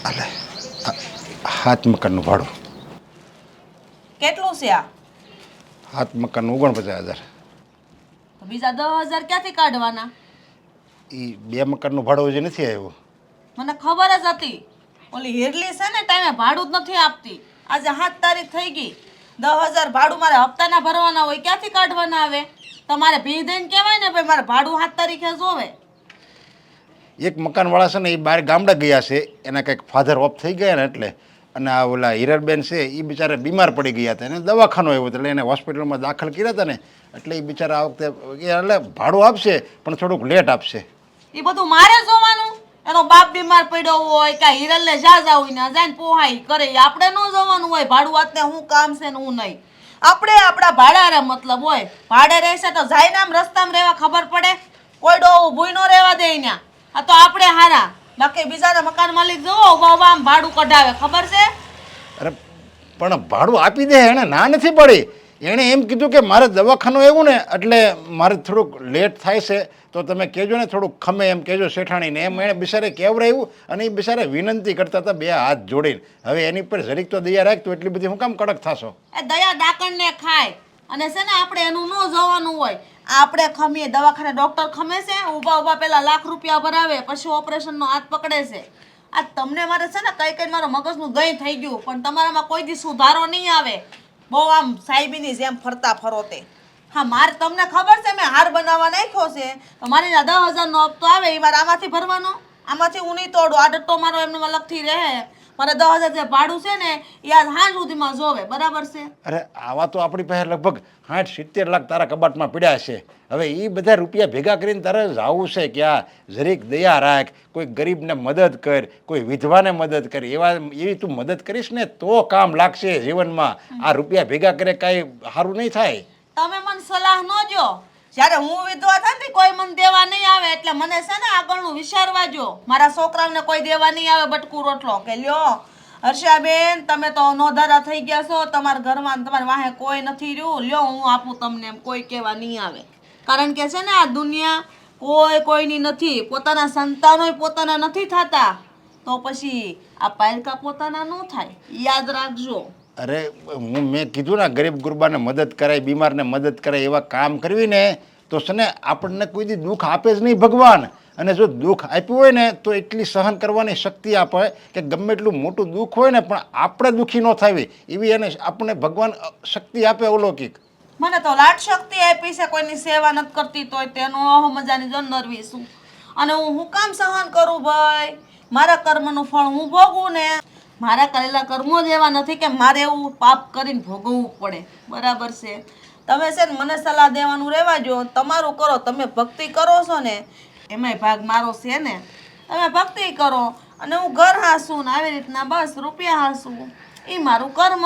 અલે હાથ મકાનનું ભાડું. કેટલું છે આ? હાથ મકાનનું 49,000. તો બીજા 10,000 ક્યાંથી કાઢવાના? એ બે મકાનનું ભાડું હજી નથી આવ્યું. મને ખબર જ હતી. ઓલી હિરલી છે ને ટાઈમે ભાડું જ નથી આપતી. આજે 7 તારીખ થઈ ગઈ. 10,000 ભાડું મારે હપ્તાના ભરવાના હોય, ક્યાંથી કાઢવાના આવે? તમારે ભી દઈને કહેવાય ને ભાઈ મારે ભાડું 7 તારીખે જોવે. એક મકાનવાળા છે ને એ બહાર ગામડા ગયા છે, એના કંઈક ફાધર ઓફ થઈ ગયા ને એટલે. અને આ ઓલા હિરલબેન છે એ બિચારા બીમાર પડી ગયા હતા, એને દવાખાનો આવ્યો એટલે એને હોસ્પિટલમાં દાખલ કર્યા હતા ને એટલે એ બિચારા આ વખતે એટલે ભાડું આપશે પણ થોડુંક લેટ આપશે. એ બધું મારે જોવાનું? એનો બાપ બીમાર પડ્યો હોય કે હિરલને જાજા હોય ને અજાઈને પોહાઈ કરે, આપણે ન જવાનું હોય? ભાડું વાતને હું કામ છે ને હું નહીં. આપણે આપણા ભાડારે મતલબ હોય. ભાડે રહેશે તો જાય ને આમ રસ્તામાં રહેવા ખબર પડે. કોઈ ડો ભૂઈ નો રહેવા દે અહીંયા. આ તો આપણે હારા, બાકી બીજાના મકાન માલિક જોવો ઉભા ઉભા આમ ભાડું કઢાવે, ખબર છે? અરે પણ ભાડું આપી દે, એણે ના નથી પડી. એણે એમ કીધું કે મારે દવાખાનું આવ્યું ને એટલે મારે થોડુંક લેટ થાય છે તો તમે કહેજો ને, થોડુંક ખમે એમ કહેજો શેઠાણીને. એમ એણે બિચારે કેવરાયું અને એ બિચારે વિનંતી કરતા હતા બે હાથ જોડીને. હવે એની પર જરીક તો દયા રાખતો, એટલી બધી હું કામ કડક થશો? એ દયા ડાકણને ખાય અને છે ને આપણે એનું ન જવાનું હોય. આપણે ખમીએ દવાખાને ડોક્ટર ખમે છે, ઊભા ઊભા પેલા લાખ રૂપિયા ભરાવે, પછી ઓપરેશનનો હાથ પકડે છે. આ તમને મારે છે ને કઈ કઈ મારો મગજનું દહીં થઈ ગયું, પણ તમારામાં કોઈ દી સુધારો નહીં આવે. બહુ આમ સાહેબીની જેમ ફરતા ફરો તે. હા મારે તમને ખબર છે મેં હાર બનાવવા નાખ્યો છે તો મારી 10,000નો હપ્તો આવે એ મારે આમાંથી ભરવાનો? આમાંથી હું નહીં તોડું. આ ડટ્ટો મારો એમનો અલગથી રહે. મારે 10,000 જે ભાડું છે ને એ આજ સાંજ સુધીમાં જોવે, બરાબર છે? અરે આવા તો આપણી પાસે લગભગ 60-70 લાખ તારા કબાટમાં પડ્યા છે. હવે એ બધા રૂપિયા ભેગા કરીને તારે જવું છે ક્યાં? જરીક દયા રાખ, કોઈ ગરીબને મદદ કર, કોઈ વિધવાને મદદ કર. એવી તું મદદ કરીશ ને તો કામ લાગશે જીવનમાં. આ રૂપિયા ભેગા કરે કાંઈ સારું નહીં થાય. તમે મને સલાહ ન જો. જ્યારે હું વિધવા થતી કોઈ મને દેવા નહીં આવે એટલે મને છે ને આગળનું વિચારવા જો. મારા છોકરાઓને કોઈ દેવા નહીં આવે બટકું રોટલો કે લ્યો હર્ષાબેન તમે તો નોધારા થઈ ગયા છો, તમારા ઘરમાં તમારી વાહે કોઈ નથી રહ્યું, લ્યો હું આપું તમને, એમ કોઈ કહેવા નહીં આવે. કારણ કે છે ને આ દુનિયા કોઈ કોઈની નથી. પોતાના સંતાનોય પોતાના નથી થતા તો પછી આ પાયલકા પોતાના ન થાય, યાદ રાખજો. અરે મેં કીધું ને ગરીબ ગુરબાને મદદ કરાય, બીમારને મદદ કરાય એવા કામ કરવી ને તો છે ને આપણને કોઈ દી દુઃખ આપે જ નહીં ભગવાન. અને જો દુઃખ આપ્યું હોય ને તો એટલી સહન કરવાની શક્તિ આપે કે ગમે એટલું મોટું દુઃખ હોય ને પણ આપણે દુઃખી ન થાવી એવી એને આપણને ભગવાન શક્તિ આપે અલૌકિક. મને તો લાટ શક્તિ આપી છે, કોઈની સેવા નથી કરતી તોય તેનો મજાની જન નરવી છું. અને હું કામ સહન કરું ભાઈ? મારા કર્મનું ફળ હું ભોગવું ને. મારા કરેલા કર્મો જ એવા નથી કે મારે એવું પાપ કરીને ભોગવવું પડે, બરાબર છે? તમે છે ને મને સલાહ દેવાનું રહેવા જો. તમારું કરો, તમે ભક્તિ કરો છો ને એમાંય ભાગ મારો છે ને. તમે ભક્તિ કરો અને હું ઘર હાંસું ને આવી રીતના બસ રૂપિયા હાંસું, એ મારું કર્મ.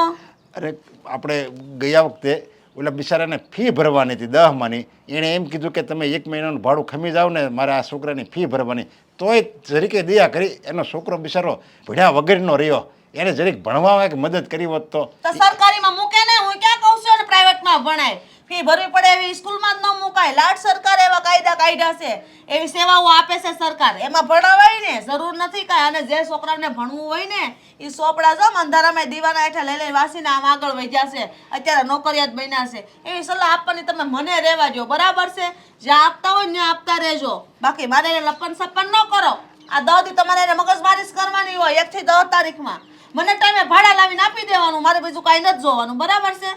અરે આપણે ગયા વખતે ઓલા બિચારાને ફી ભરવાની હતી 10માની. એણે એમ કીધું કે તમે 1 મહિનાનું ભાડું ખમી જાઓ ને, મારે આ છોકરાની ફી ભરવાની. તોય જરીકે દયા કરી. એનો છોકરો બિચારો ભણ્યા વગરનો રહ્યો. એને જરીક ભણવામાં કે મદદ કરી હોત તો. સરકારીમાં મૂકે ને, હું ક્યાં કહું છું ને પ્રાઇવેટમાં ભણાય. ફી ભરવી પડે એવી સ્કૂલમાં જ ન મુકાય. લાટ સરકાર એવા કાયદા કાઢ્યા છે, એવી સેવાઓ આપે છે સરકાર, એમાં ભણાવાય ને જરૂર નથી કાંઈ. અને જે છોકરાને ભણવું હોય ને એ ચોપડા જો અંધારામાં દીવાના હેઠા લઈ લઈ વાસીને આમ આગળ વધ્યા છે, અત્યારે નોકરિયાત બન્યા છે. એવી સલાહ આપવાની તમે મને રહેવા જો, બરાબર છે? જ્યાં આપતા હોય ને આપતા રહેજો. બાકી મારે લપન સપન ન કરો. આ 10 દી તમારે એને મગજમારી કરવાની હોય 1 થી 10 તારીખમાં. મને ટાઈમે ભાડા લાવીને આપી દેવાનું, મારે બીજું કાંઈ નથી જોવાનું, બરાબર છે?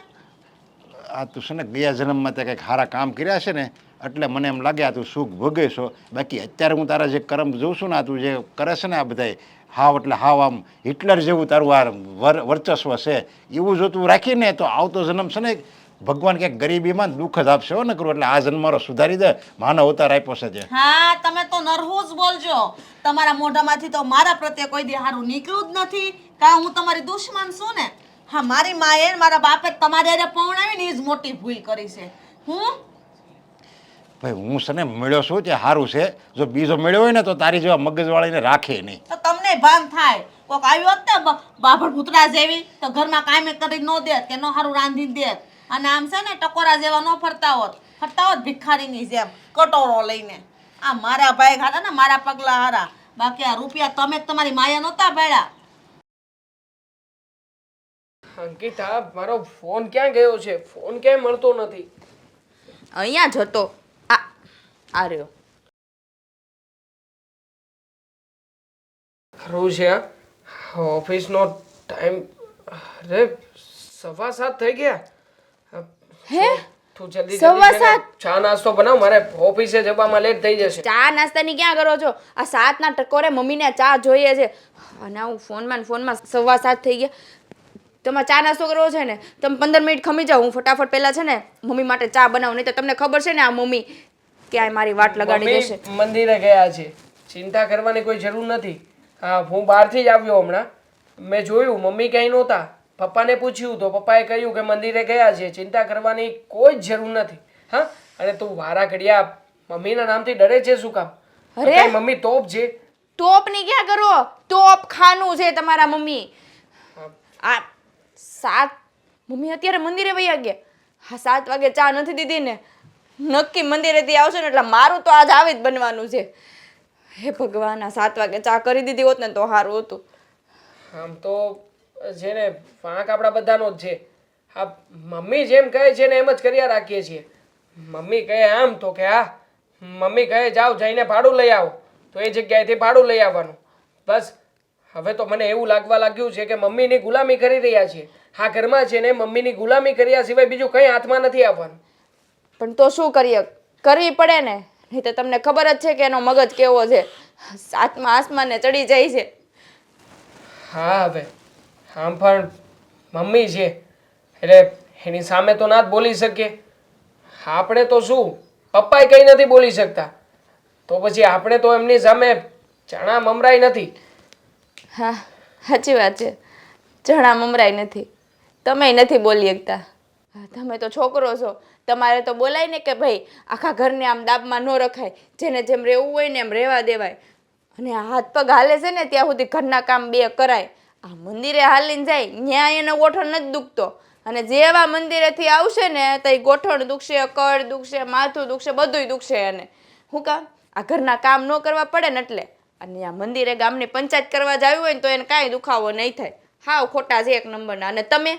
આ તું છે ને ગયા જન્મમાં તે કંઈક સારા કામ કર્યા છે ને એટલે મને એમ લાગે આ તું સુખ ભોગે છો. બાકી અત્યારે હું તારા જે કર્મ જોઉં છું ને, આ તું જે કરે છે ને આ બધાય હાવ એટલે હાવ આમ હિટલર જેવું તારું આ વર્ચસ્વ છે, એવું જો તું રાખીને તો આવતો જન્મ છે ને ભગવાન ક્યાંક ગરીબીમાં દુઃખ જ આપશે હો ન કરું. એટલે આ જન્મારો સુધારી દે, માનવ અવતાર આપ્યો છે જે. હા તમે તો નરહું જ બોલજો. તમારા મોઢામાંથી તો મારા પ્રત્યે કોઈ દી સારું નીકળ્યું જ નથી. કાં હું તમારી દુશ્મન છું ને? હા મારી માએ મારા બાપે તમારે હારે પૌણાવીને એ જ મોટી ભૂલ કરી છે. ભાઈ હું છે ને મળ્યો છું તે સારું છે. જો બીજો મળ્યો હોય ને તો તારી જેવા મગજવાળીને રાખે નહીં. તો તમને ભાન થાય. કોક આવ્યો હોત ને બાભળ પુતળા જેવી તો ઘરમાં કામે કરી ન દેત કે ન સારું રાંધી દેત. અને આમ છે ને ટકોરા જેવા ન ફરતા હોત ભિખારીની જેમ કટોરો લઈને. આ મારા ભાઈ ખાતા ને મારા પગલા હારા. બાકી આ રૂપિયા તમે જ તમારી માયા નહોતા ભેળા. અંકિતા મારો ફોન ક્યાં ગયો છે? ફોન ક્યાંય મળતો નથી. અહીંયા જ હતો. આ રહ્યો. ખરું છે ઓફિસનો ટાઈમ. અરે 7:15 થઈ ગયા. હે? તું જલ્દી 7:15? ચા નાસ્તો બનાવ, મારે ઓફિસે જવામાં લેટ થઈ જશે. ચા નાસ્તાની ક્યાં કરો છો? આ 7ના ટકોરે મમ્મીને ચા જોઈએ છે અને હું ફોનમાં 7:15 થઈ ગયા. તમારે ચા નાસ્તો કરવો છે ને તમે 15 મિનિટ ખમી જાઓ. હું ફટાફટ પહેલા છે ને મમ્મી માટે ચા બનાવું, નહીં તો તમને ખબર છે ને આ મમ્મી ક્યાંય મારી વાટ લગાડી દેશે. મમ્મી મંદિરે ગયા છે, ચિંતા કરવાની કોઈ જરૂર નથી. હા, હું બહારથી જ આવ્યો હમણાં. મેં જોયું મમ્મી ક્યાંય નહોતા. પપ્પાને પૂછ્યું તો પપ્પાએ કહ્યું કે મંદિરે ગયા છે, ચિંતા કરવાની કોઈ જ જરૂર નથી. હા, અને તું વારા ઘડિયા મમ્મીના નામથી ડરે છે શું કામ? અરે! કઈ મમ્મી તોપ છે? તોપની ક્યાં કરો? તોપ ખાનું છે તમારા મમ્મી. આ 7 મમ્મી અત્યારે મંદિરે વયા ગયા. હા 7 વાગે ચા નથી દીધી ને નક્કી મંદિરેથી આવશે ને એટલે મારું તો આજ આવી જ બનવાનું છે. હે ભગવાન, આ 7 વાગે ચા કરી દીધી હોત ને તો સારું હતું. આમ તો છે ને વાંક આપણા બધાનો જ છે. હા, મમ્મી જેમ કહે છે ને એમ જ કર્યા રાખીએ છીએ. મમ્મી કહે આમ તો કે હા, મમ્મી કહે જાઓ જઈને ભાડું લઈ આવો તો એ જગ્યાએથી ભાડું લઈ આવવાનું. બસ હવે તો મને એવું લાગવા લાગ્યું છે કે મમ્મીની ગુલામી કરી રહ્યા છીએ. હા, ઘરમાં છે ને મમ્મીની ગુલામી કર્યા સિવાય બીજું કંઈ હાથમાં નથી આવવાનું. પણ તો શું કરીએ, કરવી પડે ને, નહીં તો તમને ખબર જ છે કે એનો મગજ કેવો છે. 7મા આસમાને ચડી જાય છે. હા, હવે આમ પણ મમ્મી છે એટલે એની સામે તો ના જ બોલી શકીએ. આપણે તો શું પપ્પાએ કંઈ નથી બોલી શકતા, તો પછી આપણે તો એમની સામે ચણા મમરાઈ નથી. હા સાચી વાત છે, જણા મમરાય નથી. તમે નથી બોલી શકતા. તમે તો છોકરો છો, તમારે તો બોલાય ને કે ભાઈ આખા ઘરને આમ દાબમાં ન રખાય, જેને જેમ રહેવું હોય ને એમ રહેવા દેવાય. અને આ હાથ પગ હાલે છે ને ત્યાં સુધી ઘરના કામ 2 કરાય. આ મંદિરે હાલીને જાય ન્યા એને ગોઠણ નથી દુખતો, અને જેવા મંદિરેથી આવશે ને તો એ ગોઠણ દુખશે, કળ દુખશે, માથું દુખશે, બધુંય દુખશે એને. શું કામ? આ ઘરના કામ ન કરવા પડે ને એટલે. અને આ મંદિરે ગામની પંચાયત કરવા જાવી હોય ને તો એને કાંઈ દુખાવો નહીં થાય. હાવ ખોટા છે 1 નંબરના. અને તમે,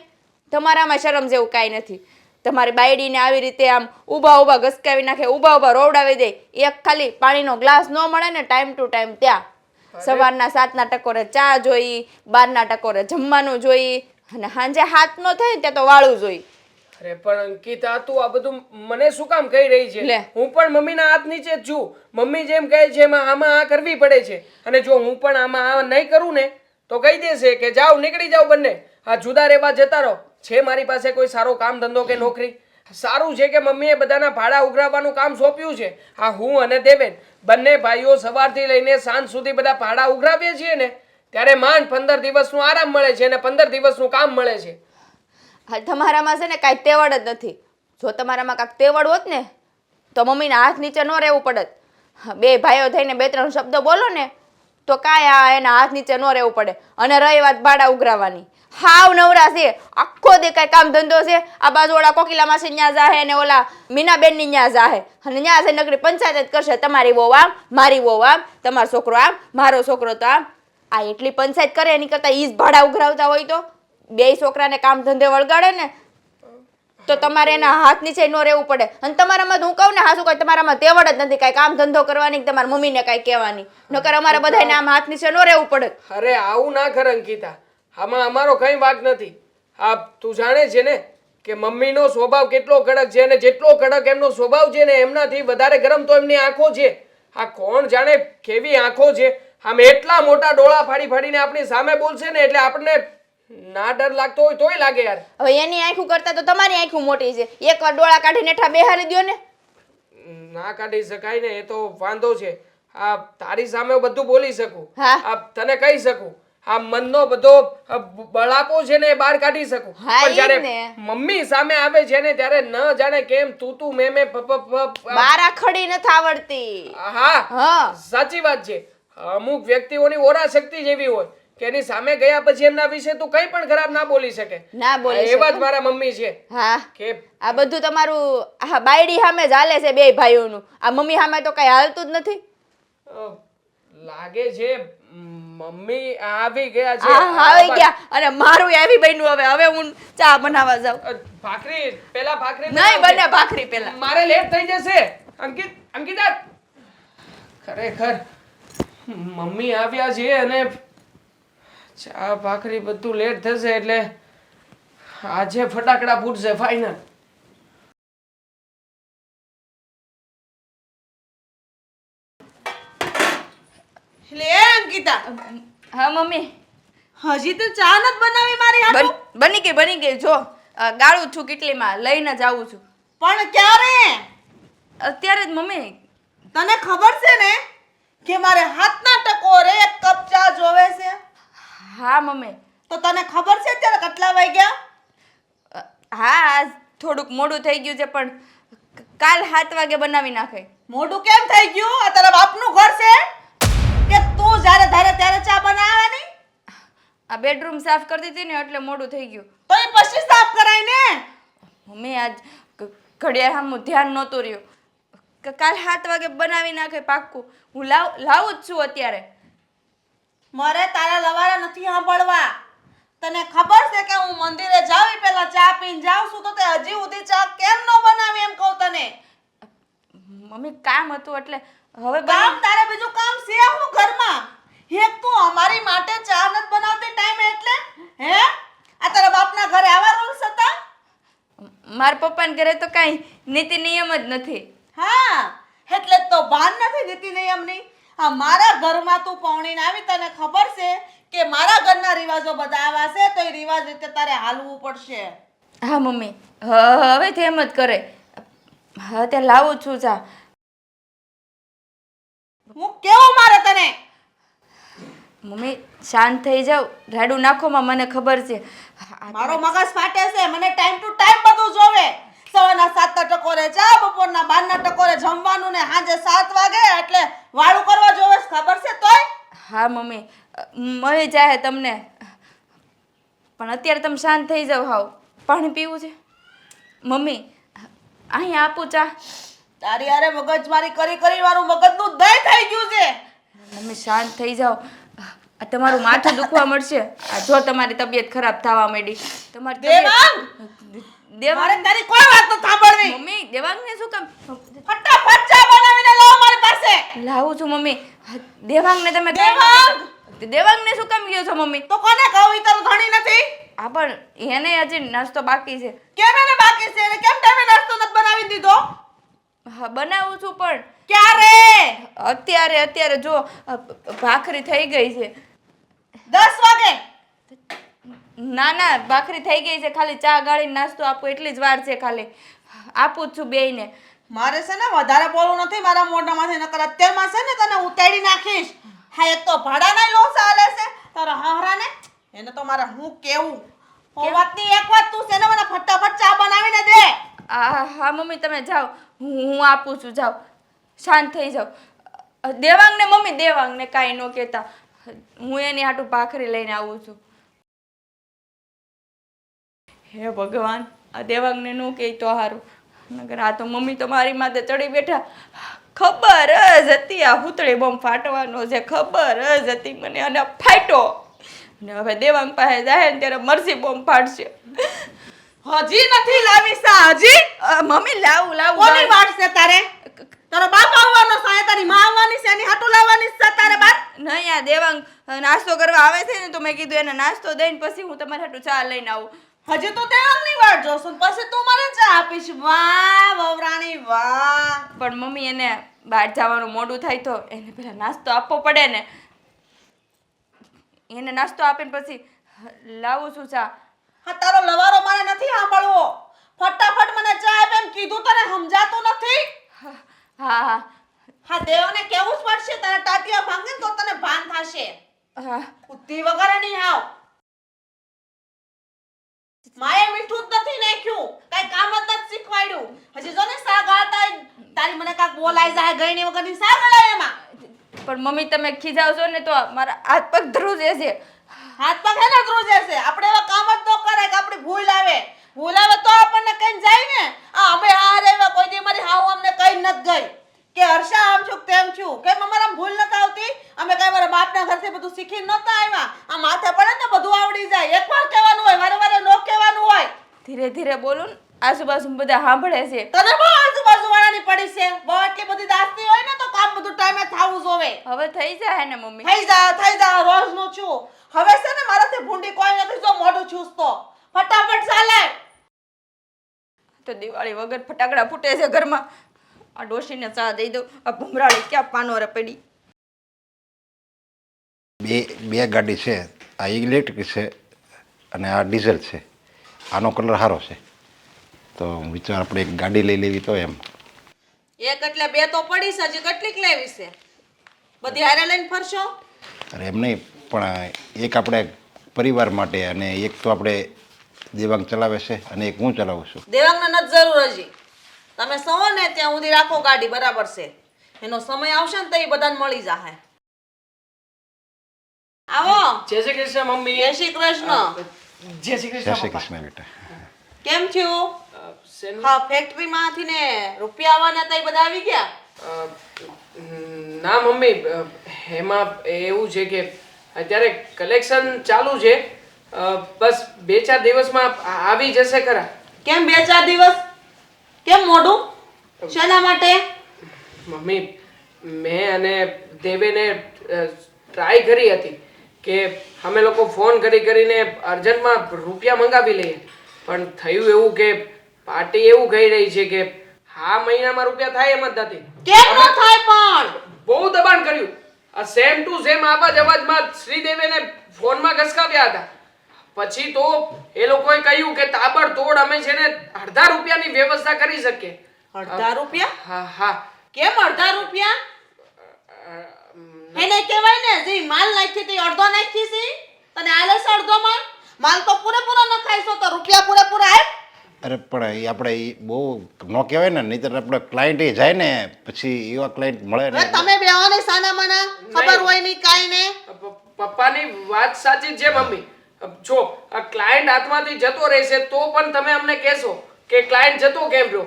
તમારામાં શરમ જેવું કાંઈ નથી. તમારી બાયડીને આવી રીતે આમ ઊભા ઘસકાવી નાખે, ઊભા રોવડાવી દે. એક ખાલી પાણીનો ગ્લાસ ન મળે ને ટાઈમ ટુ ટાઈમ ત્યાં સવારના 7ના ટકોરે ચા જોઈ, 12ના ટકોરે જમવાનું જોઈ, અને સાંજે 7 નો થાય ત્યાં તો વાળું જોઈ. અરે પણ અંકિતા તું આ બધું મને શું કામ કહી રહી છે? લે. હું પણ મમ્મીના હાથ નીચે જ છું. મમ્મી જેમ કહે છે એમાં આમાં આ કરવી પડે છે. અને જો હું પણ આમાં આ નહીં કરું ને તો કહી દેશે કે જાઓ નીકળી જાઓ બંને, આ જુદા રહેવા જતા રહો. છે મારી પાસે કોઈ સારો કામ ધંધો કે નોકરી? સારું છે કે મમ્મીએ બધાના ભાડા ઉઘરાવવાનું કામ સોંપ્યું છે. હા, હું અને દેવેન બંને ભાઈઓ સવારથી લઈને સાંજ સુધી બધા ભાડા ઉઘરાવીએ છીએ ને ત્યારે માંડ 15 દિવસનો આરામ મળે છે અને 15 દિવસનું કામ મળે છે. હા, તમારામાં છે ને કાંઈ તેવડ જ નથી. જો તમારામાં કાંઈક તેવડ હોત ને તો મમ્મીના હાથ નીચે ન રહેવું પડત. 2 ભાઈઓ થઈને 2-3 શબ્દો બોલો ને તો કાંઈ એના હાથ નીચે ન રહેવું પડે. અને રહી વાત ભાડા ઉઘરાવવાની, હાવ નવરા છે. આખો દે કાંઈ કામ ધંધો છે? આ બાજુ ઓલા કોકિલા માસી ન્યા જાહે ને ઓલા મીનાબેનની ન્યા જાહે, અને ન્યા જઈને નગરી પંચાયત જ કરશે. તમારી વહુ આમ, મારી વહુ આમ, તમારો છોકરો આમ, મારો છોકરો તો આમ. આ એટલી પંચાયત કરે એની કરતાં ઈ જ ભાડા ઉઘરાવતા હોય તો 2 છોકરાને કામ ધંધે વળગાડે ને તો તમારે એના હાથ નીચે ન રહેવું પડે. અને તમારામાં હું કહું ને હાસુ કોઈ તમારામાં તેવડ જ નથી કાંઈ કામ ધંધો કરવાની, તમારા મમ્મીને કાંઈ કહેવાની. નકર અમારે બધાને આમ હાથ નીચે ન રહેવું પડે. અરે આવું ના કર અંકિતા, આમાં અમારો કઈ વાંક નથી. આ તું જાણે છે ને કે મમ્મીનો સ્વભાવ કેટલો કડક છે, અને જેટલો કડક એમનો સ્વભાવ છે ને એમનાથી વધારે ગરમ તો એમની આંખો છે. આ કોણ જાણે કેવી આંખો છે. આમ એટલા મોટા ડોળા ફાડીને આપણી સામે બોલશે ને એટલે આપણને ના ડર લાગતો હોય તોય લાગે યાર. હવે એની આંખું કરતા તો તમારી આંખું મોટી છે. એકવાર ડોળા કાઢીને નેઠા બેહારી દ્યો ને. ના કાઢી શકાય ને, એ તો વાંધો છે. આ તારી સામે હું બધું બોલી શકું, હા. આ તને કહી શકું, આ મનનો બધો બળાપો છે ને એ બહાર કાઢી શકું. હા, પણ ઈ જ જ્યારે ને. મમ્મી સામે આવે છે ને ત્યારે ન જાણે કેમ તું મે બારા ખડી નથી આવડતી. હા, હા. સાચી વાત છે. અમુક વ્યક્તિઓની ઓરા શક્તિ જેવી હોય કે એની સામે ગયા પછી એમના વિશે તું કંઈ પણ ખરાબ ના બોલી શકે. ના બોલી શકે. એવા જ મારા મમ્મી છે હા, કે આ બધું તમારું આ બાયડી સામે જ હાલે છે 2 ભાઈઓનું. આ મમ્મી સામે તો કઈ હાલતું જ નથી. લાગે છે મમ્મી આવી ગયા છે હા આવી ગયા અને મારું આવી બન્યું. હવે હું ચા બનાવવા જાઉં. ભાખરી પેલા ભાખરી નહીં બને ભાખરી પેલા. મારે લેટ થઈ જશે. અંકિતા ખરેખર મમ્મી આવ્યા છે અને ચા ભાખરી બધું લેટ થશે એટલે આજે ફટાકડા ફૂટશે ફાઈનલ. લે અંકિતા, હા મમ્મી હજી તો ચા નથી બનાવી મારી હાટુ? બની ગઈ જો ગાળું છું કેટલીમાં લઈને જ આવું છું. પણ ક્યારે? અત્યારે જ મમ્મી. તને ખબર છે ને કે મારે હાથના ટકોરે એક કપ ચા જોવે છે? હા મમ્મી. તો તને ખબર છે અત્યારે કેટલા વાગ્યા? હા આજ થોડુંક મોડું થઈ ગયું છે પણ કાલ 7 વાગે બનાવી નાખે. મોઢું કેમ થઈ ગયું? આ તારા બાપનું ઘર છે કે તું જ્યારે ધારે ત્યારે ચા બનાવવાની? આ બેડરૂમ સાફ કરતી હતી ને એટલે મોડું થઈ ગયું. તો એ પછી સાફ કરાય ને. મમ્મી આજ ઘડિયાળ સામું ધ્યાન નહોતું રહ્યું. કાલ 7 વાગે બનાવી નાખે પાક્કું. હું લાવું જ છું અત્યારે. મારે તારા લવારા નથી સાંભળવા. તને ખબર છે કે હું મંદિરે જાવી પહેલા ચા પીને જાઉં છું તો તે હજી સુધી ચા કેમ ન બનાવી એમ કહું તને. મમ્મી કામ હતું એટલે હવે કામ તારે બીજું કામ છે હું ઘરમાં? એક તું અમારી માટે ચા નથી બનાવતી ટાઈમે એટલે હે? આ તારા બાપના ઘરે આવા રૂલ્સ હતા? મારા પપ્પાના ઘરે તો કાંઈ નીતિ નિયમ જ નથી. હા એટલે જ તો ભાન નથી નીતિ નિયમની. આ મારા ઘરમાં તું પૌણીને આવી તને ખબર છે કે મારા ઘરના રિવાજો બધા આવા છે તો એ રિવાજ રીતે તારે હાલવું પડશે. હા મમ્મી હવેથી એમ જ કરે. હા ત્યાં લાવું છું ચા. હું કેવું મારે તને? મમ્મી શાંત થઈ જાવ. રાડું નાખોમાં મને ખબર છે. મારો મગજ ફાટે છે. મને ટાઈમ ટુ ટાઈમ બધું જોવે. સવારના 7 ટકોરે ચા, બપોરના 12 ટકોરે જમવાનું ને સાંજે 7 વાગે એટલે વાળું કરવા જોવે છે. ખબર છે તોય? હા મમ્મી મળી જાય તમને પણ અત્યારે તમે શાંત થઈ જાવ. હાવ પાણી પીવું છે મમ્મી? અહીંયા આપું ચા. તારી યારે મગજમારી કરી મારું મગજનું દહીં થઈ ગયું છે. મમ્મી શાંત થઈ જાઓ. આ તમારું માથું દુખવા મળશે. આ જો તમારી તબિયત ખરાબ થવા માંડી. તમારી દેવાંગ! મારે તારી કોઈ વાત ન સાંભળવી. મમ્મી દેવાંગને શું કામ? ફટાફટ ચા બનાવીને લાવ મારી પાસે. લાવું છું મમ્મી. દેવાંગને તમે દેવાંગ! દેવાંગને શું કામ કહો છો મમ્મી? તો કોને કહું? ઈ તારું ધણી નથી? આ પણ એને હજી નાસ્તો બાકી છે. કેમ એને બાકી છે? એને કેમ ટાઈમે નાસ્તો નથી બનાવી દીધો? હા બનાવું છું પણ ક્યારે? અત્યારે જો ભાખરી થઈ ગઈ છે. 10 વાગે? ના ભાખરી થઈ ગઈ છે. ખાલી ચા ગાળીને નાસ્તો આપો એટલી જ વાર છે. ખાલી આપું જ છું બેયને. મારે છે ને વધારે બોલવું નથી મારા મોઢામાંથી. નકર અત્યારમાં છે ને તને ઉતાડી નાખીશ. હા એક તો ભાડાના લોસા આલે છે તારા હાહરાને. એને તો મારે હું કેવું? ઓ વાતની એક વાત તું છે ને મને ફટાફટ ચા બનાવીને દે. હા મમ્મી તમે જાઓ. હું આપું છું. જાઓ શાંત થઈ જાઓ. દેવાંગને મમ્મી દેવાંગને કાંઈ ન કહેતા. હું એની હાટું ભાખરી લઈને આવું છું. હે ભગવાન આ દેવાંગને ન કહે તો સારું. નગર આ તો મમ્મી તો મારી માથે ચડી બેઠા. ખબર જ હતી આ હુતળી બોમ્બ ફાટવાનો છે. ખબર જ હતી મને અને ફાટ્યો. અને હવે દેવાંગ પાસે જાય ને ત્યારે મરસી બોમ્બ ફાટશે. હજી નથી લાવી સા? હજી મમ્મી લાવું કોની વાત છે તારે? તારો બાપ આવવાનો છે? તારી માં આવવાની છે? એની હાટુ લાવવાની છે તારે બાર? નહીં આ દેવાંગ નાસ્તો કરવા આવે છે ને તો મેં કીધું એને નાસ્તો દઈને પછી હું તમારી હાટુ ચા લઈને આવું. હજી તો દેવાંગની વાટ જોશું પછી તું મને ચા આપીશ. વાહ વવરાણી વાહ. પણ મમ્મી એને બહાર જવાનું મોડું થાય તો એને પેલા નાસ્તો આપવો પડે ને. એને નાસ્તો આપીને પછી લાવું છું ચા. હા તારો લવારો મારે નથી સાંભળવો. ફટાફટ મને ચા આપ એમ કીધું તને સમજાતું નથી? હા દેવને કેવું જ પડશે. તારા ટાટિયા ભાંગે તો તને ભાન થશે. હા બુદ્ધિ વગર નહીં આવ. માએ મીઠું જ નથી નાખ્યું. કઈ કામ જ નથી શીખવાડ્યું. હજી જો ને સા ગાળતા તારી મને કાક બોલાઈ જાય ગઈની વગરની સા ગળાય એમાં. પણ મમ્મી તમે ખીજાવશો ને તો મારા હાથ પગ ધ્રુજે છે. હાથ પગ હેને ધ્રુજે છે? આપણે એવા કામ જ ન કરાય કે આપણી ભૂલ આવે. ભૂલ આવે તો આપણને કઈ જાય ને. આ અમે આ રેવા કોઈ દી મારી હાવ અમને કઈ નથી ગઈ કે હર્ષા આમ છું તેમ છું કેમ અમારા ભૂલ નથી આવતી? અમે કઈ મારા બાપના ઘરથી બધું શીખીને નતા આવ્યા. આ માથે પડે ને બધું આવડી જાય. એકવાર કહેવાનું હોય, વારે વારે નો કહેવાનું હોય. ધીરે ધીરે બોલો ને, આજુબાજુ બધા સાંભળે છે. તને બહુ આજુબાજુ વાળાની પડી છે. બહુ એટલી બધી દાસ્તી હોય ને તો કામ બધું ટાઈમે થાવું જોવે. હવે થઈ જાય ને મમ્મી. થઈ જા રોજનું છું. હવે છે ને મારાથી ભૂંડી કોઈ નથી જો મોઢું છૂસતો. ફટાફટ ચાલે. તો દિવાળી વગર ફટાકડા ફૂટે છે ઘરમાં. આ ડોશીને ચા દઈ દઉં. આ ભમરાળી ક્યાં પાનોરે પડી. બે ગાડી છે, આ ઇલેક્ટ્રિક છે અને આ ડીઝલ છે. આનો કલર સારો છે તો વિચાર આપણે એક ગાડી લઈ લેવી તો એમ. એક એટલે બે તો પડી છે, હજી કેટલીક લેવી છે? બધી હારે લઈને ફરશો? અરે એમ નહીં, પણ એક આપણે પરિવાર માટે અને એક તો આપણે દેવાંગ ચલાવે છે અને એક હું ચલાવું છું. દેવાંગને નથી જરૂર હજી. તમે સો ને ત્યાં સુધી રાખો ગાડી, બરાબર છે. એનો સમય આવશે ને તો એ બધાને મળી જાહે. આવો. જય શ્રી કૃષ્ણ મમ્મી. જય શ્રી કૃષ્ણ. જય શ્રી જય કૃષ્ણ શ્રી પપ્પા. કૃષ્ણ બેટા. કેમ થયું? શેનું? હા, ફેક્ટરીમાંથી ને રૂપિયા આવવાના હતા એ બધા આવી ગયા? ના મમ્મી, એમાં એવું છે કે અત્યારે કલેક્શન ચાલુ છે. બસ 2-4 દિવસમાં આવી જશે ખરા. કેમ 2-4 દિવસ? કેમ મોડું? શેના માટે? મમ્મી, મેં અને દેવેને ટ્રાય કરી હતી કે અમે લોકો ફોન કરીને અર્જન્ટમાં રૂપિયા મંગાવી લઈએ, પણ થયું એવું કે પાર્ટી એવું કહી રહી છે કે આ મહિનામાં રૂપિયા થાય એમ જ નથી. કેમ ન થાય પણ? બહુ દબાણ કર્યું. આ સેમ ટુ સેમ અવાજમાં શ્રીદેવીને ફોનમાં ઘસકાવ્યા હતા. પછી તો એ લોકોએ કહ્યું કે તાબડતોડ અમે છે ને અડધા રૂપિયાની વ્યવસ્થા કરી શકીએ. અડધા રૂપિયા? હા હા. કેમ અડધા રૂપિયા? એને કહેવાય ને જે માલ નાખી તે અડધો નાખી છે. તને આલે છે અડધો માલ? માલ તો પૂરેપૂરો નખાઈશો તો રૂપિયા પૂરેપૂરા આપ. અરે પણ એ આપણે ઈ બહુ ન કહેવાય ને, નહીંતર આપણે ક્લાયન્ટ એ જાય ને પછી એવા ક્લાયન્ટ મળે હવે ને. તમે બેહો ને સાના મના, ખબર હોય નહીં કાઈ ને. પપ્પાની વાત સાચી છે મમ્મી. જો આ ક્લાયન્ટ હાથમાંથી જતો રહેશે તો પણ તમે અમને કહેશો કે ક્લાયન્ટ જતો કેમ રહ્યો,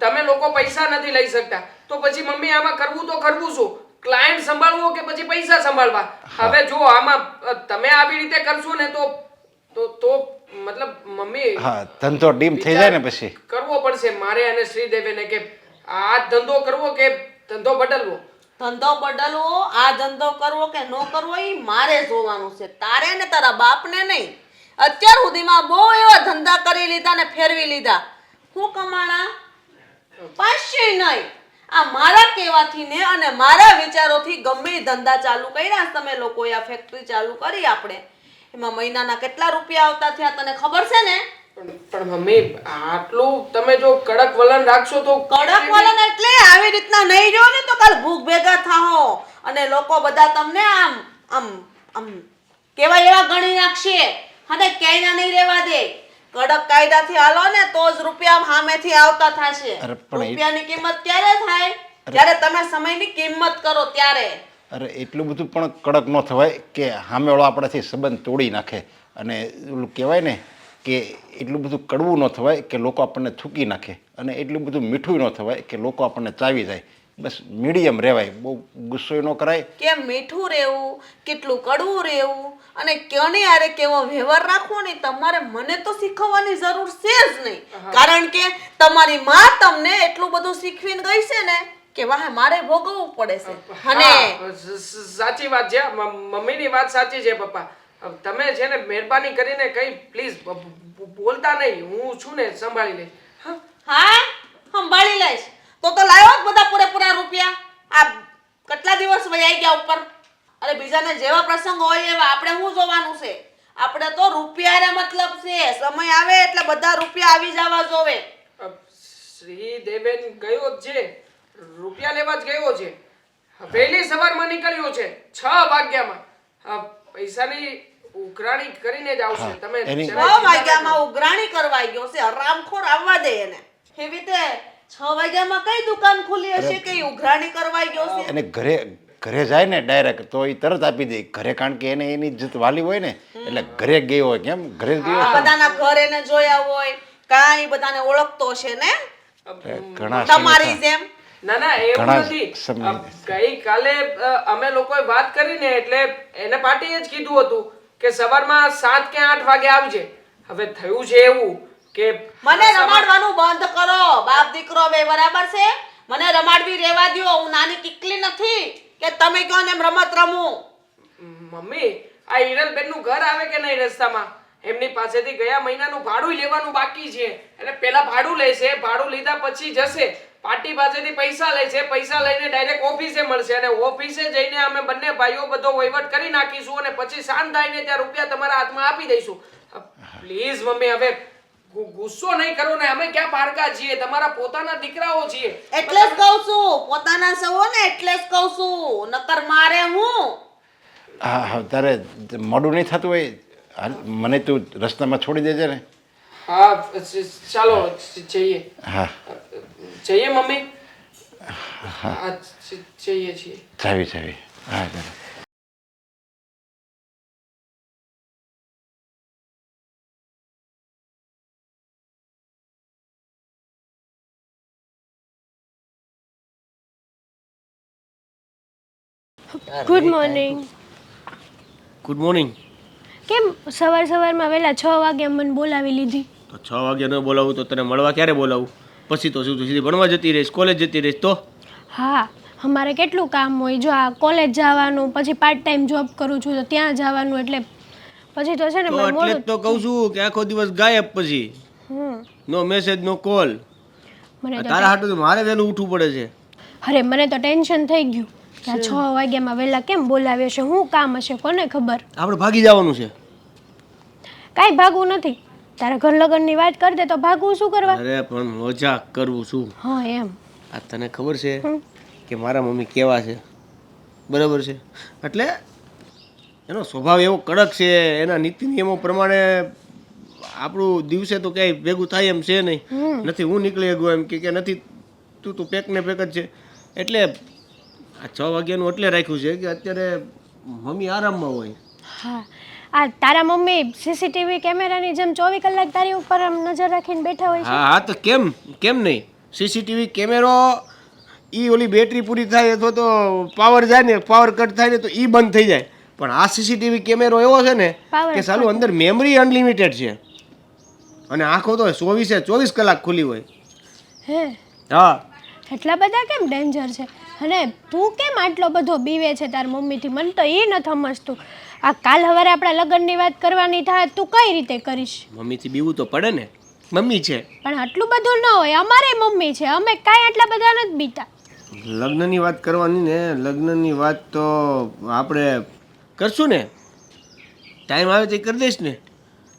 તમે લોકો પૈસા નથી લઈ શકતા, તો પછી મમ્મી આમાં કરવું તો કરવું શું? ક્લાયન્ટ સંભાળવો કે પછી પૈસા સંભાળવા? હવે જો આમાં તમે આવી રીતે કરશો ને તો મતલબ મમ્મી, હા, ધંધો ડીમ થઈ જાય ને પછી. કરવો પડશે મારે અને શ્રીદેવીને કે આ ધંધો કરવો કે ધંધો બદલવો. ધંધો બદલવો, આ ધંધો કરવો કે નો કરવો એ મારે જોવાનું છે, તારે ને તારા બાપને નહીં. અત્યાર સુધીમાં બહુ એવા ધંધા કરી લીધા ને ફેરવી લીધા. હું કમાણા? પાછું નહીં. આ મારા કહેવાથી ને અને મારા વિચારોથી ગમે એ ધંધા ચાલુ કર્યા તમે લોકોએ, આ ફેક્ટરી ચાલુ કરી આપણે, એમાં મહિનાના કેટલા રૂપિયા આવતા થયા તને ખબર છે ને? પણ મમ્મી, આટલું તમે જો કડક વલણ રાખશો તો કડક વલણ એટલે આવી રીતના નહીં જો ને તો કાલ ભૂખ ભેગા થાઓ અને લોકો બધા તમને આમ આમ આમ કેવા એવા ગણી નાખશે અને ક્યાંય નહીં રહેવા દે. કડક કાયદાથી હાલો ને તો જ રૂપિયા સામેથી આવતા થશે. અરે પણ રૂપિયાની કિંમત ક્યારે થાય? જ્યારે તમે સમયની કિંમત કરો ત્યારે. અરે એટલું બધું પણ કડક ન થવાય કે સામેવાળો આપણાથી સંબંધ તોડી નાખે, અને ઓલું કહેવાય ને કે એટલું બધું કડવું ન થવાય કે લોકો આપણને થૂકી નાખે, અને એટલું બધું મીઠું ન થવાય કે લોકો આપણને ચાવી જાય. બસ મીડિયમ રહેવાય, બહુ ગુસ્સો ન કરાય. કેમ મીઠું રહેવું, કેટલું કડવું રહેવું અને કોની હારે કેવો વ્યવહાર રાખવો ને તમારે મને તો શીખવવાની જરૂર છે જ નહીં. કારણ કે તમારી માં તમને એટલું બધું શીખવીને ગઈ છે ને કે વાહ મારે ભોગવવું પડે છે. અને સાચી વાત છે, મમ્મીની વાત સાચી છે પપ્પા. તમે છે ને મહેરબાની કરીને કઈ પ્લીઝ બોલતા નહીં, હું છું ને સંભાળી લઈશ. હા, સંભાળી લઈશ તો લાવ્યો જ બધા પૂરેપૂરા રૂપિયા. આ કેટલા દિવસ વહી ગયા ઉપર. અરે બીજાને જેવા પ્રસંગ હોય એવા આપણે શું જોવાનું છે? આપણે તો રૂપિયાને મતલબ છે. સમય આવે એટલે બધા રૂપિયા આવી જવા જોવે. શ્રીદેવેન ગયો જ છે, રૂપિયા લેવા જ ગયો છે. વહેલી સવારમાં નીકળ્યો છે 6 વાગ્યામાં. પૈસાની ઉઘરાણી કરીને જ આવશે. તમે એની- 6 વાગ્યામાં ઉઘરાણી કરવા ગયો છે. હરામખોર આવવા દે એને. એવી રીતે 6 વાગ્યામાં કઈ દુકાન ખુલી હશે કે ઈ ઉઘરાણી કરવા ગયો છે? અને ઘરે જાય ને ડાયરેક્ટ તો એ તરત આપી દે ઘરે, કારણ કે એને એની ઇજ્જત વાલી હોય ને, એટલે ઘરે ગયો હોય. કેમ ઘરે ગયો આ છે? બધાના ઘર એને જોયા હોય, કાંઈ બધાને ઓળખતો છે ને ઘણા તમારી જેમ. ના ના એવું ઘણા નથી સમય ગઈકાલે અમે લોકોએ વાત કરીને એટલે એને પાર્ટીએ જ કીધું હતું કે સવારમાં 7 કે 8 વાગે આવજે. હવે થયું છે એવું કે મને રમાડવાનું બંધ કરો. બાપ દીકરો બે બરાબર છે? મને રમાડવી રહેવા દ્યો. હું નાની કિકલી નથી કે તમે કહો ને એમ રમત રમું. મમ્મી આ હિરલબેન નું ઘર આવે કે નહીં રસ્તામાં એમની પાસેથી ગયા મહિનાનું ભાડું લેવાનું બાકી છે એટલે પેલા ભાડું લેશે, ભાડું લીધા પછી જશે, પાર્ટી પાસેથી પૈસા લેશે, પૈસા લઈને ડાયરેક્ટ ઓફિસે મળશે અને ઓફિસે જઈને અમે બંને ભાઈઓ બધો વહીવટ કરી નાખીશું અને પછી શાંત થઈને ત્યાં રૂપિયા તમારા હાથમાં આપી દઈશું. પ્લીઝ મમ્મી હવે ગુસ્સો નહીં કરો ને, અમે ક્યાં પારકા છીએ, તમારા પોતાના દીકરાઓ છીએ. એટલે જ કહું છું પોતાના સવો ને એટલે જ કહું છું નકર મારે હું. હા તારે મોડું નહીં થતું હોય હાલ, મને તું રસ્તામાં છોડી દેજે ને. હા ચાલો જઈએ. હા જઈએ મમ્મી. હા જઈએ છીએ. જાવી હા ચાલો. Good morning. Good morning. કેમ સવારમાં વહેલા 6 વાગે મને બોલાવી લીધી? તો 6 વાગે ન બોલાવું તો તને મળવા ક્યારે બોલાવું? પછી તો શું સીધી ભણવા જતી રહીશ, કોલેજ જતી રહીશ તો? હા, અમારે કેટલું કામ હોય. જો આ કોલેજ જવાનું, પછી પાર્ટ ટાઈમ જોબ કરું છું તો ત્યાં જવાનું, એટલે પછી તો છે ને તો મારે એટલે જ મોડું. તો કહું છું કે આખો દિવસ ગાયબ, પછી નો મેસેજ નો કોલ. મને તો તારા હાટુ તો મારે વહેલું ઉઠવું પડે છે. અરે મને તો ટેન્શન થઈ ગયું કે આ 6 વાગ્યામાં વહેલા કેમ બોલાવ્યો છે, શું કામ હશે, કોને ખબર. આપણે ભાગી જવાનું છે. કાંઈ ભાગવું નથી. તારા ઘર લગ્નની વાત કરી દે તો ભાગવું શું કરવા? અરે પણ મજાક કરું છું. હા એમ. આ તને ખબર છે કે મારા મમ્મી કેવા છે? બરાબર છે, એટલે એનો સ્વભાવ એવો કડક છે, એના નીતિ નિયમો પ્રમાણે આપણું દિવસે તો ક્યાંય ભેગું થાય એમ છે નહીં. નથી હું નીકળી ગયો એમ કે નથી, તું પેક ને પેક જ છે. એટલે આ 6 વાગ્યાનું એટલે રાખ્યું છે કે અત્યારે મમ્મી આરામમાં હોય. હા, આ તારા મમ્મી સીસીટીવી કેમેરાની જેમ 24 કલાક તારી ઉપર આમ નજર રાખીને બેઠા હોય છે. હા તો કેમ નહીં? સીસીટીવી કેમેરો ઈ ઓલી બેટરી પૂરી થાય અથવા તો પાવર જાય ને, પાવર કટ થાય ને તો ઈ બંધ થઈ જાય. પણ આ સીસીટીવી કેમેરો એવો છે ને Power કે સાલું અંદર મેમરી અનલિમિટેડ છે અને આંખો તો 24 કલાક ખુલ્લી હોય. હે, હા એટલા બધા કેમ ડેન્જર છે? અને તું કેમ આટલો બધો બીવે છે તાર મમ્મીથી? મને તો એ નથી સમજતું. આ કાલ સવારે આપણા લગ્નની વાત કરવાની થાય તું કઈ રીતે કરીશ? મમ્મીથી બીવું તો પડે ને, મમ્મી છે. પણ આટલું બધું ન હોય, અમારે મમ્મી છે, અમે કાંઈ આટલા બધા નથી બીતા. લગ્નની વાત કરવાની ને, લગ્નની વાત તો આપણે કરશું ને, ટાઈમ આવે તે કરી દઈશ ને.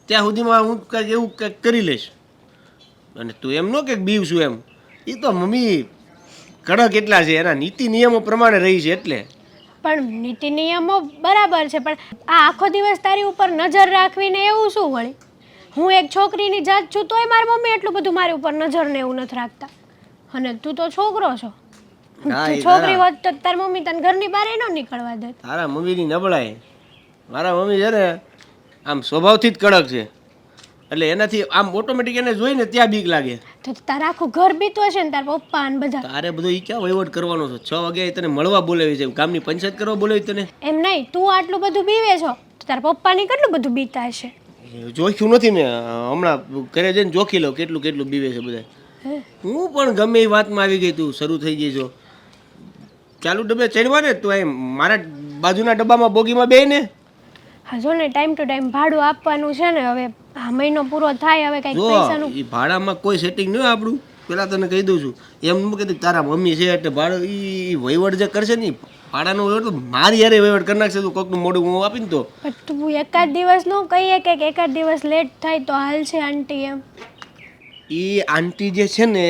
ત્યાં સુધીમાં હું કંઈક એવું કંઈક કરી લઈશ. અને તું એમ ન કે બીવ છું એમ, એ તો મમ્મી કડક એટલા છે, એના નીતિ નિયમો પ્રમાણે રહી છે એટલે. પણ નીતિ નિયમો બરાબર છે, પણ આ આખો દિવસ તારી ઉપર નજર રાખવીને એવું શું વળી? હું એક છોકરીની જાત છું તોય મારી મમ્મી એટલું બધું મારી ઉપર નજર ને એવું નથી રાખતા. અને તું તો છોકરો છો. હા, તું એ છોકરી હોત તો તારી મમ્મી તને ઘરની બહાર ન નીકળવા દે. તારા મમ્મીની નબળાઈ, મારા મમ્મી છે ને આમ સ્વભાવથી જ કડક છે, એટલે એનાથી આમ ઓટોમેટિક એને જોઈને ત્યાં બીક લાગે. તો તારા આખું ઘર બીતું હશે ને તારા પપ્પા ને બધા. તારે બધું એ ક્યાં વહીવટ કરવાનો છે? 6 વાગ્યા તને મળવા બોલાવી છે, ગામની પંચાયત કરવા બોલાવી તને? એમ નહીં, તું આટલું બધું બીવે છો તો તારા પપ્પાની કેટલું બધું બીતા હશે. જોખ્યું નથી મેં, હમણાં ઘરે જઈને જોખી લો કેટલું બીવે છે બધા. હું પણ ગમે એ વાતમાં આવી ગઈ, તું શરૂ થઈ ગઈ છો. ચાલુ ડબ્બે ચડવા ને તું એમ મારા બાજુના ડબ્બામાં બોગીમાં બે ને. હા જો ને, ટાઈમ ટુ ટાઈમ ભાડું આપવાનું છે ને. હવે આ મહિનો પૂરો થાય, હવે કંઈક જો પૈસાનું. એ ભાડામાં કોઈ સેટિંગ નહીં હોય આપણું, પેલા તને કહી દઉં છું. એમ ન કહેતી તારા મમ્મી છે એટલે ભાડું એ વહીવટ જે કરશે ને, ભાડાનો વહીવટ તો મારી યારે વહીવટ કરી નાખશે. તું કોકનું મોઢું હું આપીને તો. પણ તું એકાદ દિવસ નો કહીએ કે એકાદ દિવસ લેટ થાય તો હાલ છે આંટી એમ. એ આંટી જે છે ને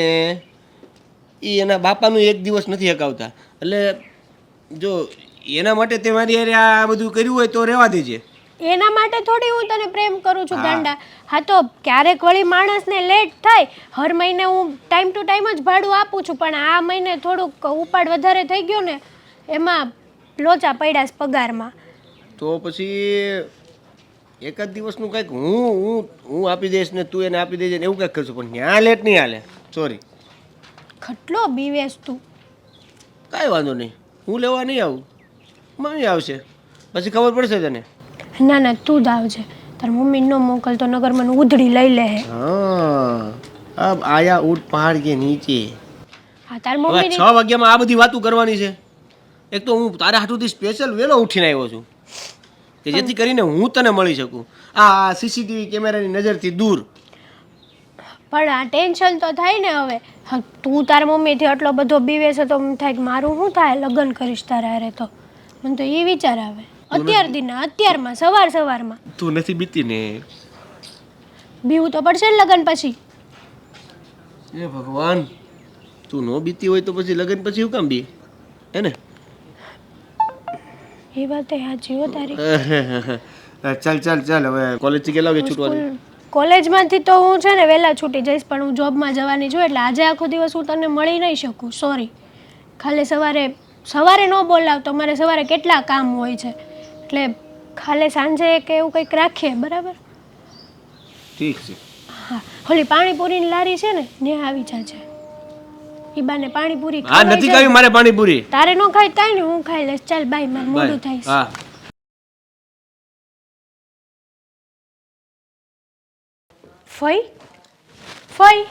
એ એના બાપાનું એક દિવસ નથી હકાવતા. એટલે જો એના માટે તે મારી યારે આ બધું કર્યું હોય તો રહેવા દેજે. એના માટે થોડી હું તને પ્રેમ કરું છું ગાંડા. હા તો ક્યારેક વળી માણસને લેટ થાય. હર મહિને હું ટાઈમ ટુ ટાઈમ જ ભાડું આપું છું, પણ આ મહિને થોડુંક ઉપાડ વધારે થઈ ગયો ને, એમાં લોચા પડ્યા છે પગારમાં. તો પછી એકાદ દિવસનું કંઈક હું આપી દઈશ ને તું એને આપી દેજે ને એવું કંઈક કરશું, પણ ત્યાં લેટ નહીં હાલે. સોરી. કેટલો બીવેશ તું. કાંઈ વાંધો નહીં, હું લેવા નહીં આવું, મમ્મી આવશે પછી ખબર પડશે તને. ના ના તું જ આવજે, તાર મમ્મી ન મોકલતો નગર મને ઉધડી લઈ લે હે. હા, અબ આયા ઊંટ પહાડ કે નીચે. હા તાર હવે મમ્મી 6 વાગ્યામાં આ બધી વાતો કરવાની છે. એક તો હું તારા હાથુથી સ્પેશિયલ વહેલો ઉઠીને આવ્યો છું કે જેથી કરીને હું તને મળી શકું આ સીસીટીવી કેમેરાની નજરથી દૂર. પણ આ ટેન્શન તો થાય ને હવે. હા, તું તાર મમ્મીથી આટલો બધો બીવે છે તો એમ થાય કે મારું શું થાય લગ્ન કરીશ તારા હારે તો. મને તો એ વિચાર આવે અત્યાર દિના અત્યારમાં સવારમાં. તું નથી બીતી ને? બીવું તો પડશે ને લગ્ન પછી. એ ભગવાન, તું નો બીતી હોય તો પછી લગ્ન પછી હું કામ બી હે ને? એ વાત એ સાચી હો તારી. ચાલ ચાલ ચાલ, હવે કોલેજથી કેટલા વાગે છૂટવાની? કોલેજમાંથી તો હું છે ને વહેલા છૂટી જઈશ, પણ હું જોબમાં જવાની છું એટલે આજે આખો દિવસ હું તને મળી નહીં શકું, સોરી. ખાલી સવારે ન બોલાવતો, મારે સવારે કેટલા કામ હોય છે એટલે ખાલી સાંજે કે એવું કંઈક રાખીએ, બરાબર? ઠીક છે. હા, ઓલી પાણીપુરીની લારી છે ને ત્યાં આવી જાજે. ઈ બાને પાણીપુરી હા, નથી ખાવી મારે પાણીપુરી. તારે ન ખાય કાંઈ નહીં, હું ખાઈ લઈશ. ચાલ બાય, મારે મોડું થાય છે. હા. ફઈ ફઈ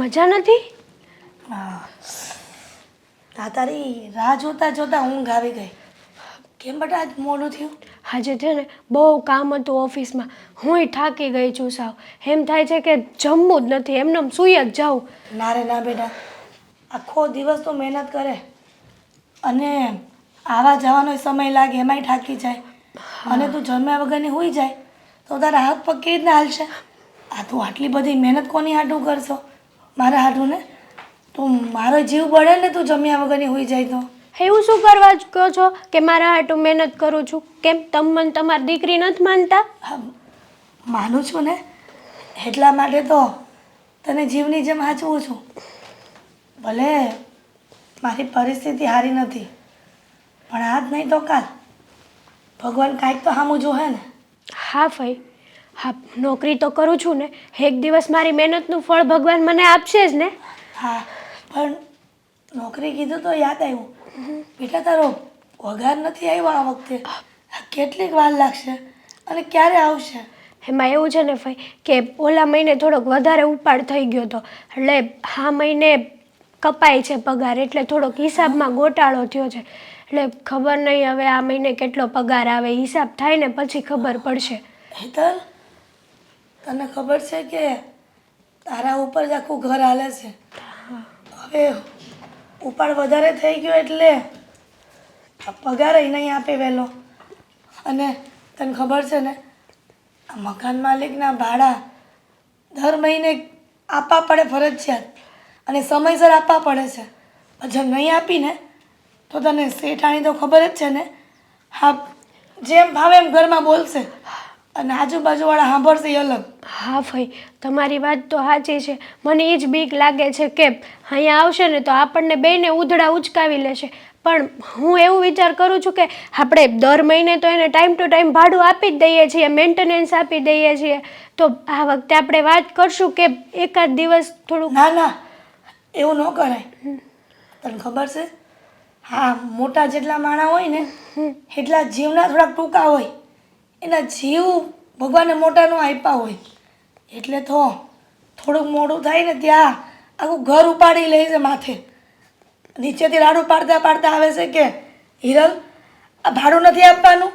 મજા નથી? તારી રાહ જોતા જોતા ઊંઘ આવી ગઈ. કેમ બેટા આજ મોડું થયું? આજે છે ને બહુ કામ હતું ઓફિસમાં, હુંય થાકી ગઈ છું સાવ. એમ થાય છે કે જમવું જ નથી, એમને સૂઈ જ જાઉં. ના રે ના બેટા, આખો દિવસ તો મહેનત કરે અને આવા જવાનો સમય લાગે એમાંય થાકી જાય, અને તું જમ્યા વગરની હોઈ જાય તો તારા હાથ પગ કેવી રીતના હાલશે? આ તું આટલી બધી મહેનત કોની હાટું કરશો? મારા હાટું ને. તું મારો જીવ બળે ને તું જમ્યા વગરની હોઈ જાય તો. એવું શું કરવા કહો છો કે મારા હાટું મહેનત કરું છું? કેમ તમે મને તમારી દીકરી નથી માનતા? હા, માનું છું ને, એટલા માટે તો તને જીવની જેમ હાચવું છું. ભલે મારી પરિસ્થિતિ સારી નથી, પણ આજ નહીં તો કાલ ભગવાન કાંઈક તો સામું જોહે ને. હા ફઈ, હા નોકરી તો કરું છું ને, એક દિવસ મારી મહેનતનું ફળ ભગવાન મને આપશે જ ને. હા, પણ નોકરી કીધું તો યાદ આવ્યું, બેટા તારો પગાર નથી આવ્યો આ વખતે. કેટલીક વાર લાગશે અને ક્યારે આવશે? એમાં એવું છે ને ફઈ કે ઓલા મહિને થોડોક વધારે ઉપાડ થઈ ગયો હતો એટલે આ મહિને કપાય છે પગાર, એટલે થોડોક હિસાબમાં ગોટાળો થયો છે. એટલે ખબર નહીં હવે આ મહિને કેટલો પગાર આવે, હિસાબ થાય ને પછી ખબર પડશે. હેતલ, તને ખબર છે કે તારા ઉપર જ આખું ઘર હાલે છે. હવે ઉપાડ વધારે થઈ ગયો એટલે પગાર નહીં આપે વહેલો. અને તને ખબર છે ને, આ મકાન માલિકના ભાડા દર મહિને આપવા પડે ફરજિયાત, અને સમયસર આપવા પડે છે. જો નહીં આપીને તો તને શેઠાણી તો ખબર જ છે ને, હા જેમ ભાવે એમ ઘરમાં બોલશે અને આજુબાજુવાળા સાંભળશે એ અલગ. હા ફઈ, તમારી વાત તો સાચી છે. મને એ જ બીક લાગે છે કે અહીંયા આવશે ને તો આપણને બેયને ઉધડા ઉચકાવી લેશે. પણ હું એવું વિચાર કરું છું કે આપણે દર મહિને તો એને ટાઈમ ટુ ટાઈમ ભાડું આપી જ દઈએ છીએ, મેન્ટેનન્સ આપી દઈએ છીએ, તો આ વખતે આપણે વાત કરશું કે એકાદ દિવસ થોડુંક. ના ના, એવું ન કરાય. તને ખબર છે, હા મોટા જેટલા માણા હોય ને એટલા જીવના થોડાક ટૂંકા હોય. એના જીવ ભગવાને મોટા નો આપ્યા હોય, એટલે તો થોડુંક મોડું થાય ને ત્યાં આખું ઘર ઉપાડી લે છે માથે. નીચેથી રાડું પાડતા પાડતા આવે છે કે હિરલ આ ભાડું નથી આપવાનું.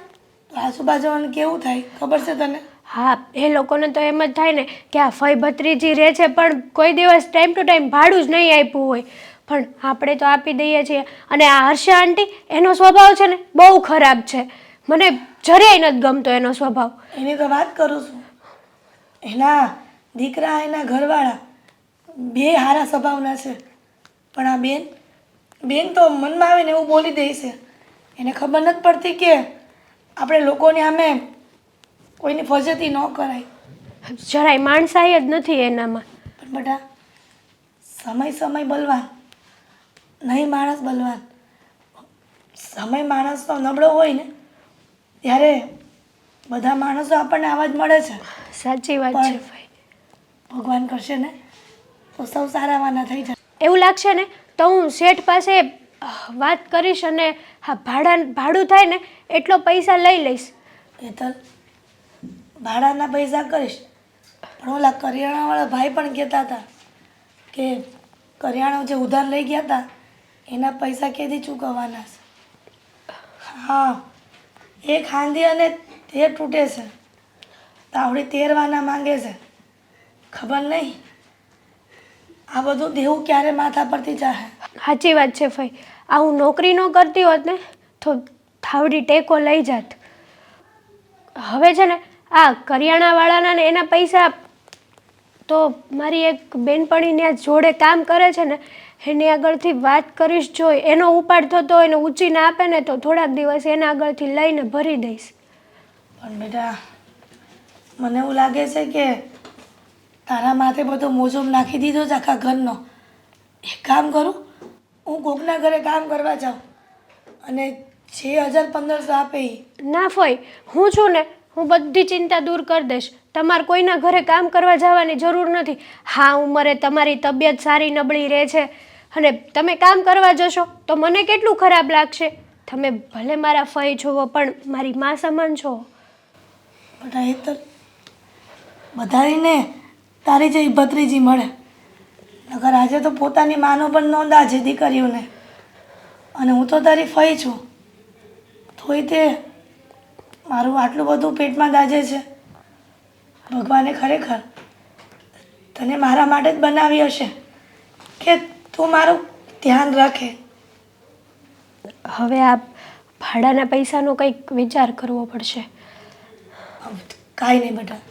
તો આજુબાજુને કેવું થાય ખબર છે તને? હા, એ લોકોને તો એમ જ થાય ને કે આ ફઈ ભત્રીજી રહે છે પણ કોઈ દિવસ ટાઈમ ટુ ટાઈમ ભાડું જ નહીં આપ્યું હોય, પણ આપણે તો આપી દઈએ છીએ. અને આ હર્ષા આંટી, એનો સ્વભાવ છે ને બહુ ખરાબ છે, મને જરાય નથી ગમતો એનો સ્વભાવ. એની તો વાત કરું છું. એના દીકરા એના ઘરવાળા બે સારા સ્વભાવના છે, પણ આ બેન તો મનમાં આવે ને એવું બોલી દે છે. એને ખબર નથી પડતી કે આપણે લોકોની સામે કોઈની ફજેતી ન કરાય. જરાય માણસાઈ જ નથી એનામાં. પણ બેટા, સમય બલવાન નહીં માણસ બલવાન. સમય માણસનો નબળો હોય ને ત્યારે બધા માણસો આપણને આવા જ મળે છે. સાચી વાત છે ભાઈ. ભગવાન કરશે ને તો સૌ સારાવાના થઈ જાય. એવું લાગશે ને તો હું શેઠ પાસે વાત કરીશ અને હા ભાડું થાય ને એટલો પૈસા લઈ લઈશ. હેતલ, ભાડાના પૈસા કરીશ, પણ ઓલા કરિયાણાવાળા ભાઈ પણ કહેતા હતા કે કરિયાણું જે ઉધાર લઈ ગયા હતા એના પૈસા કેદી ચૂકવવાના છે. હા, એક હાંધી અને તેર તૂટે છે, તાવડી તેરવાના માંગે છે. ખબર નહીં આ બધું દેવું ક્યારે માથા પરથી ચાહે. સાચી વાત છે ફઈ. આ હું નોકરી ન કરતી હોત ને તો થાવડી ટેકો લઈ જાત. હવે છે ને આ કરિયાણાવાળાના ને એના પૈસા તો મારી એક બેનપણી ત્યાં જોડે કામ કરે છે ને એની આગળથી વાત કરીશ. જો એનો ઉપાડ થતો હોય ને ઊંચી ના આપે ને તો થોડાક દિવસ એના આગળથી લઈને ભરી દઈશ. પણ બેટા મને એવું લાગે છે કે તારા માથે બધો મોજો નાખી દીધો છે આખા ઘરનો. એક કામ કરું, હું કોકના ઘરે કામ કરવા જાઉં અને 6,000-1500 આપે એ. ના ફઈ, હું છું ને હું બધી ચિંતા દૂર કરી દઈશ. તમારે કોઈના ઘરે કામ કરવા જવાની જરૂર નથી. હા ઉંમરે તમારી તબિયત સારી નબળી રહે છે અને તમે કામ કરવા જશો તો મને કેટલું ખરાબ લાગશે. તમે ભલે મારા ફઈ છો પણ મારી મા સમાન છો. બેટા હેતલ, બધાને તારી જેવી ભત્રીજી મળે, નકર આજે તો પોતાની માનો પણ નોંધ આજે દીકરીઓને. અને હું તો તારી ફઈ છું, તોય તે મારું આટલું બધું પેટમાં દાજે છે. ભગવાને ખરેખર તને મારા માટે જ બનાવી હશે કે તું મારું ધ્યાન રાખે. હવે આ ભાડાના પૈસાનો કંઈક વિચાર કરવો પડશે. કાંઈ નહીં બેટા,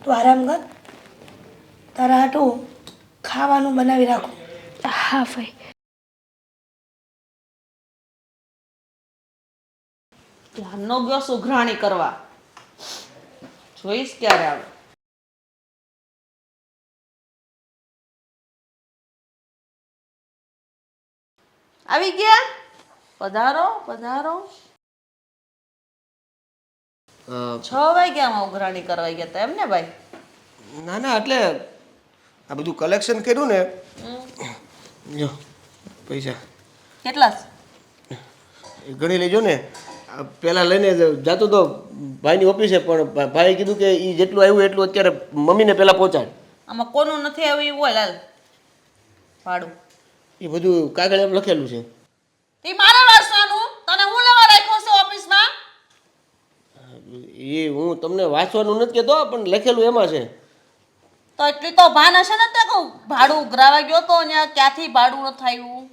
તું આરામ કર, તારા હાટું ખાવાનું બનાવી રાખું. હા ફઈ. ધ્યાનનો ગયો સુઘરાણી કરવા, જોઈશ ક્યારે આવે. આવી ગયા? પધારો પધારો. 6 વાગ્યામાં ઉઘરાણી કરવા ગયા હતા એમ ને ભાઈ? ના ના, એટલે આ બધું કલેક્શન કર્યું ને, જો પૈસા કેટલા છે? એ ગણી લેજો ને. પહેલાં લઈને જતો તો ભાઈની ઓફિસે, પણ ભાઈએ કીધું કે એ જેટલું આવ્યું એટલું અત્યારે મમ્મીને પહેલાં પહોંચાડ. આમાં કોનું નથી આવ્યું એવું હોય લાલ ભાડું? એ બધું કાગળ એમ લખેલું છે. એ મારે વાંચવાનું, તને હું લેવા રાખ્યો છે ઓફિસમાં? એ હું તમને વાંચવાનું નથી કહેતો, પણ લખેલું એમાં છે. તો એટલી તો ભાન હશે ને તે કહું ભાડું ઉઘરાવા ગયો તો ને ક્યાંથી ભાડું ન થયું?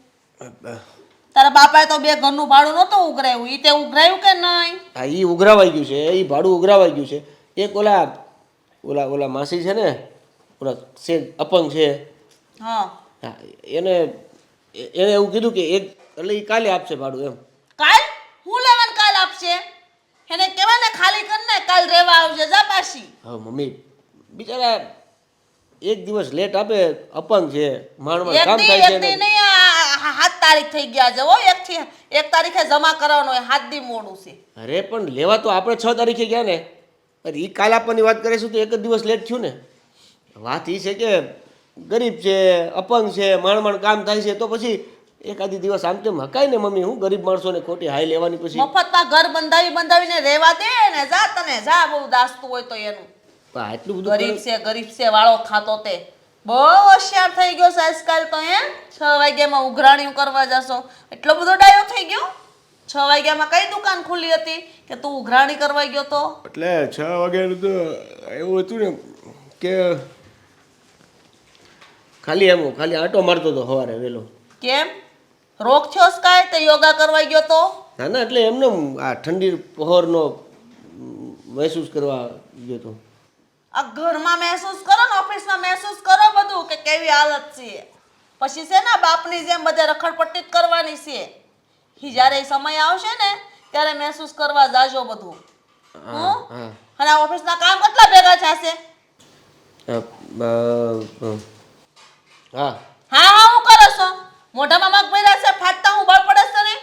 તારા બાપાએ તો 2 ઘરનું ભાડું નહોતું ઉઘરાયું, ઈ તે ઉઘરાયું કે નહીં? હા, એ ઉઘરાવાઈ ગયું છે, એ ભાડું ઉઘરાવાઈ ગયું છે. એક ઓલા ઓલા ઓલા માસી છે ને, ઓલા છે અપંગ છે, હા, હા, એને એવું કીધું કે એક એટલે એ કાલે આપશે ભાડું એમ. કાલ હું લેવાનું કાલ આપશે? એને કહેવાય ને ખાલી કર ને કાલ રહેવા આવજે જા પાછી. હા મમ્મી, બિચારા એક દિવસ લેટ આપે, અપંગ છે, માણમાં કામ થાય છે એક દી ને. નહીં, 7 તારીખ થઈ ગયા છે હો. 1 તારીખે જમા કરવાનો હોય, 7 દી મોડું છે. અરે પણ લેવા તો આપણે 6 તારીખે ગયા ને, એ કાલ આપવાની વાત કરીશું તો એક જ દિવસ લેટ થયું ને. વાત એ છે કે ગરીબ છે, અપંગ છે, માણ કામ થાય છે, તો પછી એકાદી દિવસ આમ તેમ હકાય ને મમ્મી. હું ગરીબ માણસોને ખોટી હાઈ લેવાની પછી. મફતમાં ઘર બંધાવીને રહેવા દે ને, જા તને જા. બહુ દાસતું હોય તો એનું. આટલું બધું ગરીબ છે વાળો ખાતો તે બહુ હોશિયાર થઈ ગયો છે આજકાલ તો. 6 વાગ્યામાં ઉઘરાણીઓ કરવા જશો, એટલો બધો ડાયો થઈ ગયો? 6 વાગ્યામાં કઈ દુકાન ખુલ્લી હતી કે તું ઉઘરાણી કરવા ગયો તો? એટલે 6 વાગ્યાનું તો એવું હતું ને કે ખાલી આંટો મારતો હતો સવારે વહેલો. કેમ રોગ થયો છે કાંઈ? તે યોગા કરવા ગયો તો? ના ના, એટલે એમને આ ઠંડી પહોરનો મહેસૂસ કરવા ગયો હતો. આ ઘરમાં મહેસૂસ કરો ને ઓફિસમાં મહેસૂસ કરો બધું કે કેવી હાલત છે. પછી છે ને બાપની જેમ બધે રખડપટ્ટી જ કરવાની છે. જ્યારે સમય આવશે ને ત્યારે મહેસૂસ કરવા જાજો બધું. અને આ ઓફિસના કામ કેટલા ભેગા થશે? હા હા હું કરો છો? મોઢામાં મગ ભર્યા છે, ફાટતા હું બળ પડે છે ને?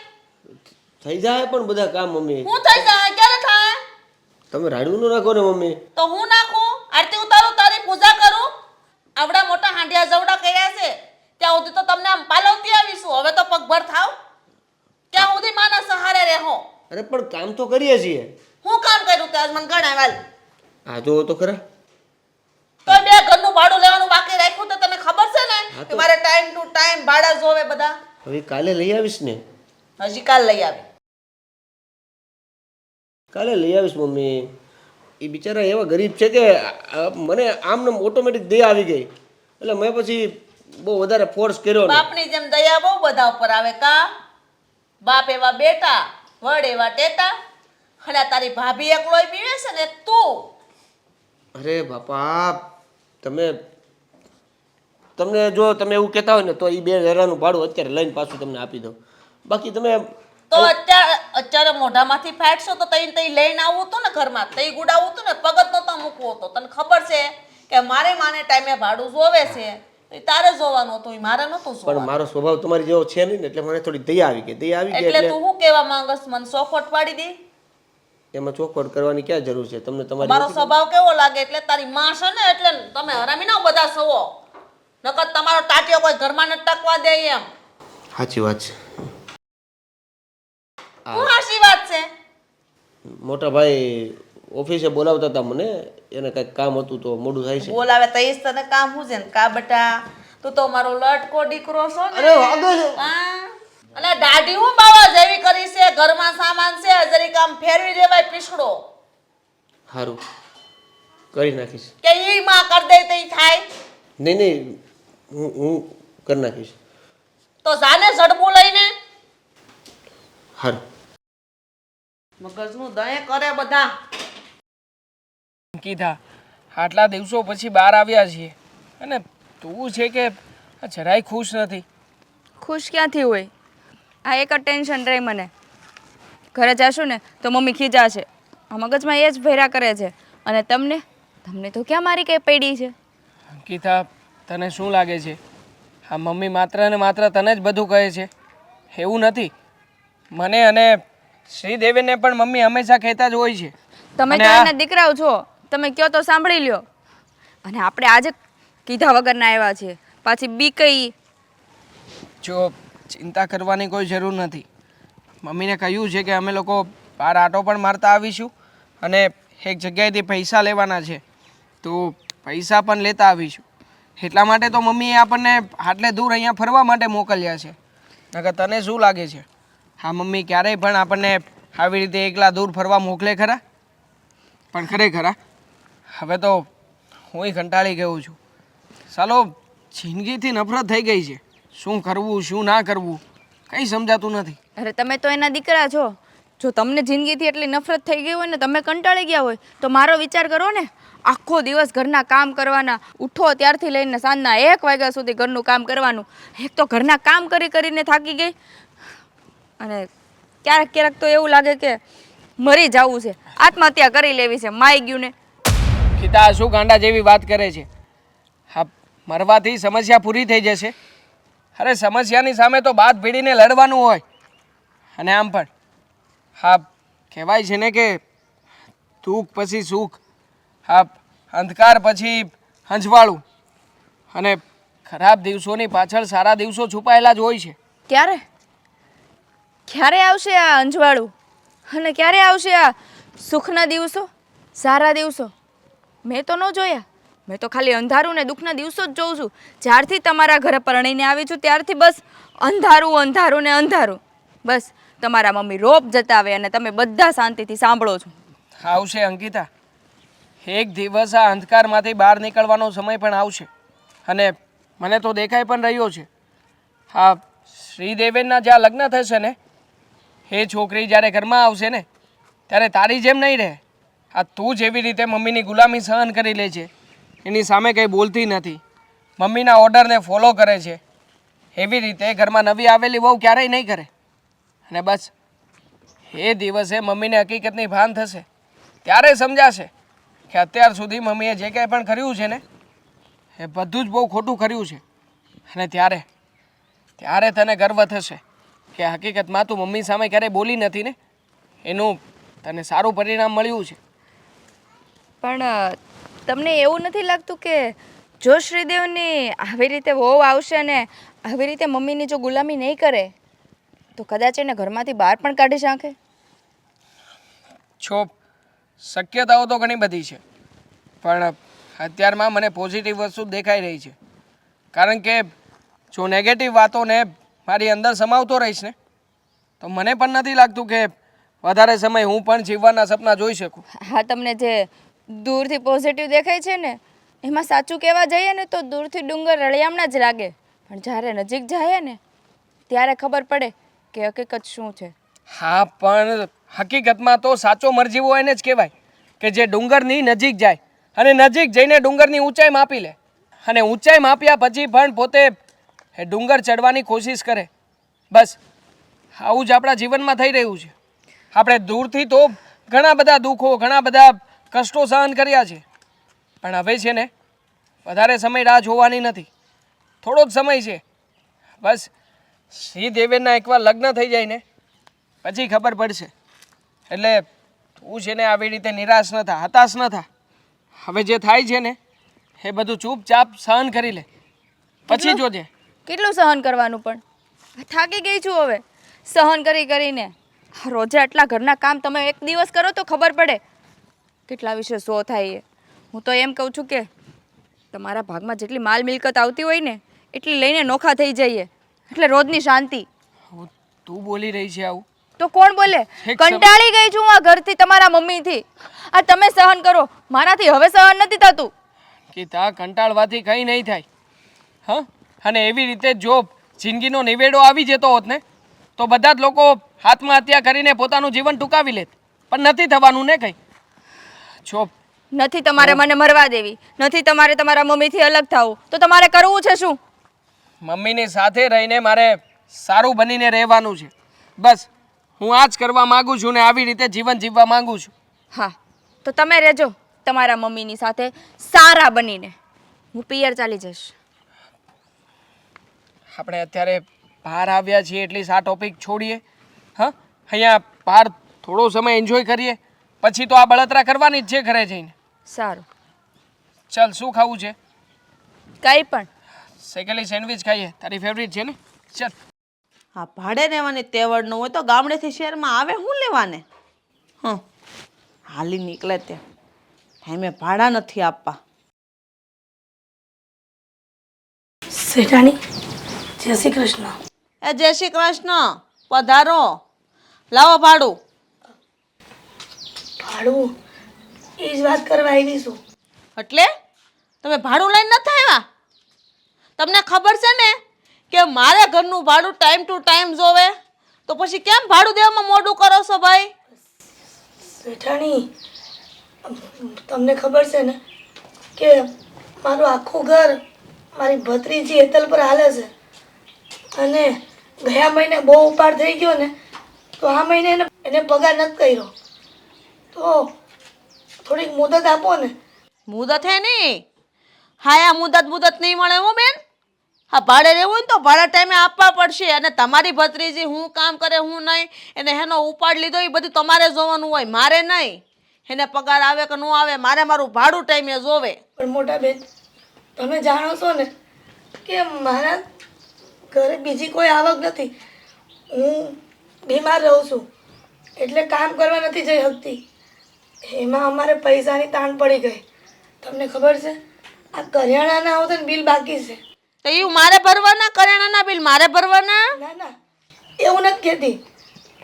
થઈ જાય પણ બધા કામ મમ્મી. હું થઈ જાય? ક્યારે થાય? તમે રાડવું ન રાખો ને મમ્મી. તો હું નાખું? આરતી ઉતારું, તારી પૂજા કરું? આવડા મોટા હાંડિયા જવડા કર્યા છે તે ત્યાં સુધી તો તમને આમ પાલવતી આવીશું. હવે તો પગભર થાવ. ક્યાં સુધી માના સહારે રહો? અરે પણ કામ તો કરીએ છીએ. હું કામ કર્યું તે આજ મને ગણાવાલ. આ જોવો તો ખરા. તો બે ઘરનું ભાડું લેવાનું બાકી રાખ્યું તો તને ખબર છે ને કે મારે ટાઈમ ટુ ટાઈમ ભાડા જોવે બધા. હવે કાલે લઈ આવીશ ને. હજી કાલ લઈ આવી. કાલે લઈ આવીશ મમ્મી. એ બિચારા એવા ગરીબ છે કે મને આમને ઓટોમેટિક દયા આવી ગઈ એટલે મેં પછી બહુ વધારે ફોર્સ કર્યો ને. બાપની જેમ દયા બહુ બધા ઉપર આવે કા. બાપ એવા બેટા, વડ એવા ટેટા, અને આ તારી ભાભી એકલોય પીવે છે ને તું. અરે બાપા તમને જો તમે એવું કહેતા હોય ને તો એ 2000નું ભાડું અત્યારે લઈને પાછું તમને આપી દઉં. બાકી તમે તો અત્યારે મોઢામાંથી ફાટશો તો તઈ લઈને આવવું હતું ને ઘરમાં, તઈ ગુડાવવું હતું ને, પગત નતો મૂકવો હતો. તને ખબર છે કે મારે માને ટાઈમે ભાડું જોવે છે, તો તારે જોવાનું હતું, મારે નતું પણ જોવાનું. મારો સ્વભાવ તમારી જેવો છે નહીં ને એટલે મને થોડી દયા આવી ગઈ. એટલે તું શું કહેવા માંગસ? મને સોખવટ પાડી દે. એમાં ચોખવટ કરવાની ક્યાં જરૂર છે? તમને મારો તમારી સ્વભાવ કેવો લાગે? એટલે તારી માં છે ને એટલે તમે હરામી ના બધા સવો. નકર તમારો ટાટિયો કોઈ ઘરમાં ન ટકવા દે એમ. સાચી વાત છે. શું હાચી વાત છે? મોટા ભાઈ ઓફિસે બોલાવતા હતા મને, એને કંઈક કામ હતું તો મોડું થાય છે. બોલાવે તો ઈસ તને કામ શું છે ને કા બેટા? તું તો મારો લટકો દીકરો છો ને. અરે વાગો છે. હા. અને દાઢી હું બાવા જેવી કરી છે, ઘરમાં સામાન છે, જરી કામ ફેરવી દેવાય પીસડો. સારું કરી નાખીશ. કે ઈ માં કર દે તઈ થાય. નહીં હું કરી નાખીશ. તો જાને ઝડપું લઈને સારું. મગજનું દય કરે બધા. કીધા આટલા દિવસો પછી બહાર આવ્યા છીએ અને તું છે કે જરાય ખુશ નથી. ખુશ ક્યાંથી હોય? આ એક જ ટેન્શન રહે મને. ઘરે જાશું ને તો મમ્મી ખીજાશે, આ મગજમાં એ જ ભર્યા કરે છે. અને તમને તો ક્યાં મારી કંઈ પડી છે? અંકિતા, તને શું લાગે છે આ મમ્મી માત્ર ને માત્ર તને જ બધું કહે છે? એવું નથી. મને અને શ્રીદેવીને પણ મમ્મી હંમેશા કહેતા જ હોય છે. તમે અને તો આ- એના દીકરાઓ છો, તમે કયો તો સાંભળી લ્યો. અને આપણે આજે કીધા વગરના આવ્યા છીએ, પાછી બી કઈ. જો ચિંતા કરવાની કોઈ જરૂર નથી. મમ્મીને કહ્યું છે કે અમે લોકો બહાર આટો પણ મારતા આવીશું અને એક જગ્યાએથી પૈસા લેવાના છે તો પૈસા પણ લેતા આવીશું. એટલા માટે તો મમ્મીએ આપણને આટલે દૂર અહીંયા ફરવા માટે મોકલ્યા છે. નકર તને શું લાગે છે હા મમ્મી ક્યારેય પણ આપણને આવી રીતે એકલા દૂર ફરવા મોકલે ખરા? પણ ખરેખર હવે તો હુંય કંટાળી ગયો છું. ચાલો જિંદગીથી નફરત થઈ ગઈ છે. શું કરવું શું ના કરવું કંઈ સમજાતું નથી. અરે તમે તો એના દીકરા છો. જો તમને જિંદગીથી એટલી નફરત થઈ ગઈ હોય ને, તમે કંટાળી ગયા હોય, તો મારો વિચાર કરો ને. આખો દિવસ ઘરના કામ કરવાના, ઉઠો ત્યારથી લઈને સાંજના 1 વાગ્યા સુધી ઘરનું કામ કરવાનું. એક તો ઘરના કામ કરીને થાકી ગઈ, અને ક્યારેક તો એવું લાગે કે મરી જવું છે, આત્મહત્યા કરી લેવી છે. માઈ ગયું ને. ગીતા શું ગાંડા જેવી વાત કરે છે? હા, મરવાથી સમસ્યા પૂરી થઈ જશે? અરે સમસ્યાની સામે તો બાદ ભીડીને લડવાનું હોય. અને આમ પણ હા કહેવાય છે ને કે દુઃખ પછી સુખ, હા અંધકાર પછી હંજવાળું, અને ખરાબ દિવસોની પાછળ સારા દિવસો છુપાયેલા જ હોય છે. ક્યારે આવશે આ અંજવાળું અને ક્યારે આવશે આ સુખના દિવસો, સારા દિવસો? મેં તો ન જોયા. મેં તો ખાલી અંધારું ને દુઃખના દિવસો જ જોઉં છું. જ્યારથી તમારા ઘરે પરણીને આવી છું ત્યારથી બસ અંધારું ને અંધારું. બસ તમારા મમ્મી રોપ જતાવે અને તમે બધા શાંતિથી સાંભળો છો. આવશે અંકિતા, એક દિવસ આ અંધકારમાંથી બહાર નીકળવાનો સમય પણ આવશે. અને મને તો દેખાઈ પણ રહ્યો છે હા શ્રીદેવીના જ્યાં લગ્ન થશે ને એ છોકરી જ્યારે ઘરમાં આવશે ને ત્યારે તારી જેમ નહીં રહે. આ તું જેવી રીતે મમ્મીની ગુલામી સહન કરી લે છે, એની સામે કંઈ બોલતી નથી, મમ્મીના ઓર્ડરને ફોલો કરે છે, એવી રીતે ઘરમાં નવી આવેલી વહુ ક્યારેય નહીં કરે. અને બસ એ દિવસે મમ્મીને હકીકતની ભાન થશે ત્યારે સમજાશે કે અત્યાર સુધી મમ્મીએ જે કંઈ પણ કર્યું છે ને એ બધું જ બહુ ખોટું કર્યું છે. અને ત્યારે તને ગર્વ થશે કે હકીકતમાં તું મમ્મી સામે ક્યારેય બોલી નથી ને, એનું તને સારું પરિણામ મળ્યું છે. પણ તમને એવું નથી લાગતું કે જો શ્રીદેવની આવી રીતે વહુ આવશે ને આવી રીતે મમ્મીની જો ગુલામી નહીં કરે તો કદાચ એને ઘરમાંથી બહાર પણ કાઢી નાખે. છો શક્યતાઓ તો ઘણી બધી છે, પણ અત્યારમાં મને પોઝિટિવ વસ્તુ દેખાઈ રહી છે. કારણ કે જો નેગેટિવ વાતોને મારી અંદર સમાવતો રહીશ ને તો મને પણ નથી લાગતું કે વધારે સમય હું પણ જીવવાના સપના જોઈ શકું. હા, તમને જે દૂરથી પોઝિટિવ દેખાય છે ને એમાં સાચું કહેવા જઈએ ને તો દૂરથી ડુંગર રળિયામણા જ લાગે, પણ જ્યારે નજીક જાય ને ત્યારે ખબર પડે કે હકીકત શું છે. હા, પણ હકીકતમાં તો સાચો મરજીવો એને જ કહેવાય કે જે ડુંગરની નજીક જાય અને નજીક જઈને ડુંગરની ઊંચાઈ માપી લે અને ઊંચાઈ માપ્યા પછી પણ પોતે એ ડુંગર ચડવાની કોશિશ કરે. બસ આવું જ આપણા જીવનમાં થઈ રહ્યું છે. આપણે દૂરથી તો ઘણા બધા દુઃખો, ઘણા બધા કષ્ટો સહન કર્યા છે, પણ હવે છે ને વધારે સમય રાહ જોવાની નથી. થોડો જ સમય છે. બસ શ્રીદેવેના એકવાર લગ્ન થઈ જાય ને પછી ખબર પડશે. એટલે તું છે ને આવી રીતે નિરાશ ન થા, હતાશ ન થા. હવે જે થાય છે ને એ બધું ચૂપચાપ સહન કરી લે, પછી જોજે. કેટલું સહન કરવાનું પણ? થાકી ગઈ છું હવે સહન કરીને. રોજે આટલા ઘરના કામ તમે એક દિવસ કરો તો ખબર પડે કેટલા વિશે સો થાય એ. હું તો એમ કહું છું કે તમારા ભાગમાં જેટલી માલ મિલકત આવતી હોય ને એટલી લઈને નોખા થઈ જઈએ, એટલે રોજની શાંતિ. હું તું બોલી રહી છે આવું? તો કોણ બોલે? એક સમ- કંટાળી ગઈ છું આ ઘરથી, તમારા મમ્મીથી. આ તમે સહન કરો, મારાથી હવે સહન નથી થતું. કે તા કંટાળવાથી કંઈ નહીં થાય. હા, અને એવી રીતે જો જિંદગીનો નિવેડો આવી જતો હોત ને તો બધા જ લોકો આત્મહત્યા કરીને પોતાનું જીવન ટૂંકાવી લેત, પણ નથી થવાનું ને કંઈ. જો નથી તમારે મને મરવા દેવી, નથી તમારે તમારા મમ્મીથી અલગ થવું, તો તમારે કરવું છે શું? મમ્મીની સાથે રહીને મારે સારું બનીને રહેવાનું છે. બસ હું આ જ કરવા માગું છું ને આવી રીતે જીવન જીવવા માગું છું. હા, તો તમે રહેજો તમારા મમ્મીની સાથે સારા બનીને. હું પિયર ચાલી જઈશ. આપણે અત્યારે બહાર આવ્યા છીએ એટલી આ ટોપિક છોડીએ. હા, અહીંયા બહાર થોડો સમય એન્જોય કરીએ, પછી તો આ બળતરા કરવાની જ છે ઘરે જઈને. સારું, ચાલ શું ખાવું છે? કંઈ પણ. શેકેલી સેન્ડવિચ ખાઈએ, તારી ફેવરિટ છે ને? ચાલ. હા, ભાડે રહેવાની તેવડ ન હોય તો ગામડેથી શહેરમાં આવે શું લેવાને? હાલી નીકળે તે ટાઈમે ભાડા નથી આપવા. શેઠાણી, જય શ્રી કૃષ્ણ. એ જય શ્રી કૃષ્ણ, પધારો. લાવો ભાડું. ભાડું એ જ વાત કરવા આવી છું. એટલે તમે ભાડું લઈને નથી આવ્યા? તમને ખબર છે ને કે મારે ઘરનું ભાડું ટાઈમ ટુ ટાઈમ જોવે, તો પછી કેમ ભાડું દેવામાં મોડું કરો છો ભાઈ? શેઠાણી, તમને ખબર છે ને કે મારું આખું ઘર મારી ભત્રીજી હેતલ પર હાલે છે, અને ગયા મહિને બહુ ઉપાડ થઈ ગયો ને તો આ મહિને એને પગાર નથી કર્યો, તો થોડીક મુદત આપો ને. મુદત હે નહીં? હા, આ મુદત નહીં મળે હો બેન. હા, ભાડે રહેવું હોય ને તો ભાડા ટાઈમે આપવા પડશે. અને તમારી ભત્રીજી હું કામ કરે હું નહીં, એને એનો ઉપાડ લીધો એ બધું તમારે જોવાનું હોય, મારે નહીં. એને પગાર આવે કે ન આવે, મારે મારું ભાડું ટાઈમે જોવે. પણ મોટા બેન, તમે જાણો છો ને કે મારા ઘરે બીજી કોઈ આવક નથી. હું બીમાર રહું છું એટલે કામ કરવા નથી જઈ શકતી. એમાં અમારે પૈસાની તાણ પડી ગઈ. તમને ખબર છે આ કરિયાણાના આવતા બિલ બાકી છે. તો એ મારે ભરવાના? કરિયાણાના બિલ મારે ભરવાના? ના ના, એવું નથી કહેતી,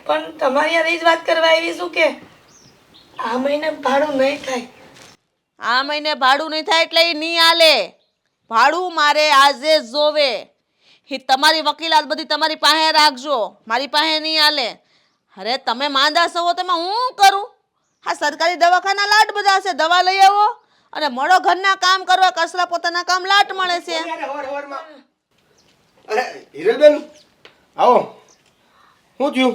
પણ તમારી યાર એ જ વાત કરવા આવી છું કે આ મહિને ભાડું નહીં થાય. આ મહિને ભાડું નહીં થાય એટલે એ નહીં હાલે. ભાડું મારે આજે જ જોવે. એ તમારી વકીલાત બધી તમારી પાસે રાખજો, મારી પાસે નહીં હાલે. અરે તમે માંદા છો તમે હું કરું? હા, સરકારી દવાખાના લાટ બધા છે, દવા લઈ આવો અને મળો ઘરના કામ કરવા. કસરા પોતાના કામ લાટ મળે છે. અરે હિરલબેન, આવો. શું થયું?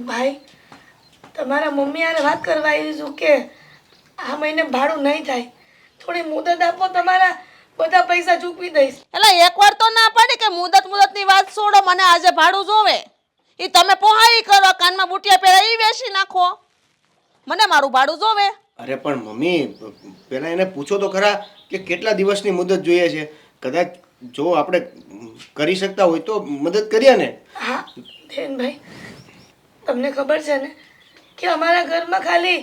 ભાઈ, તમારા મમ્મી આને વાત કરવા આવી છું કે આ મહિને ભાડું નહીં થાય, થોડી મુદત આપો, તમારા બધા પૈસા ચૂકવી દઈશ. એટલે એકવાર તો ના પાડી કે મુદતની વાત છોડો, મને આજે ભાડું જોવે. એ તમે પોહાઈ કરો, કાનમાં બુટિયા પહેરા એ વેચી નાખો, મને મારું ભાડું જોવે. અરે પણ મમ્મી પહેલાં એને પૂછો તો ખરા કે કેટલા દિવસની મુદત જોઈએ છે. કદાચ જો આપણે કરી શકતા હોય તો મદદ કરીએ ને. હા દેવેનભાઈ, તમને ખબર છે ને કે અમારા ઘરમાં ખાલી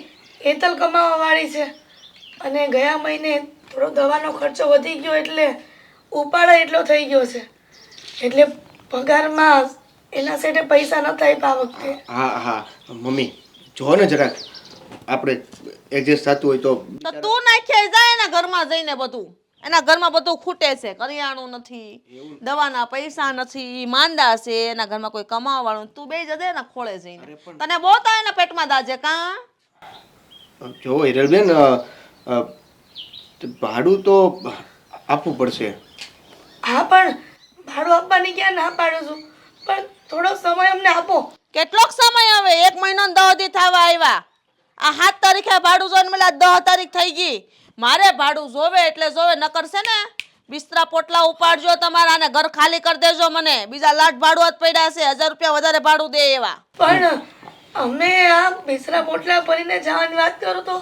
હેતલ કમાવાવાળી છે, અને ગયા મહિને થોડો દવાનો ખર્ચો વધી ગયો એટલે ઉપાડો એટલો થઈ ગયો છે, એટલે પગારમાં એના સેટે પૈસા નતા આપ્યા આ વખતે. હા હા મમ્મી જો ને જરાક આપણે એડજસ્ટ થતું હોય તો. તો તું નાખી જાય એના ઘરમાં જઈને બધું. એના ઘરમાં બધું ખૂટે છે, કરિયાણું નથી, દવાના પૈસા નથી, માંદા છે, એના ઘરમાં કોઈ કમાવા વાળું. તું બે જજે ને ખોળે જઈને, તને બહુ તો એના પેટમાં દાજે કાં. જો હિરલબેન, ભાડું તો આપવું પડશે. હા પણ ભાડું આપવાની ક્યાં ના પાડું છું, પણ થોડો સમય અમને આપો. કેટલોક સમય હવે? 1 મહિનો ને 10 દી થવા આવ્યા. આ 7 તારીખે ભાડું જોઈને મળ્યા, 10 તારીખ થઈ ગઈ. મારે ભાડું જોવે એટલે જોવે, નકર છે ને બિસ્તરા પોટલા ઉપાડજો તમારા, અને ઘર ખાલી કરી દેજો. મને બીજા લાટ ભાડું જ પડ્યા છે, 1000 રૂપિયા વધારે ભાડું દે એવા. પણ અમે આ બિસરા પોટલા ભરીને જવાની વાત કરો તો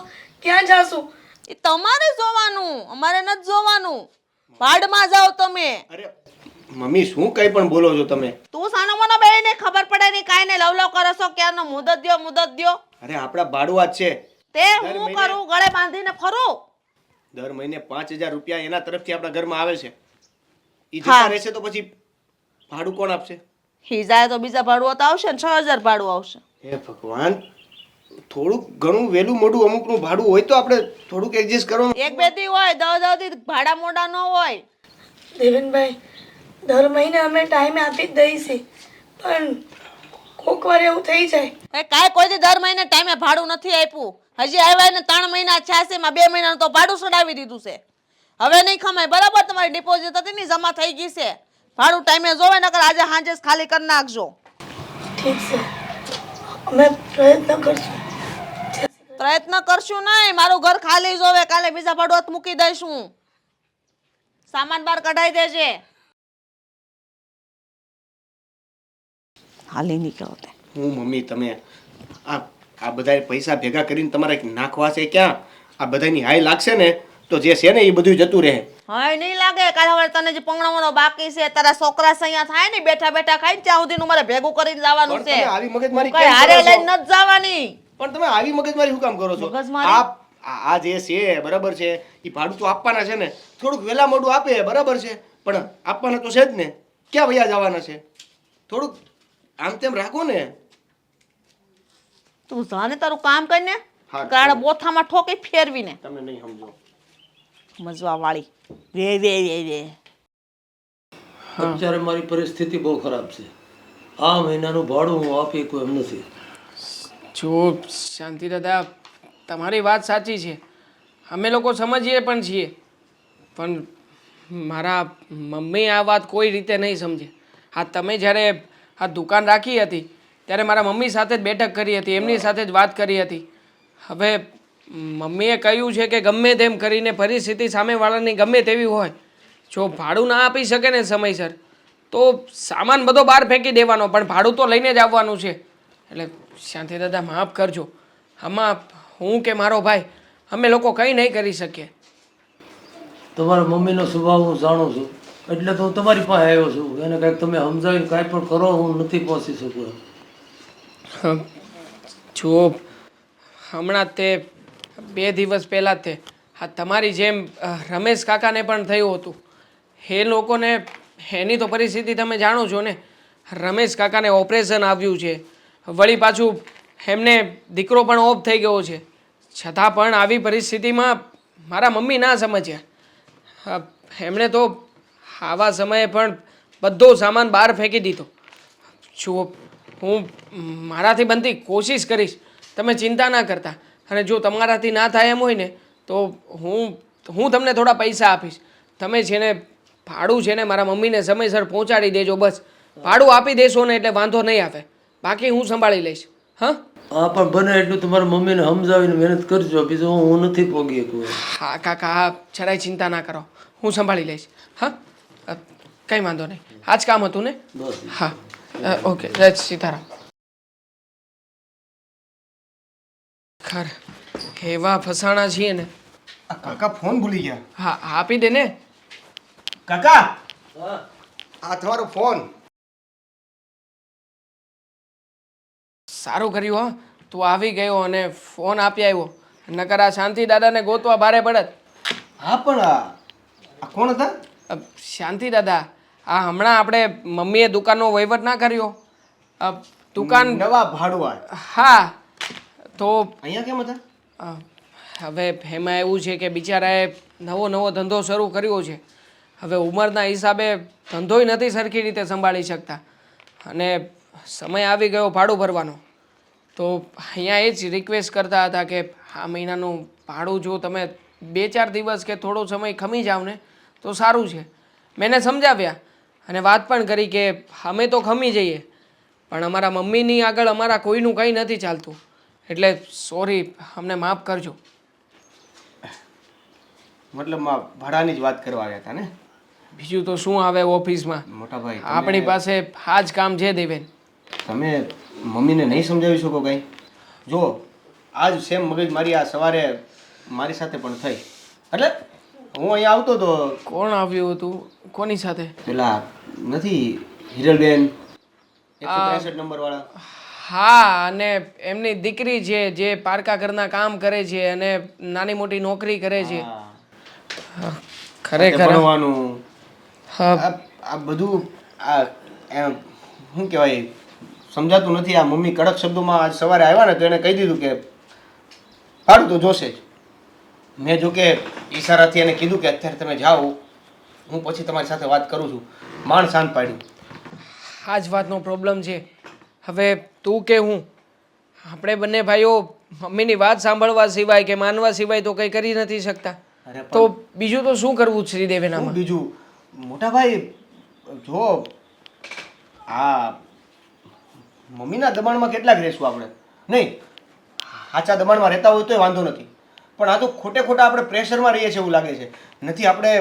ક્યાં જાશું? એ તમારે જોવાનું, અમારે નથી જોવાનું. ભાડમાં જાઓ તમે. અરે મમ્મી શું કંઈ પણ બોલો છો તમે? તું સાનો મનો બેહીને ખબર પડે નહીં, કાંઈ ને લવલો કરો છો ક્યારનો. મુદત દ્યો, મુદત દ્યો. અરે આપણા ભાડુઆત છે. તે હું કરું? ગળે બાંધીને ફરું? દર મહિને 5000 રૂપિયા એના તરફથી આપણા ઘરમાં આવે છે. ઈ જતા રહેશે તો પછી ભાડું કોણ આપશે? હી જાય તો બીજા ભાડું તો આવશે ને, 6000 ભાડું આવશે. હે ભગવાન, થોડુંક ઘણું વહેલું મોડું અમુકનું ભાડું હોય તો આપણે થોડુંક એડજસ્ટ કરો. 1-2 દી હોય, 10 દી ભાડા મોડા ન હોય. દેવેનભાઈ, દર મહિને અમે ટાઈમે આપી જ દઈએ છીએ, પણ કોક વાર એવું થઈ જાય. એ કાંઈ કોઈ દી દર મહિને ટાઈમે ભાડું નથી આપ્યું. હજી આવ્યા ને 3 મહિના થયા છે, માં 2 મહિનાનું તો ભાડું ચડાવી દીધું છે. હવે નહીં ખમાય. બરાબર, તમારી ડિપોઝિટ હતી ને જમા થઈ ગઈ છે. ભાડું ટાઈમે જોવે, નકર આજે સાંજે જ ખાલી કરી નાખજો. ઠીક છે, અમે પ્રયત્ન કરશું. પ્રયત્ન કરશું નહીં, મારું ઘર ખાલી જોવે. કાલે બીજા ભાડું હાથ મૂકી દઈશું. સામાન બહાર કઢાઈ દેજે. હાલી નીકળો તે. હું મમ્મી તમે આ બધા પૈસા ભેગા કરીને તમારે નાખવા છે ક્યાં? આ બધાની હાય લાગશે ને તો જે છે ને એ બધું જતું રહે. હા નહીં લાગે. કાલે હવે તને જે પંગણાવાનો બાકી છે, તારા છોકરા અહીંયા થાય ને બેઠા બેઠા ખાઈ ત્યાં સુધીનું મારે ભેગું કરીને જવાનું છે. તમે આવી મગજમારી કઈ હારે લઈને નથી જવાની. પણ તમે આવી મગજમારી શું કામ કરો છો? મગજમારી? આ જે છે બરાબર છે, એ ભાડું તો આપવાના છે ને. થોડુંક વહેલા મોડું આપે બરાબર છે, પણ આપવાના તો છે જ ને. ક્યાં વયા જવાના છે? થોડુંક આમ તેમ રાખો ને. તું જાને તારું કામ કરીને હા, ગાળ બોથામાં ઠોકી ફેરવીને. તમે નહીં સમજો. સમજવા વાળી રે રે રે રે. અત્યારે મારી પરિસ્થિતિ બહુ ખરાબ છે. આ મહિનાનું ભાડું હું આપી શકું એમ નથી. જો શાંતિ દાદા, તમારી વાત સાચી છે, અમે લોકો સમજીએ પણ છીએ, પણ મારા મમ્મી આ વાત કોઈ રીતે નહીં સમજે. હા, તમે જ્યારે આ દુકાન રાખી હતી ત્યારે મારા મમ્મી સાથે જ બેઠક કરી હતી, એમની સાથે જ વાત કરી હતી. હવે મમ્મીએ કહ્યું છે કે ગમે તેમ કરીને પરિસ્થિતિ સામેવાળાની ગમે તેવી હોય, જો ભાડું ના આપી શકે ને સમયસર તો સામાન બધો બહાર ફેંકી દેવાનો, પણ ભાડું તો લઈને જ આવવાનું છે. એટલે શાંતિ દાદા માફ કરજો, આમાં હું કે મારો ભાઈ અમે લોકો કંઈ નહીં કરી શકીએ. તમારા મમ્મીનો સ્વભાવ હું જાણું છું, એટલે તો હું તમારી પાસે આવ્યો છું. એને કંઈક તમે સમજાવીને કાંઈ પણ કરો, હું નથી પહોંચી શકું. જો હમણાં તે 2 દિવસ પહેલાં તે હા તમારી જેમ રમેશ કાકાને પણ થયું હતું. એ લોકોને એની તો પરિસ્થિતિ તમે જાણો છો ને. રમેશ કાકાને ઓપરેશન આવ્યું છે, વળી પાછું એમને દીકરો પણ ઓફ થઈ ગયો છે. છતાં પણ આવી પરિસ્થિતિમાં મારા મમ્મી ના સમજ્યા. એમણે તો આવા સમયે પણ બધો સામાન બહાર ફેંકી દીધો. જુઓ, હું મારાથી બનતી કોશિશ કરીશ, તમે ચિંતા ના કરતા. અને જો તમારાથી ના થાય એમ હોય ને તો હું તમને થોડા પૈસા આપીશ. તમે છે ને ભાડું છે ને મારા મમ્મીને સમયસર પહોંચાડી દેજો. બસ ભાડું આપી દેશો ને એટલે વાંધો નહીં આવે, બાકી હું સંભાળી લઈશ. હા હા, પણ બને એટલું તમારા મમ્મીને સમજાવીને મહેનત કરજો, બીજું હું નથી પોગી શકું. હા કાકા, હા જરાય ચિંતા ના કરો, હું સંભાળી લઈશ. હા, કંઈ વાંધો નહીં. આ જ કામ હતું ને? બસ. હા, ઓકે, જય સીતારામ. ખર એવા ફસાણા છીએ ને. આ કાકા ફોન ભૂલી ગયા. હા આપી દે ને. કાકા આ તમારો ફોન. સારું કર્યું હો, તું આવી ગયો અને ફોન આપી આવ્યો, નકર આ શાંતિ દાદાને ગોતવા ભારે પડત. હા પણ આ કોણ હતા? શાંતિ દાદા, આ હમણાં આપણે મમ્મીએ દુકાનનો વહીવટ ના કર્યો. દુકાન નવા ભાડુઆ. હા, તો અહીંયા કેમ હતા? હવે એમાં એવું છે કે બિચારાએ નવો નવો ધંધો શરૂ કર્યો છે. હવે ઉંમરના હિસાબે ધંધોય નથી સરખી રીતે સંભાળી શકતા અને સમય આવી ગયો ભાડું ભરવાનો. તો અહીંયા એ જ રિક્વેસ્ટ કરતા હતા કે આ મહિનાનું ભાડું જો તમે 2-4 દિવસ કે થોડો સમય ખમી જાવ ને તો સારું છે. મેં એને સમજાવ્યા અને વાત પણ કરી કે અમે તો ખમી જઈએ, પણ અમારા મમ્મીની આગળ અમારા કોઈનું કંઈ નથી ચાલતું, એટલે સોરી, અમને માફ કરજો. મતલબમાં ભાડાની જ વાત કરવા આવ્યા હતા ને? બીજું તો શું આવે ઓફિસમાં, મોટા ભાઈ આપણી પાસે આ જ કામ છે. દેવેન, તમે મમ્મીને નહીં સમજાવી શકો કંઈ? જો આજ સેમ મગજ મારી આ સવારે મારી સાથે પણ થઈ. એટલે હું અહીંયા આવતો તો કોણ આવ્યું હતું? કોની સાથે? પેલા નથી હિરલબેન 163 નંબર વાળા? હા, અને એમની દીકરી છે જે પારકા ઘરના કામ કરે છે અને નાની મોટી નોકરી કરે છે. ખરેખર ભણવાનું હા, આ બધું આ શું કહેવાય સમજાતું નથી. આ મમ્મી કડક શબ્દોમાં આજ સવારે આવ્યા ને તો એને કહી દીધું કે ભાડું તો જોશે જ. મેં જો કે ઈશારાથી એને કીધું કે અત્યારે તમે જાઓ, હું પછી તમારી સાથે વાત કરું છું. માંડ શાંત પાડ્યું. આ જ વાતનો પ્રોબ્લેમ છે. હવે તું કે હું, આપણે બંને ભાઈઓ મમ્મીની વાત સાંભળવા સિવાય કે માનવા સિવાય તો કંઈ કરી નથી શકતા. તો બીજું તો શું કરવું શ્રીદેવીન આમાં? બીજું મોટા ભાઈ જો આ મમ્મીના દબાણમાં કેટલાક રહેશું આપણે? નહીં, સાચા દબાણમાં રહેતા હોય તોય વાંધો નથી, પણ આ તો ખોટે ખોટા આપણે પ્રેશરમાં રહીએ છીએ એવું લાગે છે. નથી આપણે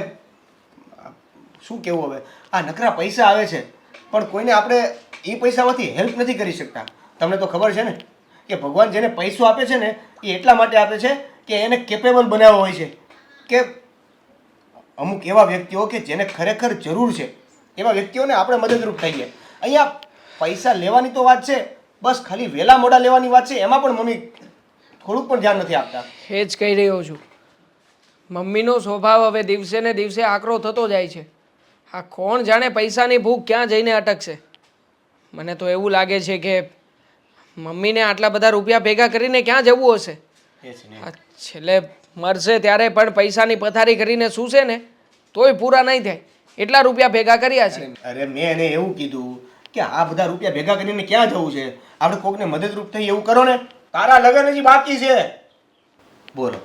શું કહેવું હવે, આ નકરા પૈસા આવે છે પણ કોઈને આપણે એ પૈસામાંથી હેલ્પ નથી કરી શકતા. તમને તો ખબર છે ને કે ભગવાન જેને પૈસો આપે છે ને એ એટલા માટે આપે છે કે એને કેપેબલ બનાવવો હોય છે કે અમુક એવા વ્યક્તિઓ કે જેને ખરેખર જરૂર છે એવા વ્યક્તિઓને આપણે મદદરૂપ થઈએ. અહીંયા પૈસા લેવાની તો વાત છે, બસ ખાલી વહેલા મોડા લેવાની વાત છે, એમાં પણ મમ્મી થોડુંક પણ ધ્યાન નથી આપતા. એ જ કહી રહ્યો છું, મમ્મીનો સ્વભાવ હવે દિવસે ને દિવસે આકરો થતો જાય છે. આ કોણ જાણે પૈસાની ભૂખ ક્યાં જઈને અટકશે. મને તો એવું લાગે છે કે મમ્મીને આટલા બધા રૂપિયા ભેગા કરીને ક્યાં જવું હશે. આ છેલ્લે મરશે ત્યારે પણ પૈસાની પથારી કરીને સૂશે ને તોય પૂરા નહીં થાય એટલા રૂપિયા ભેગા કર્યા છે. અરે મેં એને એવું કીધું કે આ બધા રૂપિયા ભેગા કરીને ક્યાં જવું છે, આપણે કોકને મદદરૂપ થઈ એવું કરો ને. તારા લગ્ન હજી બાકી છે. બોલો,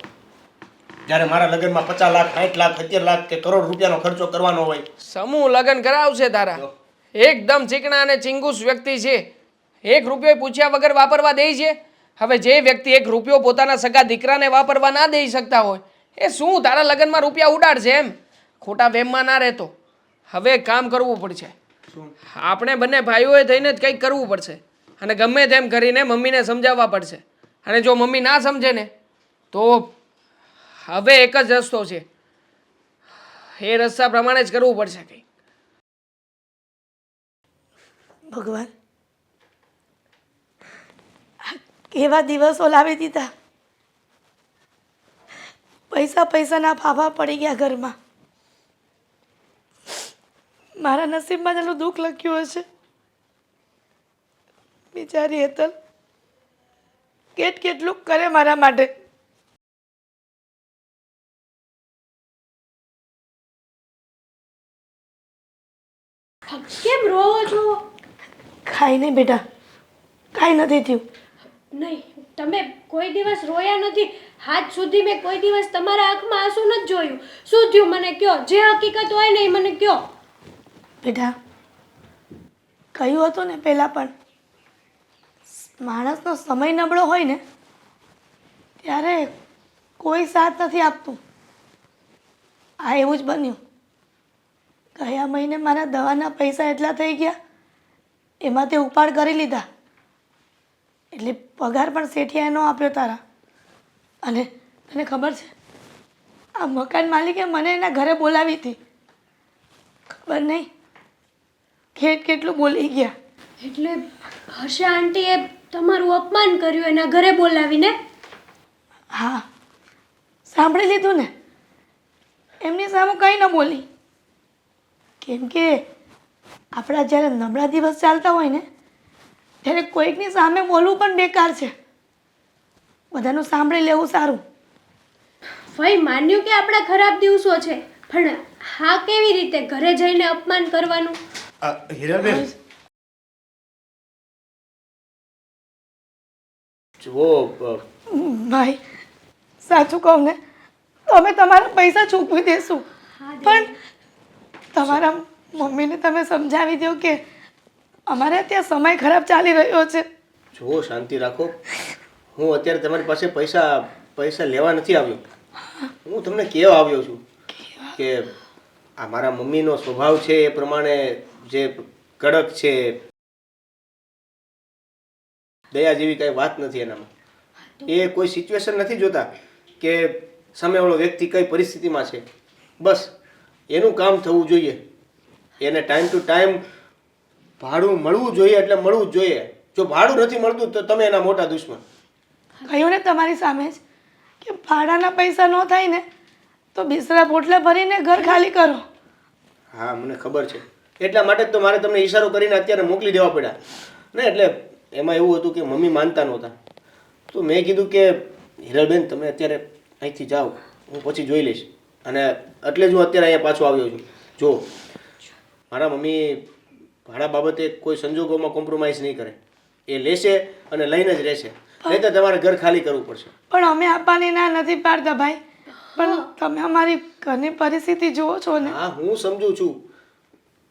જ્યારે મારા લગ્નમાં 50 લાખ 60 લાખ 70 લાખ કે કરોડ રૂપિયાનો ખર્ચો કરવાનો હોય, સમૂહ લગ્ન કરાવશે તારા. એકદમ ચીકણા અને ચિંગુસ વ્યક્તિ છે, 1 રૂપિયો પૂછ્યા વગર વાપરવા દે છે. હવે જે વ્યક્તિ 1 રૂપિયો પોતાના સગા દીકરાને વાપરવા ના દઈ શકતા હોય એ શું તારા લગ્નમાં રૂપિયા ઉડાડશે? એમ ખોટા વેમમાં ના રહેતો. હવે કામ કરવું પડશે, આપણે બંને ભાઈઓએ થઈને જ કંઈક કરવું પડશે અને ગમે તેમ કરીને મમ્મીને સમજાવવા પડશે. અને જો મમ્મી ના સમજે ને તો હવે એક જ રસ્તો છે, એ રસ્તા પ્રમાણે જ કરવું પડશે કંઈક. ભગવાન, કેવા દિવસો લાવી દીધા. પૈસાના ફાફા પડી ગયા ઘરમાં. મારા નસીબમાં જેટલું દુઃખ લખ્યું હશે. બિચારી હેતલ કેટલું કરે મારા માટે. કેમ રોવો છો? ખાઈ નહીં બેટા, કાંઈ નથી થયું. નહીં, તમે કોઈ દિવસ રોયા નથી. આજ સુધી મેં કોઈ દિવસ તમારા આંખમાં આંસુ નથી જોયું. શું થયું મને કયો, જે હકીકત હોય ને એ મને કયો. બેટા, કહ્યું હતું ને પહેલાં પણ, માણસનો સમય નબળો હોય ને ત્યારે કોઈ સાથ નથી આપતું. આ એવું જ બન્યું. ગયા મહિને મારા દવાના પૈસા એટલા થઈ ગયા, એમાં તે ઉપાડ કરી લીધા, એટલે પગાર પણ શેઠિયાએ ન આપ્યો તારા. અને તને ખબર છે આ મકાન માલિકે મને એના ઘરે બોલાવી હતી. ખબર નહીં કેટલું બોલી ગયા. એટલે હર્ષા આંટીએ તમારું અપમાન કર્યું એના ઘરે બોલાવીને? હા, સાંભળી લીધું ને. એમની સામે કંઈ ન બોલી, કેમ કે આપણા જ્યારે નબળા દિવસ ચાલતા હોય ને ત્યારે કોઈકની સામે બોલવું પણ બેકાર છે. બધાનું સાંભળી લેવું સારું. ભાઈ માન્યું કે આપણા ખરાબ દિવસો છે, પણ હા કેવી રીતે ઘરે જઈને અપમાન કરવાનું? હીરાબેન જુઓ, ભાઈ સાચું કહું ને તો અમે તમારા પૈસા ચૂકવી દઈશું, પણ તમારા મમ્મીને તમે સમજાવી દો કે અમારે ત્યાં સમય ખરાબ ચાલી રહ્યો છે. જુઓ શાંતિ રાખો. હું અત્યારે તમારી પાસે પૈસા લેવા નથી આવ્યો. હું તમને કહેવા આવ્યો છું કે આ મારા મમ્મીનો સ્વભાવ છે એ પ્રમાણે જે કડક છે, દયા જેવી કાંઈ વાત નથી એનામાં. એ કોઈ સિચ્યુએશન નથી જોતા કે સામેવાળો વ્યક્તિ કઈ પરિસ્થિતિમાં છે. બસ એનું કામ થવું જોઈએ, એને ટાઈમ ટુ ટાઈમ ભાડું મળવું જોઈએ એટલે મળવું જ જોઈએ. જો ભાડું નથી મળતું તો તમે એના મોટા દુશ્મન. કહ્યું ને તમારી સામે જ કે ભાડાના પૈસા ન થાય ને તો બિસ્તરા પોટલા ભરીને ઘર ખાલી કરો. હા મને ખબર છે, એટલા માટે જ તો મારે તમને ઈશારો કરીને અત્યારે મોકલી દેવા પડ્યા ને. એટલે એમાં એવું હતું કે મમ્મી માનતા નહોતા, તો મેં કીધું કે હિરલબેન તમે અત્યારે અહીંથી જાઓ, હું પછી જોઈ લઈશ. અને એટલે જ હું અત્યારે અહીંયા પાછો આવ્યો છું. જો મારા મમ્મી ભાડા બાબતે કોઈ સંજોગોમાં કોમ્પ્રોમાઇઝ નહીં કરે. એ લેશે અને લઈને જ રહેશે, નહીં તો તમારે ઘર ખાલી કરવું પડશે. પણ અમે આપવાની ના નથી પાડતા ભાઈ, પણ તમે અમારી ઘરની પરિસ્થિતિ જુઓ છો ને. હા હું સમજુ છું,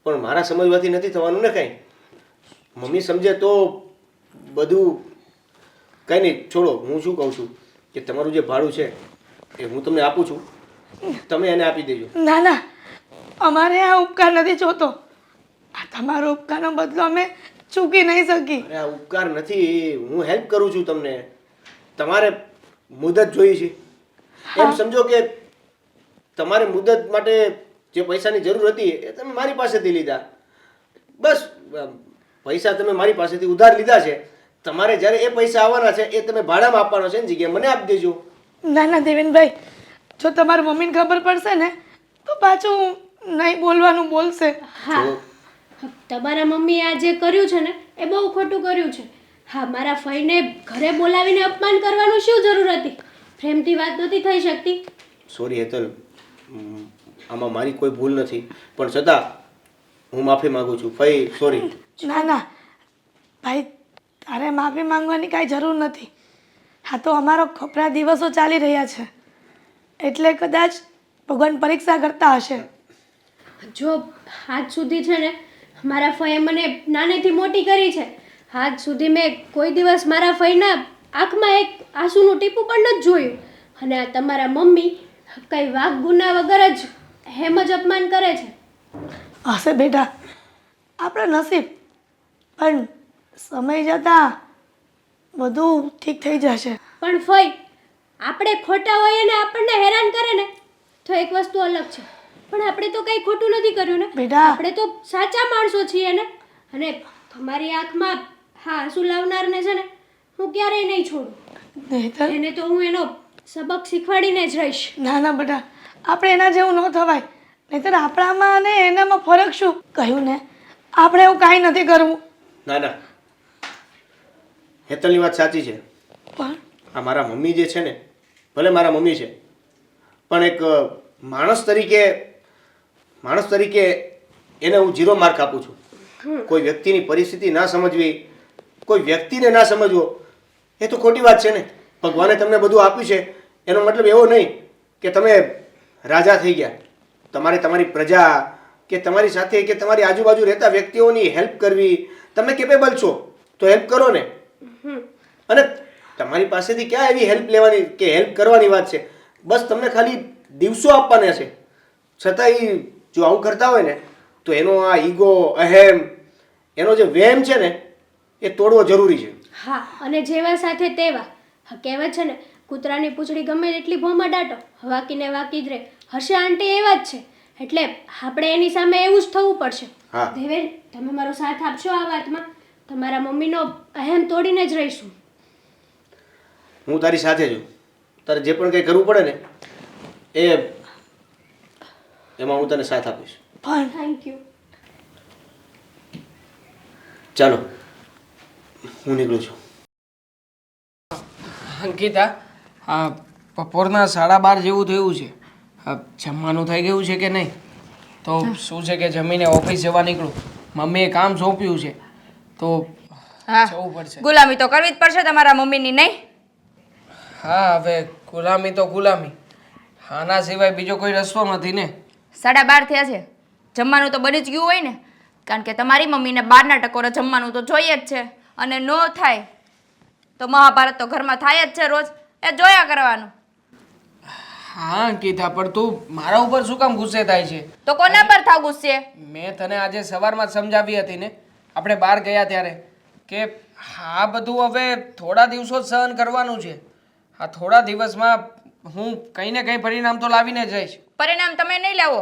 પણ મારા સમજવાથી નથી થવાનું ને કાંઈ. મમ્મી સમજે તો બધું કંઈ નહીં. છોડો, હું શું કહું છું કે તમારું જે ભાડું છે એ હું તમને આપું છું, તમે એને આપી દેજો. ના ના, અમારે આ ઉપકાર નથી જોતો. આ તમારો ઉપકારનો બદલો અમે ચૂકી નહીં શકી. અરે આ ઉપકાર નથી, હું હેલ્પ કરું છું તમને. તમારે મુદત જોઈએ છે એમ સમજો કે તમારે મુદત માટે જે પૈસાની જરૂર હતી એ તમે મારી પાસેથી લીધા. બસ પૈસા તમે મારી પાસેથી ઉધાર લીધા છે. તમારે જ્યારે એ પૈસા આવવાના છે એ તમે ભાડામાં આપવાનો છે એની જગ્યાએ મને આપી દેજો. ના ના દેવેનભાઈ, જો તમારી મમ્મીને ખબર પડશે ને તો પાછું નહીં બોલવાનું બોલશે. હા, તમારા મમ્મીએ આ જે કર્યું છે ને એ બહુ ખોટું કર્યું છે. હા, મારા ફઈને ઘરે બોલાવીને અપમાન કરવાનું શું જરૂર હતી? પ્રેમથી વાત નહોતી થઈ શકતી? સોરી હેતલ, આમાં મારી કોઈ ભૂલ નથી, પણ છતાં હું માફી માંગુ છું. ફઈ સોરી. ના ના ભાઈ, તારે માફી માંગવાની કાંઈ જરૂર નથી. હા, તો અમારો કપરા દિવસો ચાલી રહ્યા છે એટલે કદાચ ભગવાન પરીક્ષા કરતા હશે. જો આજ સુધી છે ને મારા ફઈએ મને નાનેથી મોટી કરી છે. આજ સુધી મેં કોઈ દિવસ મારા ફઈના આંખમાં એક આંસુનું ટીપું પણ નથી જોયું. અને આ તમારા મમ્મી કંઈ વાક ગુના વગર જ હેમ જ અપમાન કરે છે. હશે બેટા, આપણા નસીબ. પણ સમય જતાં બધું ઠીક થઈ જશે. પણ ફઈ, આપણે ખોટા હોઈએ ને આપણને હેરાન કરે ને તો એક વસ્તુ અલગ છે, પણ આપણે તો કંઈ ખોટું નથી કર્યું ને બેટા. આપણે તો સાચા માણસો છીએ ને. અને તમારી આંખમાં હા આંસુ લાવનારને છે ને હું ક્યારેય નહીં છોડું. નહીંતર એને તો હું એનો સબક શીખવાડીને જ રહીશ. ના ના બેટા, આપણે એના જેવું ન થવાય. નહીંતર આપણામાં અને એનામાં ફરક શું? કહ્યું ને આપણે એવું કાંઈ નથી કરવું. ના ના, હેતલની વાત સાચી છે. પણ આ મારા મમ્મી જે છે ને, ભલે મારા મમ્મી છે, પણ એક માણસ તરીકે એને હું 0 માર્ક આપું છું. કોઈ વ્યક્તિની પરિસ્થિતિ ના સમજવી, કોઈ વ્યક્તિને ના સમજવો એ તો ખોટી વાત છે ને. ભગવાને તમને બધું આપ્યું છે એનો મતલબ એવો નહીં કે તમે રાજા થઈ ગયા. તમારે તમારી પ્રજા કે તમારી સાથે કે તમારી આજુબાજુ રહેતા વ્યક્તિઓની હેલ્પ કરવી, તમે કેપેબલ છો તો હેલ્પ કરો ને. અને તમારી પાસેથી ક્યાં એવી હેલ્પ લેવાની કે હેલ્પ કરવાની વાત છે? બસ તમને ખાલી દિવસો આપવાના છે. છતાંય જો આવું કરતા હોય ને તો એનો આ ઈગો, અહેમ, એનો જે વહેમ છે ને એ તોડવો જરૂરી છે. હા, અને જેવા સાથે તેવા. હા, કહેવત છે ને કૂતરાની પૂંછડી ગમે એટલી ભોમાં દાટો વાકીને વાકી જ રહે. હર્ષ આંટી એવા જ છે, એટલે આપણે એની સામે એવું જ થવું પડશે. હા. દેવેન, તમે મારો સાથ આપશો આ વાતમાં? તમારા મમ્મીનો અહેમ તોડીને જ રહીશું. હું તારી સાથે છું. તારે જે પણ કંઈ કરવું પડે ને એમાં હું તને સાથ આપીશ. પણ થેન્ક યુ. ચાલો હું નીકળું છું. અંકિતા, હા, બપોરના 12:30 જેવું થયું છે. જમવાનું થઈ ગયું છે કે નહીં? તો શું છે કે જમીને ઓફિસ જવા નીકળું. મમ્મીએ કામ સોંપ્યું છે તો હા જવું પડશે. ગુલામી તો કરવી જ પડશે તમારા મમ્મીની, નહીં? હા, હવે ગુલામી તો ગુલામી, આના સિવાય બીજો કોઈ રસ્તો નથી ને. 12:30 થયા છે, જમવાનું તો બની જ ગયું હોય ને, કારણ કે તમારી મમ્મીને 12ના ટકોરે જમવાનું તો જોઈએ જ છે, અને ન થાય તો મહાભારત તો ઘરમાં થાય જ છે રોજ, એ જોયા કરવાનું. હા અંકિતા, પણ તું મારા ઉપર શું કામ ગુસ્સે થાય છે? તો કોના પર થાવ ગુસ્સે? મેં તને આજે સવારમાં જ સમજાવી હતી ને, આપણે બહાર ગયા ત્યારે, કે આ બધું હવે થોડા દિવસો જ સહન કરવાનું છે. આ થોડા દિવસમાં હું કંઈ ને કંઈ પરિણામ તો લાવીને જઈશ. પરિણામ તમે નહીં લાવો,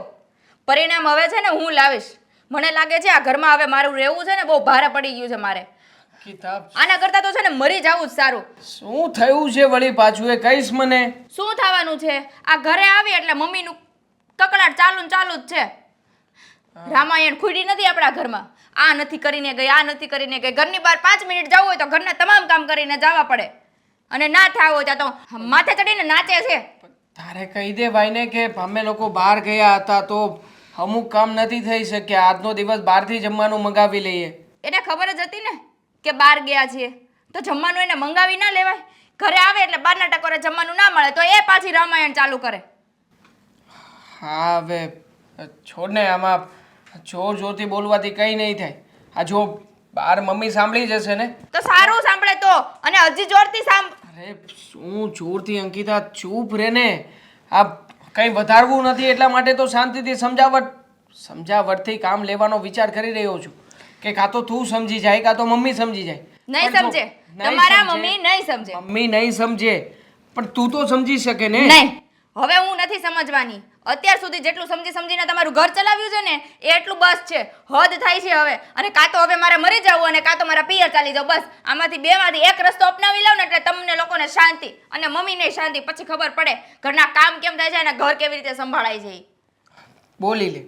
પરિણામ હવે છે ને હું લાવીશ. મને લાગે છે આ ઘરમાં હવે મારું રહેવું છે ને બહુ ભારે પડી ગયું છે મારે. કિતાબ, આના કરતાં તો છે ને મરી જવું જ સારું. શું થયું છે વળી પાછું, એ કહીશ મને? શું થવાનું છે? આ ઘરે આવી એટલે મમ્મીનું કકડાટ ચાલુ ને ચાલુ જ છે. રામાયણ ખૂડી નથી આપણા ઘરમાં. આ નથી કરીને ગઈ, આ નથી કરીને ગઈ. ઘરની બહાર 5 મિનિટ જવું હોય તો ઘરના તમામ કામ કરીને જવા પડે, અને ના થવું હોય ત્યાં તો માથે ચડીને નાચે છે. તારે કહી દે ભાઈને કે અમે લોકો બહાર ગયા હતા તો અમુક કામ નથી થઈ શક્યા, આજનો દિવસ બહારથી જમવાનું મંગાવી લઈએ. એને ખબર જ હતી ને કે બહાર ગયા છીએ તો જમવાનું એને મંગાવી ના લેવાય. ઘરે આવે એટલે 12ના ટકોરે જમવાનું ના મળે તો એ પાછી રામાયણ ચાલુ કરે. હા, હવે છોડ ને, આમાં જોર જોરથી બોલવાથી કંઈ નહીં થાય. આ જો બહાર મમ્મી સાંભળી જશે ને તો સારું સાંભળે તો, અને હજી જોરથી અરે શું જોરથી અંકિતા, ચૂપ રે ને. આ કંઈ વધારવું નથી એટલા માટે તો શાંતિથી સમજાવટથી કામ લેવાનો વિચાર કરી રહ્યો છું, કે કાં તો તું સમજી જાય કાં તો મમ્મી સમજી જાય. નહીં પણ જો સમજે, નહીં તમારા સમજે, મમ્મી નહીં સમજે. મમ્મી નહીં સમજે પણ તું તો સમજી શકે ને. નહીં, હવે હું નથી સમજવાની. અત્યાર સુધી જેટલું સમજીને તમારું ઘર ચલાવ્યું છે ને એ એટલું બસ છે. હદ થાય છે હવે. અને કાં તો હવે મારે મરી જવું અને કાં તો મારા પિયર ચાલી જાવ. બસ આમાંથી બેમાંથી એક રસ્તો અપનાવી લઉં ને એટલે તમને લોકોને શાંતિ અને મમ્મીને શાંતિ. પછી ખબર પડે ઘરના કામ કેમ થાય છે અને ઘર કેવી રીતે સંભાળાય છે. બોલી લે,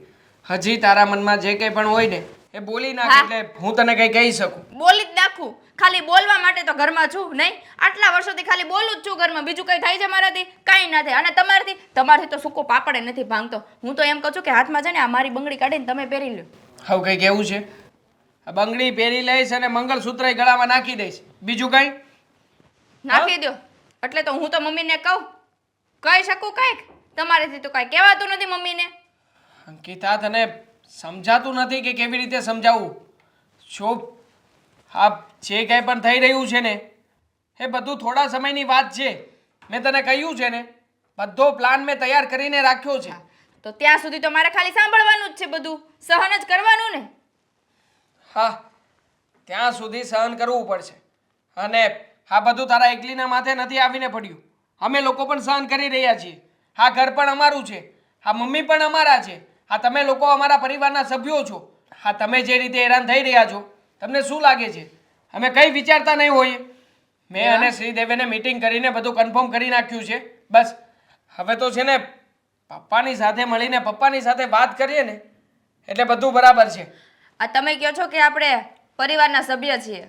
હજી તારા મનમાં જે કંઈ પણ હોય ને એ બોલી નાખ, એટલે હું તને કંઈ કહી શકું. બોલી જ નાખું. ખાલી બોલવા માટે તો ઘરમાં છું નહીં? આટલા વર્ષોથી ખાલી બોલું જ છું ઘરમાં. બીજું કંઈ થાય છે મારાથી? કાંઈ ના થાય. અને તમારથી તો સૂકો પાપડે નથી ભાંગતો. હું તો એમ કહું છું કે હાથમાં છે ને આ મારી બંગડી કાઢીને તમે પહેરી લો. હવે કંઈ કેવું છે? આ બંગડી પહેરી લઈશ અને મંગળસૂત્ર ગળામાં નાખી દઈશ, બીજું કંઈ? નાખી દો એટલે તો હું તો મમ્મીને કહી શકું કાંઈક? તમારેથી તો કાંઈ કહેવાતું નથી મમ્મીને. અંકિતા, તને સમજાતું નથી કે કેવી રીતે સમજાવવું? જો આ જે કંઈ પણ થઈ રહ્યું છે ને એ બધું થોડા સમયની વાત છે. મેં તને કહ્યું છે ને, બધો પ્લાન મેં તૈયાર કરીને રાખ્યો છે. તો ત્યાં સુધી તો મારે ખાલી સાંભળવાનું જ છે, બધું સહન જ કરવાનું ને. હા, ત્યાં સુધી સહન કરવું પડશે. અને આ બધું તારા એકલીના માથે નથી આવીને પડ્યું. અમે લોકો પણ સહન કરી રહ્યા છીએ. આ ઘર પણ અમારું છે, આ મમ્મી પણ અમારા છે, આ તમે લોકો અમારા પરિવારના સભ્યો છો. હા, તમે જે રીતે હેરાન થઈ રહ્યા છો તમને શું લાગે છે અમે કંઈ વિચારતા નહીં હોઈએ? મેં અને શ્રીદેવીને મીટિંગ કરીને બધું કન્ફર્મ કરી નાખ્યું છે. બસ હવે તો છે ને પપ્પાની સાથે મળીને પપ્પાની સાથે વાત કરીએ ને એટલે બધું બરાબર છે. આ તમે કહો છો કે આપણે પરિવારના સભ્ય છીએ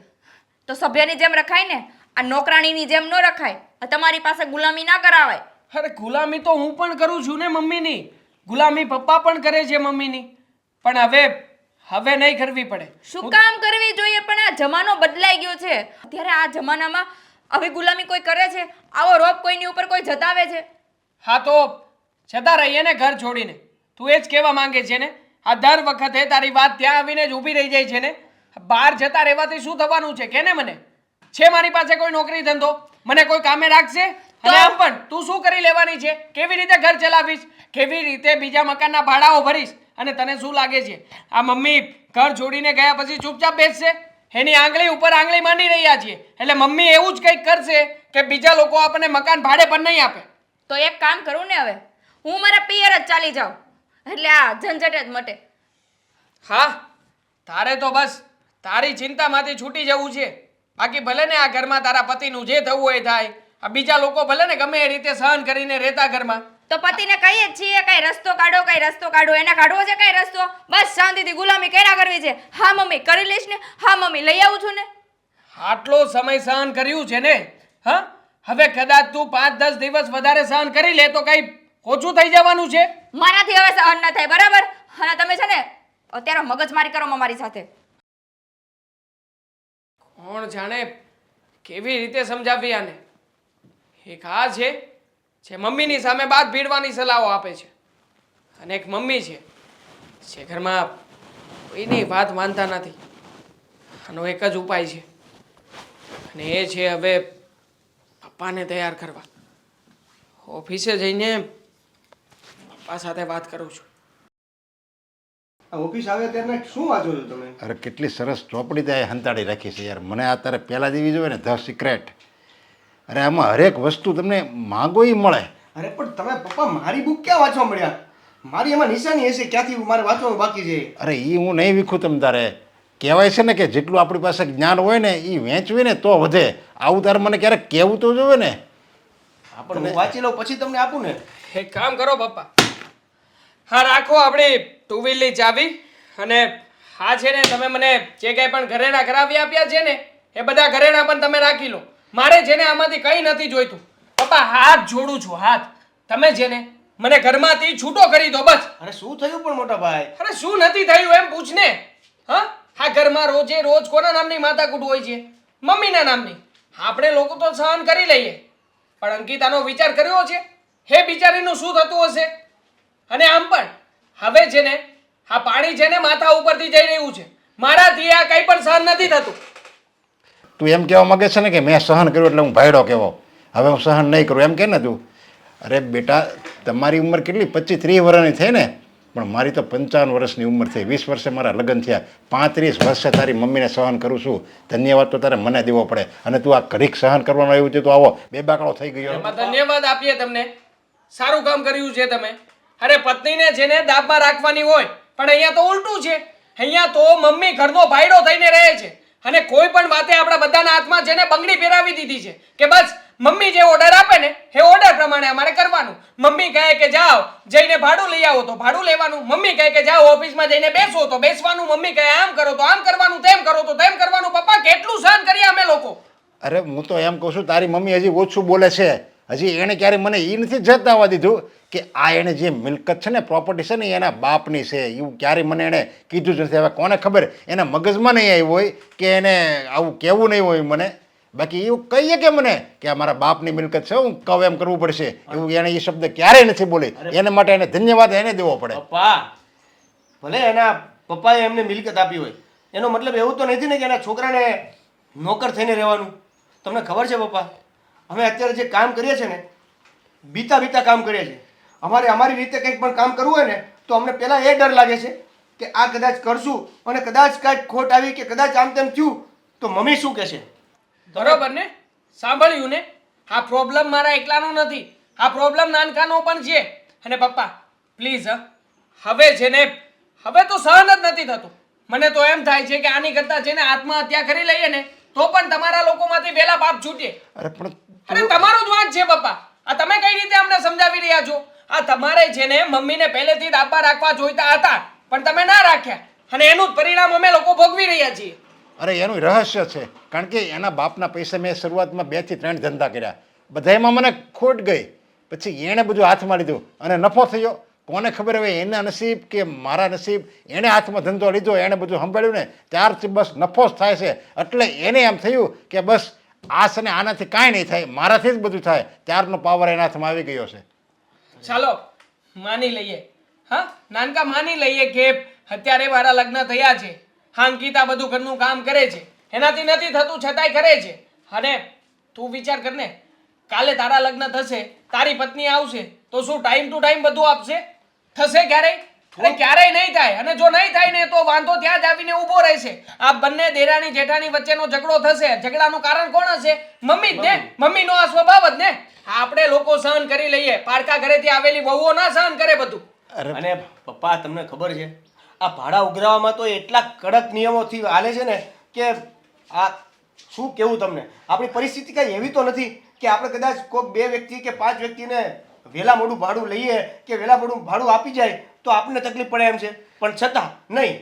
તો સભ્યની જેમ રખાય ને, આ નોકરાણીની જેમ ન રખાય. આ તમારી પાસે ગુલામી ના કરાવાય. અરે ગુલામી તો હું પણ કરું છું ને મમ્મીની, ગુલામી પપ્પા પણ કરે છે મમ્મીની, પણ હવે નહીં કરવી પડે. શું કામ કરવી જોઈએ? પણ આ જમાનો બદલાઈ ગયો છે. અત્યારે આ જમાનામાં આવી ગુલામી કોઈ કરે છે? આવો રોપ કોઈની ઉપર કોઈ જતાવે છે? હા તો જતા રહીએ ને ઘર છોડીને. તું એ જ કહેવા માંગે છે ને? આ દર વખતે તારી વાત ત્યાં આવીને જ ઊભી રહી જાય છે ને. બહાર જતા રહેવાથી શું થવાનું છે કે ને? મને છે મારી પાસે કોઈ નોકરી ધંધો, મને કોઈ કામે રાખશે? અને આમ પણ તું શું કરી લેવાની છે? કેવી રીતે ઘર ચલાવીશ? કેવી રીતે બીજા મકાનના ભાડાઓ ભરીશ? અને તને શું લાગે છે આ મમ્મી ઘર છોડીને ગયા પછી ચૂપચાપ બેસશે? એની આંગળી ઉપર આંગળી માંડી રહ્યા છીએ એટલે મમ્મી એવું જ કંઈક કરશે કે બીજા લોકો આપણને મકાન ભાડે પણ નહીં આપે. તો એક કામ કરું ને હવે, હું મારા પિયર જ ચાલી જાઉં, એટલે આ ઝંઝટ જ મટે. હા, તારે તો બસ તારી ચિંતામાંથી છૂટી જવું છે. બાકી ભલે ને આ ઘરમાં તારા પતિનું જે થવું હોય થાય, આ બીજા લોકો ભલે ને ગમે એ રીતે સહન કરીને રહેતા ઘરમાં. તો પતિને કહીએ જ છીએ કઈ રસ્તો કાઢો, કઈ રસ્તો કાઢો. એને કાઢવો છે કઈ રસ્તો? બસ શાંતિથી ગુલામી કર્યા કરવી છે. હા મમ્મી કરી લઈશ ને, હા મમ્મી લઈ આવું છું ને. આટલો સમય સહન કર્યું છે ને, હા, હવે કદાચ તું 5-10 દિવસ વધારે સહન કરી લે તો કઈ ઓછું થઈ જવાનું છે? મારાથી હવે સહન ન થાય, બરાબર? અને તમે છે ને અત્યારે મગજમારી કરો મારી સાથે. કોણ જાણે કેવી રીતે સમજાવી આને. એક આ છે જે મમ્મીની સામે બાત ભીડવાની સલાહો આપે છે, અને એક મમ્મી છે જે ઘરમાં કોઈની વાત માનતા નથી. આનો એક જ ઉપાય છે, અને એ છે હવે પપ્પાને તૈયાર કરવા. ઓફિસે જઈને પપ્પા સાથે વાત કરું છું. આ ઓફિસ આવે ત્યારે શું વાંચો છો તમે? અરે કેટલી સરસ ચોપડી ત્યાં હંતાડી રાખી છે યાર. મને આ તારે પહેલાં જેવી જોઈએ ને, ધ સિક્રેટ. અરે આમાં હરેક વસ્તુ તમને માંગો એ મળે. અરે પણ તમે પપ્પા મારી બુક ક્યાં વાંચવા મળ્યા? મારી એમાં નિશાની હશે ક્યાંથી મારે વાંચવાનું બાકી છે. અરે એ હું નહીં વીખું તમ તારે. કહેવાય છે ને કે જેટલું આપણી પાસે જ્ઞાન હોય ને એ વેચવી ને તો વધે. આવું તારે મને ક્યારેક કહેવું તો જોવે ને. આપણે હું વાંચી લઉં પછી તમને આપું ને. એક કામ કરો પપ્પા, હા રાખો આપણી ટુ વ્હીલની ચાવી, અને હા છે ને તમે મને જે કંઈ પણ ઘરેણા કરાવી આપ્યા છે ને એ બધા ઘરેણા પણ તમે રાખી લો. મારે છે ને આમાંથી કંઈ નથી જોઈતું. પપ્પા હાથ જોડું છું, હાથ. તમે છે ને મને ઘરમાંથી છૂટો કરી દો બસ. અરે શું થયું પણ મોટા ભાઈ? અરે શું નથી થયું એમ પૂછ ને. હા, આ ઘરમાં રોજે રોજ કોના નામની માથાકૂટ હોય છે? મમ્મીના નામની. આપણે લોકો તો સહન કરી લઈએ, પણ અંકિતાનો વિચાર કર્યો છે હે બિચારીનું શું થતું હશે? અને આમ પણ હવે છે ને આ પાણી છે ને માથા ઉપરથી જઈ રહ્યું છે. મારાથી આ કંઈ પણ સહન નથી થતું. તું એમ કહેવા માંગે છે ને કે મેં સહન કર્યું એટલે હું ભાયડો કહેવો, હવે હું સહન નહીં કરું એમ કે ને તું? અરે બેટા, તમારી ઉંમર કેટલી? 25-30 વર્ષની થઈ ને, પણ મારી તો 55 વર્ષની ઉંમર થઈ. 20 વર્ષે મારા લગ્ન થયા. 35 વર્ષે તારી મમ્મીને સહન કરું છું. ધન્યવાદ તો તારે મને દેવો પડે. અને તું આ ઘડીક સહન કરવાનું આવ્યું છે તો આવો બે બાકડો થઈ ગયો. એમાં ધન્યવાદ આપીએ તમને, સારું કામ કર્યું છે તમે. અરે પત્નીને છે ને દાબમાં રાખવાની હોય, પણ અહીંયા તો ઉલટું છે. અહીંયા તો મમ્મી ઘરનો ભાઈડો થઈને રહે છે, અને કોઈ પણ વાતે આપણા બધાના હાથમાં છે ને બંગડી પહેરાવી દીધી છે કે બસ મમ્મી જે ઓર્ડર આપે ને એ ઓર્ડર પ્રમાણે અમારે કરવાનું. મમ્મી કહે કે જાઓ જઈને ભાડું લઈ આવો તો ભાડું લેવાનું. મમ્મી કહે કે જાઓ ઓફિસમાં જઈને બેસો તો બેસવાનું. મમ્મી કહે આમ કરો તો આમ કરવાનું, તેમ કરો તો તેમ કરવાનું. પપ્પા કેટલું સહન કરીએ અમે લોકો. અરે હું તો એમ કહું છું, તારી મમ્મી હજી ઓછું બોલે છે. હજી એણે ક્યારે મને એ નથી જતાવવા દીધું કે આ એણે જે મિલકત છે ને, પ્રોપર્ટી છે ને એના બાપની છે. એવું ક્યારે મને એણે કીધું જ નથી. હવે કોને ખબર એના મગજમાં નહીં આવ્યું હોય કે એને આવું કહેવું નહીં હોય મને. બાકી એવું કહીએ કે મને કે આ મારા બાપની મિલકત છે, હું કહું એમ કરવું પડશે, એવું એણે એ શબ્દ ક્યારેય નથી બોલી. એના માટે એને ધન્યવાદ એને દેવો પડે. પપ્પા ભલે એના પપ્પાએ એમને મિલકત આપી હોય, એનો મતલબ એવું તો નથી ને કે એના છોકરાને નોકર થઈને રહેવાનું. તમને ખબર છે પપ્પા, અમે અત્યારે જે કામ કરીએ છીએ ને, બીતા કામ કરીએ છીએ. અમારી રીતે કંઈક પણ કામ કરવું હોય ને તો અમને પહેલાં એ ડર લાગે છે કે આ કદાચ કરશું અને કદાચ કાંઈક ખોટ આવી કે કદાચ આમ તેમ થયું તો મમ્મી શું કહેશે? બરોબર ને? સાંભળ્યું ને? આ પ્રોબ્લેમ મારા એકલાનો નથી, આ પ્રોબ્લેમ નાનકાનો પણ છે. અને પપ્પા પ્લીઝ હવે છે ને હવે તો સહન જ નથી થતું. મને તો એમ થાય છે કે આની કરતાં છે ને આત્મહત્યા કરી લઈએ ને તો પણ તમારા લોકોમાંથી વહેલા પાપ છૂટે. અરે પણ અરે તમારો જ વાંક છે પપ્પા. આ તમે કઈ રીતે અમને સમજાવી રહ્યા છો? આ તમારે છે ને મમ્મીને પહેલેથી દાબા રાખવા જોઈતા હતા, પણ તમે ના રાખ્યા, અને એનું જ પરિણામ અમે લોકો ભોગવી રહ્યા છીએ. અરે એનું રહસ્ય છે, કારણ કે એના બાપના પૈસા મેં શરૂઆતમાં 2 થી 3 ધંધા કર્યા. બધામાં મને ખોટ ગઈ, પછી એણે બધું હાથમાં લીધું અને નફો થયો. કોને ખબર હવે એના નસીબ કે મારા નસીબ. એણે હાથમાં ધંધો લીધો, એણે બધું સંભાળ્યું ને ત્યારથી બસ નફો જ થાય છે. એટલે એને એમ થયું કે બસ આ છે ને આનાથી કાંઈ નહીં થાય, મારાથી જ બધું થાય. ત્યારનો પાવર એના હાથમાં આવી ગયો છે. ચાલો માની લઈએ, હા નાનકા માની લઈએ કે અત્યારે મારા લગ્ન થયા છે. હા અંકિતા બધું ઘરનું કામ કરે છે, એનાથી નથી થતું છતાંય કરે છે. અને તું વિચાર કર ને, કાલે તારા લગ્ન થશે, તારી પત્ની આવશે તો શું ટાઈમ ટુ ટાઈમ બધું આપશે? થશે ક્યારેય? અરે ક્યારેય નહીં થાય, અને જો નહીં થાય ને તો વાંધો ત્યાં જ આવીને ઊભો રહેશે. આ બંને દેરાણી જેઠાણી વચ્ચેનો ઝઘડો થશે. ઝઘડાનું કારણ કોણ હશે? મમ્મી જ ને. મમ્મીનો આ સ્વભાવ જ ને. આપણે લોકો સહન કરી લઈએ, પારકા ઘરેથી આવેલી વહુઓ ના સહન કરે બધું. અને પપ્પા તમને ખબર છે આ ભાડા ઉઘરાવામાં તો એટલા કડક નિયમોથી હાલે છે ને કે આ શું કેવું તમને. આપણી પરિસ્થિતિ કઈ એવી તો નથી કે આપણે કદાચ કોઈક 2 વ્યક્તિ કે 5 વ્યક્તિને વહેલા મોડું ભાડું લઈએ કે વહેલા મોડું ભાડું આપી જાય તો આપણને તકલીફ પડે એમ છે. પણ છતાં નહીં,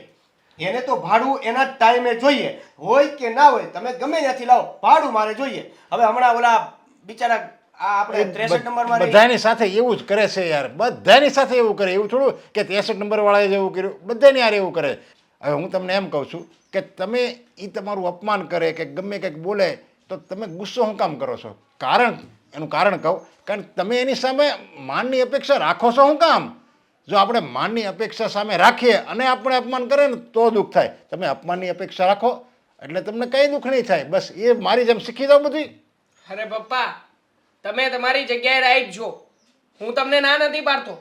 એને તો ભાડું એના જ ટાઈમે જોઈએ, હોય કે ના હોય, તમે ગમે ત્યાંથી લાવો, ભાડું મારે જોઈએ. હવે હમણાં ઓલા બિચારા આ આપણે 63 નંબરમાં બધાની સાથે એવું જ કરે છે યાર, બધાની સાથે એવું કરે. એવું થોડું કે 63 નંબર વાળાએ જ એવું કર્યું, બધાની યાર એવું કરે. હવે હું તમને એમ કહું છું કે તમે એ તમારું અપમાન કરે કે ગમે કંઈક બોલે તો તમે ગુસ્સો શું કામ કરો છો? એનું કારણ કહું, કારણ તમે એની સામે માનની અપેક્ષા રાખો છો શું કામ? જો આપણે માનની અપેક્ષા સામે રાખીએ અને આપણે અપમાન કરે ને તો દુઃખ થાય. તમે અપમાનની અપેક્ષા રાખો એટલે તમને કંઈ દુઃખ નહીં થાય. બસ એ મારી જેમ શીખી દો બધું. અરે પપ્પા, તમે તમારી જગ્યાએ રાઈટ છો, હું તમને ના નથી પાડતો,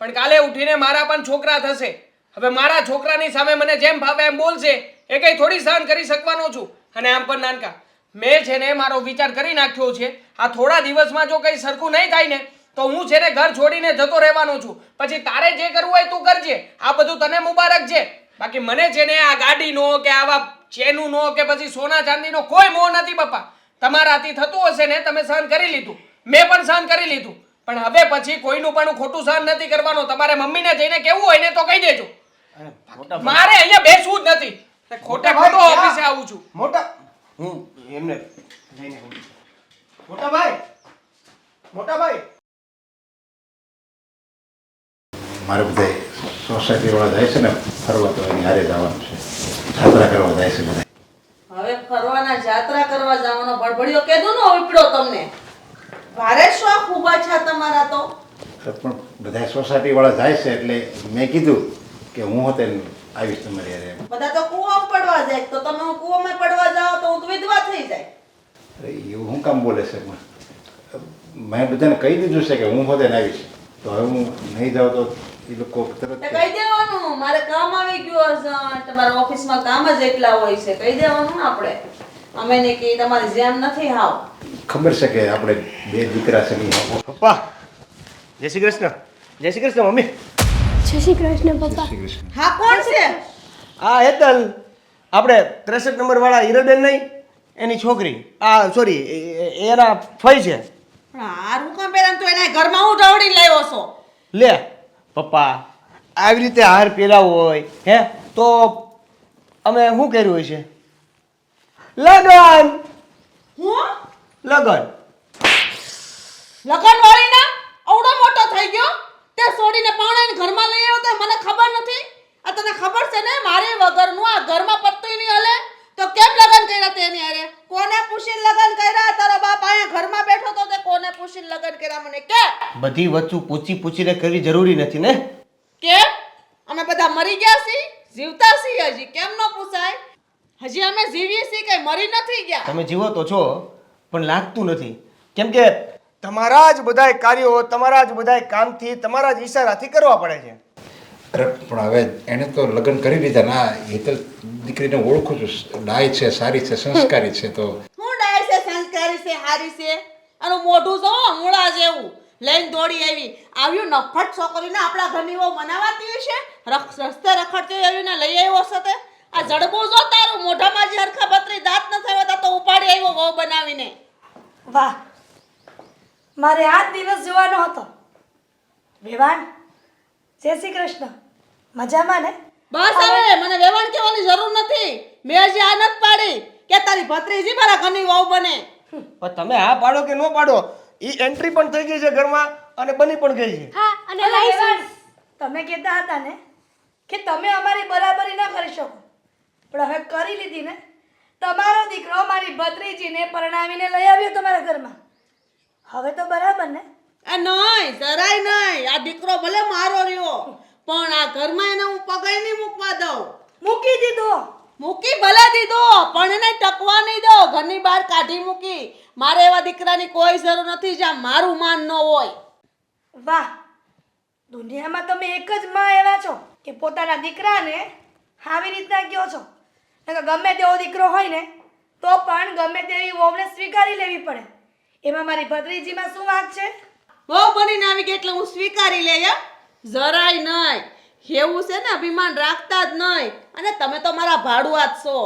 પણ કાલે ઉઠીને મારા પણ છોકરા થશે. હવે મારા છોકરાની સામે મને જેમ ભાવે એમ બોલશે એ કઈ થોડી સહન કરી શકવાનો છું. અને આમ પણ નાનકા, મેં છે ને મારો વિચાર કરી નાખ્યો છે. આ થોડા દિવસમાં જો કંઈ સરખું નહીં થાય ને તો હું છે ને ઘર છોડીને જતો રહેવાનો છું. પછી તારે જે કરવું હોય તું કરજે, આ બધું તને મુબારક છે. બાકી મને છે ને આ ગાડીનો કે આવા ચેનુનો કે પછી સોના ચાંદીનો કોઈ મોહ નથી પપ્પા. તમારાથી થતું હશે ને તમે સહન કરી લીધું, મેં પણ સહન કરી લીધું, પણ હવે પછી કોઈનું પણ ખોટું સહન નથી કરવાનું. તમારે મમ્મીને જઈને કેવું હોય ને તો કહી દેજો. મારે અહીંયા બેસવું જ નથી, ખોટે ખોટો ઓફિસે આવું છું. હું એમને જઈને મોટા ભાઈ મારે બધા સોસાયટીવાળા જાય છે ને ફરવા, તો એની હારે જવાનું છે, જાત્રા કરવા જાય છે બધા. હવે ફરવાના જાત્રા કરવા જવાનો બળબડિયો કેદું નો ઉપડ્યો તમને? ભારે શોખ ઊભા છે તમારા તો. પણ બધા સોસાયટીવાળા જાય છે એટલે મેં કીધું કે હું હોતે આવીશ તમારી હારે. બધા તો કૂવામાં પડવા જાય, તો તમે કૂવામાં પડવા જાઓ તો હું તો વિધવા થઈ જાય. અરે એવું શું કામ બોલે છે? મેં બધાને કહી દીધું છે કે હું હોતે આવીશ, તો હવે હું નહીં જાઉં તો એ લોકો તરત તે કહી દેવાનું મારે કામ આવી ગયું હશે, તમારા ઓફિસમાં કામ જ એટલા હોય છે, કહી દેવાનું ને આપણે. અમે ને કે તમારી જેમ નથી હાવ. ખબર છે કે આપણે 2 દીકરા છે નહીં. પપ્પા જય શ્રી કૃષ્ણ. જય શ્રી કૃષ્ણ મમ્મી. જય શ્રી કૃષ્ણ પપ્પા. શ્રી કૃષ્ણ. હા કોણ છે? આ હેતલ, આપણે 63 નંબર વાળા હીરાબેન નહીં એની છોકરી. આ સોરી એના ફઈ છે. પણ હારું કામ પહેરાન તો એના ઘરમાં હું ઢવડી લાવ્યો છો? લે પપ્પા, આવી રીતે હાર પહેરાવો હોય હે તો અમે શું કર્યું હોય છે? લગન. હું લગન લગન વાળીના અવડો મોટો થઈ ગયો તે છોડીને પાણાને ઘરમાં લઈ આવ્યો તો મને ખબર નથી? આ તને ખબર છે ને મારી વગરનું આ ઘરમાં પત્તું નહીં હલે તો કેમ લગન કર્યા તેની હારે? કોને પૂછીને લગન કર્યા? તારો બાપ અહીંયા ઘરમાં બેઠો તો તે કોને પૂછીને લગન કર્યા મને કે? બધી વસ્તુ પૂછીને કરવી જરૂરી નથી ને. કે અમે બધા મરી ગયા છીએ? જીવતા છીએ હજી? કેમ ન પૂછાય? હજી અમે જીવીએ છીએ કે મરી નથી ગયા? તમે જીવો તો છો પણ લાગતું નથી, કેમ કે તમારા જ બધાય કાર્યો, તમારા જ બધાય કામથી, તમારા જ ઈશારાથી કરવા પડે છે. અરે પણ હવે એને તો લગ્ન કરી દીધા ના. એ તો દીકરીને ઓળખું છું, ડાય છે, સારી છે, સંસ્કારી છે. તો હું ડાય છે, સંસ્કારી છે, હારી છે? આનું મોઢું જો મૂળા જેવું લઈને દોડી આવી. આવ્યું નફટ છોકરીને આપણા ઘરની વહુ બનાવાતી હશે, રસ્તે રખડતી આવીને લઈ આવ્યો છે તે. આ જડબું જો તારું મોઢામાં જે હરખા બત્રી દાંત ન થયા તો ઉપાડી આવ્યો વહુ બનાવીને. વાહ, મારે આ જ દિવસ જોવાનો હતો. વેવાણ, જય શ્રી કૃષ્ણ. મજામાં ને? બસ હવે મને વેવાણ કહેવાની જરૂર નથી. મેં હજી આ નથી પાડી કે તારી ભત્રીજી મારા ઘરની વહુ બને. પણ તમે હા પાડો કે ન પાડો, ઈ એન્ટ્રી પણ થઈ ગઈ છે ઘરમાં અને બની પણ ગઈ છે. હા, અને અરે લાઈસન્સ. વેવાણ, તમે કહેતા હતા ને કે તમે અમારી બરાબરી ના કરી શકો, પણ હવે કરી લીધી ને. તમારો દીકરો મારી ભત્રીજીને પરણાવીને લઈ આવ્યો તમારા ઘરમાં. હવે તો બરાબર ને? આ નહીં, જરાય નહીં. આ દીકરો ભલે મારો રહ્યો પણ આ ઘરમાં એને હું પગાઈ નહીં મૂકવા દઉં. મૂકી દીધો. મૂકી ભલે દીધો પણ એને ટકવા નહીં દઉં. ઘરની બહાર કાઢી મૂકી. મારે એવા દીકરાની કોઈ જરૂર નથી જ્યાં મારું માન ન હોય. વાહ, દુનિયામાં તમે એક જ માં એવા છો કે પોતાના દીકરાને આવી રીતના કહો છો. નકર ગમે તેવો દીકરો હોય ને તો પણ ગમે તેવી વહુને સ્વીકારી લેવી પડે. એમાં મારી ભત્રીજીમાં શું વાંક છે? બહુ બનીને આવી ગઈ એટલે હું સ્વીકારી લે યા જરાય નહીં. એવું છે ને અભિમાન રાખતા જ નહીં. અને તમે તો મારા ભાડુઆ જ છો.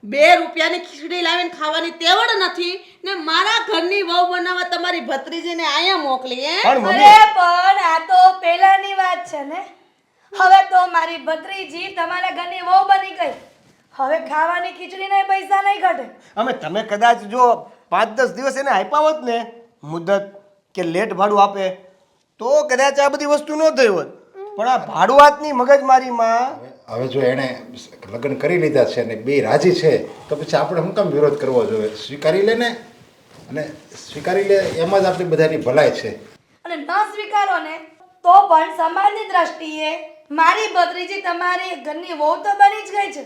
2 રૂપિયાની ખીચડી લાવીને ખાવાની તેવડ નથી ને મારા ઘરની વહુ બનાવવા તમારી ભત્રીજીને અહીંયા મોકલી હે? પણ અરે મમ્મી પણ આ તો પહેલાની વાત છે ને. હવે તો મારી ભત્રીજી તમારા ઘરની વહુ બની ગઈ. હવે ખાવાની ખીચડીના પૈસા નહીં ઘટે. અમે તમે કદાચ જો 5-10 દિવસ એને આપ્યા હોત ને મુદત કે લેટ ભાડું આપે તો કદાચ આ બધી વસ્તુ ન થઈ હોત. પણ આ ભાડુઆતની મગજમારીમાં હવે જો એણે લગ્ન કરી લીધા છે અને બે રાજી છે તો પછી આપણે શું કામ વિરોધ કરવો જોઈએ? સ્વીકારી લે ને, અને સ્વીકારી લે એમાં જ આપણી બધાની ભલાઈ છે. અને ન સ્વીકારો ને તો પણ સમાજની દ્રષ્ટિએ મારી ભત્રીજી તમારી ઘરની વહુ તો બની જ ગઈ છે.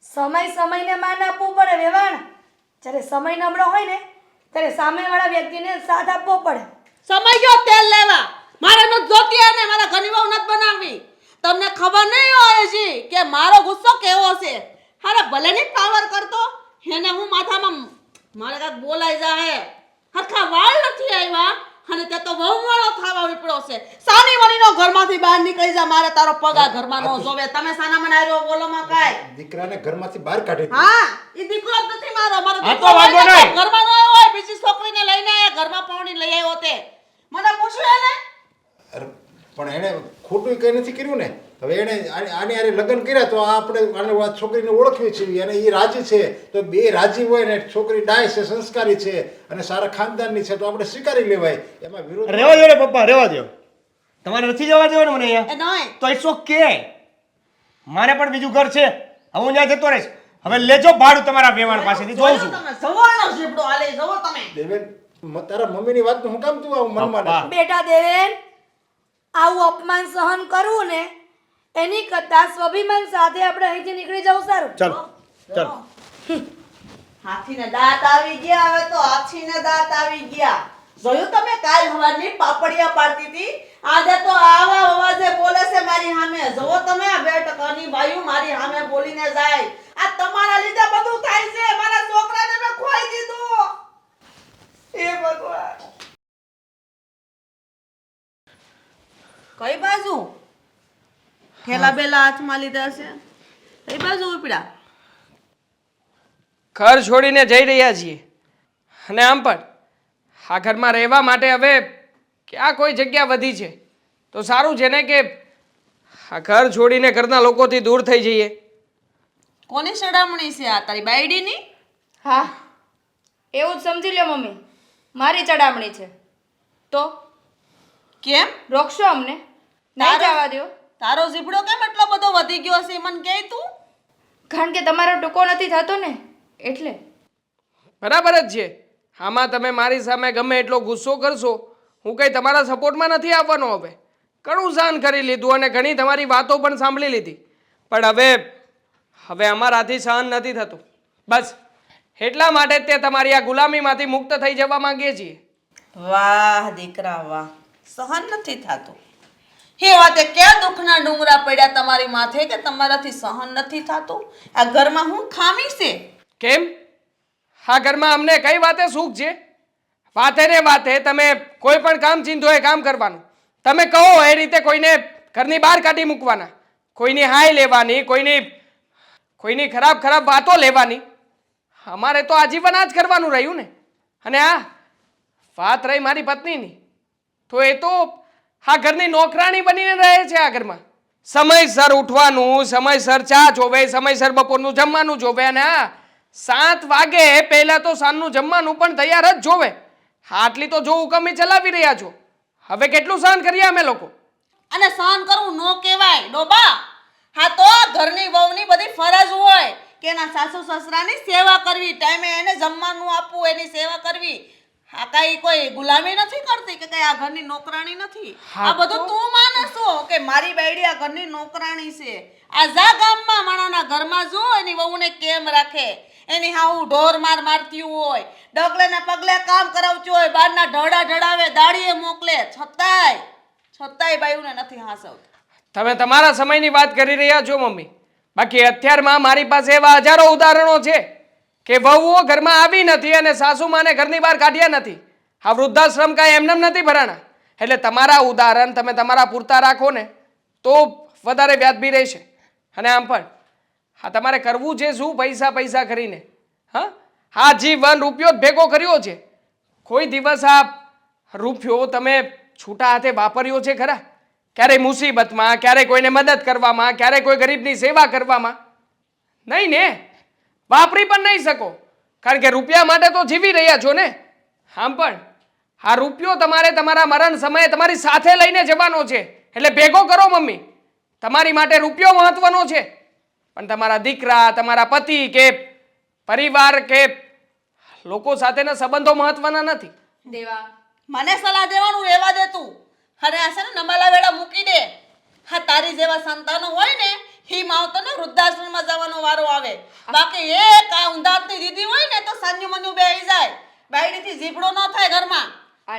સમયને માન આપવું પડે વેવાણ. જ્યારે સમય નબળો હોય ને ત્યારે સામેવાળા વ્યક્તિને સાથ આપવો પડે. સમય ગયો તેલ લેવા. મારે ન જોતી અને મારા ઘરની વહુ નથી બનાવવી. તમને ખબર નહીં હોય જી કે મારો ગુસ્સો કેવો છે. હારે ભલે ની પાવર કરતો એને હું માથામાં મારે કાંઈક બોલાઈ જાય. હરખા વાળ નથી આવ્યા અને તે તો વહુ વાળો થવા વિપડો છે. સાની વણીનો ઘરમાંથી બહાર નીકળી જા. મારે તારો પગા ઘરમાં ન જોવે. તમે સાના મને આર્યો બોલો માં કાઈ. દીકરાને ઘરમાંથી બહાર કાઢી દીધો. હા ઈ દીકરો જ નથી મારો. મારો આ તો દીકરો વાંધો હોય ને નહીં. ઘરમાં ન હોય બીજી છોકરીને લઈને આયા ઘરમાં પાણી લઈ આવ્યો તે મને પૂછ્યું એને. અરે પણ એણે ખોટું કંઈ નથી કર્યું ને. હવે એણે આની હારે લગ્ન કર્યા તો આપણે આને આ છોકરીને ઓળખવી છે અને એ રાજી છે. તો બે રાજી હોય ને છોકરી ડાય છે, સંસ્કારી છે અને સારા ખાનદાનની છે તો આપણે સ્વીકારી લેવાય. એમાં વિરોધ રહેવા દો ને પપ્પા, રહેવા દો. તમારે નથી જવા દેવાનું મને અહીંયા? એ નહીં તો ઇટ્સ ઓકે. મારે પણ બીજું ઘર છે. હવે હું ત્યાં જતો રહીશ. હવે લેજો ભાડું તમારા વેવાણ પાસેથી. જોઉં છું. તમે સવારનો જીબડો આલે જવો તમે. દેવેન, તારા મમ્મીની વાતનું હું કામ તું આવું મનમાં પપ્પા. નાખું? બેટા દેવેન, આવું અપમાન સહન કરવું ને એની કરતાં સ્વાભિમાન સાથે આપણે અહીંથી નીકળી જવું સારું. ચાલો ચાલો. હાથીને દાંત આવી ગયા. હવે તો હાથીને દાંત આવી ગયા. જોયું તમે કાલ હવારની પાપડિયા પાડતી હતી. આજે તો આવા અવાજે બોલે છે મારી સામે. જુઓ તમે આ 2 ટકાની બાયું મારી સામે બોલીને જાય. આ તમારા લીધે બધું થાય છે. મારા છોકરાને મેં ખોઈ દીધું. એ ભગવાન. કઈ બાજુ ઠેલા બેલા હાથમાં લીધા છે? કઈ બાજુ ઉપડ્યા? ઘર છોડીને જઈ રહ્યા છીએ અને આમ પણ આ ઘરમાં રહેવા માટે હવે ક્યાં કોઈ જગ્યા વધી છે તો સારું છે ને કે આ ઘર છોડીને ઘરના લોકોથી દૂર થઈ જઈએ. કોની સડામણી છે આ તારી બાયડીની? હા એવું જ સમજી લો મમ્મી, મારી ચડામણી છે. તો કેમ? રોકશો અમને? નહીં જવા દો. તારો જીભડો કેમ એટલો બધો વધી ગયો છે મને કહે તું. કારણ કે તમારો ટૂંકો નથી થતો ને એટલે. બરાબર જ છે. આમાં તમે મારી સામે ગમે એટલો ગુસ્સો કરશો, હું કંઈ તમારા સપોર્ટમાં નથી આવવાનો. હવે ઘણું સહન કરી લીધું અને ઘણી તમારી વાતો પણ સાંભળી લીધી, પણ હવે અમારાથી સહન નથી થતું. બસ એટલા માટે જ તે તમારી આ ગુલામીમાંથી મુક્ત થઈ જવા માંગીએ છીએ. વાહ દીકરા વાહ, સહન નથી થતું. હે વાતે ક્યાં દુઃખના ડુંગરા પડ્યા તમારી માથે કે તમારાથી સહન નથી થતું? આ ઘરમાં હું ખામી છે? કેમ? આ ઘરમાં અમને કઈ વાતે સુખ છે? વાતે ને વાતે તમે કોઈ પણ કામ ચીંધો એ કામ કરવાનું. તમે કહો એ રીતે કોઈને ઘરની બહાર કાઢી મૂકવાના, કોઈની હાય લેવાની, કોઈની ખરાબ ખરાબ વાતો લેવાની. અમારે તો આજીવન આ જ કરવાનું રહ્યું ને. અને આ વાત રહી મારી પત્નીની, તો એ તો આ ઘરની નોકરાણી બનીને રહે છે. આ ઘરમાં સમયસર ઉઠવાનું, સમયસર ચા જોવે, સમયસર બપોરનું જમવાનું જોવે, અને 7 વાગે પહેલા તો સાંજનું જમવાનું પણ તૈયાર જ જોવે. આટલી તો જો હુકમી ચલાવી રહ્યા છો. હવે કેટલું સહન કરીએ અમે લોકો? અને સહન કરવું નો કહેવાય ડોબા. હા તો ઘરની વહુની બધી ફરજ હોય કે એના સાસુ સસરાની સેવા કરવી, ટાઈમે એને જમવાનું આપવું, એની સેવા કરવી. આ કઈ કોઈ ગુલામી નથી કરતી કે કઈ આ ઘરની નોકરાણી નથી. આ બધું તું માને છો કે મારી બાયડી આ ઘરની નોકરાણી છે? આ જા ગામમાં માણાના ઘરમાં જો એની વહુને કેમ રાખે. એની હાઉ ઢોર મારતી હોય, ડગલે ને પગલે કામ કરાવતી હોય, બહારના ઢળા ઢળાવે, દાડીએ મોકલે, છતાંય બાયુને નથી હાંસવતા. તમે તમારા સમયની વાત કરી રહ્યા છો મમ્મી, બાકી અત્યારમાં મારી પાસે એવા હજારો ઉદાહરણો છે કે વહુઓ ઘરમાં આવી નથી અને સાસુમાને ઘરની બહાર કાઢ્યા નથી. આ વૃદ્ધાશ્રમ કાંઈ એમને નથી ભરાણા. એટલે તમારા ઉદાહરણ તમે તમારા પૂરતા રાખો ને તો વધારે વ્યાજબી રહેશે. અને આમ પણ હા તમારે કરવું છે શું પૈસા કરીને? હા જીવન રૂપિયો જ ભેગો કર્યો છે. કોઈ દિવસ આ રૂપિયો તમે છૂટા હાથે વાપર્યો છે ખરા? ક્યારેય મુસીબતમાં, ક્યારેય કોઈને મદદ કરવામાં, ક્યારેય કોઈ ગરીબની સેવા કરવામાં? નહીં ને, વાપરી પણ નહીં શકો, કારણ કે રૂપિયા માટે તો જીવી રહ્યા છો ને. આમ પણ આ રૂપિયો તમારે તમારા મરણ સમયે તમારી સાથે લઈને જવાનો છે. એટલે ભેગો કરો મમ્મી. તમારી માટે રૂપિયો મહત્વનો છે, પણ તમારા દીકરા, તમારા પતિ કે પરિવાર કે લોકો સાથેના સંબંધો મહત્વના નથી. દેવા, મને સલાહ દેવાનું રહેવા દે તું. અને આ છે ને નમાલા વેળા મૂકી દે. હા તારી જેવા સંતાનો હોય ને હી માવતરને વૃદ્ધાશ્રમમાં જવાનો વારો આવે. બાકી એક આ ઊંધાતની દીદી હોય ને તો સાન્યુ મન્યુ બેહી જાય, બાયડીથી જીભડો ન થાય ઘરમાં.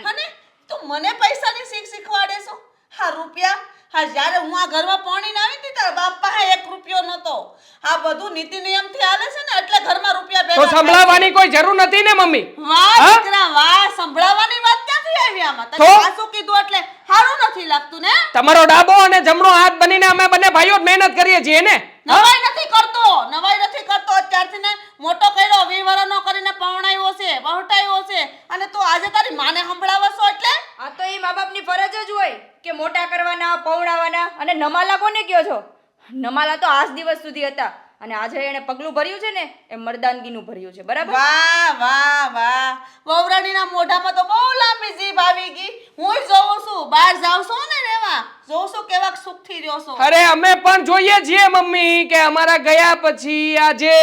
અને તું મને પૈસાની શીખ શીખવાડે છો? હા રૂપિયા, હા જ્યારે હું આ ઘરમાં પરણીને આવી હતી તારા બાપ પાસે 1 રૂપિયો નહોતો. આ બધું નીતિ નિયમથી હાલે છે ને એટલે ઘરમાં રૂપિયા તો ભેગા થાય છે. સંભળાવવાની કોઈ જરૂર નથી ને મમ્મી. વાહ હા? દીકરા વાહ, સંભળાવવાની વાત ક્યાંથી આવી આમાં? તને તો? સાસુ કીધું એટલે સારું નથી લાગતું ને? તમારો ડાબો અને જમણો હાથ બનીને અમે બંને ભાઈઓ જ મહેનત કરીએ છીએ ને. નવાઈ નથી કરતો, નવાઈ નથી કરતો. અત્યારથી ને મોટો કર્યો, 20 વર્ષનો કરીને પરણાવ્યો છે, વહટાવ્યો છે, અને તું આજે તારી માને સંભળાવો છો એટલે? આ તો એ મા બાપની ફરજ જ હોય કે મોટા કરવાના, પૌણાવાના. અને નમાલા કોને કહો છો? નમાલા તો આજ દિવસ સુધી હતા, અને આજે એને પગલું ભર્યું છે ને એ મર્દાનગીનું ભર્યું છે. બરાબર? વાહ વાહ વાહ, વહુરાણીના મોઢામાં તો બહુ લાંબી જીભ આવી ગઈ. હું જોઉં છું, બહાર જાઉં છું ને રેવા, જોઉં છું કેવા સુખથી રહ્યો છો. અરે અમે પણ જોઈએ છીએ મમ્મી કે અમારા ગયા પછી આ જે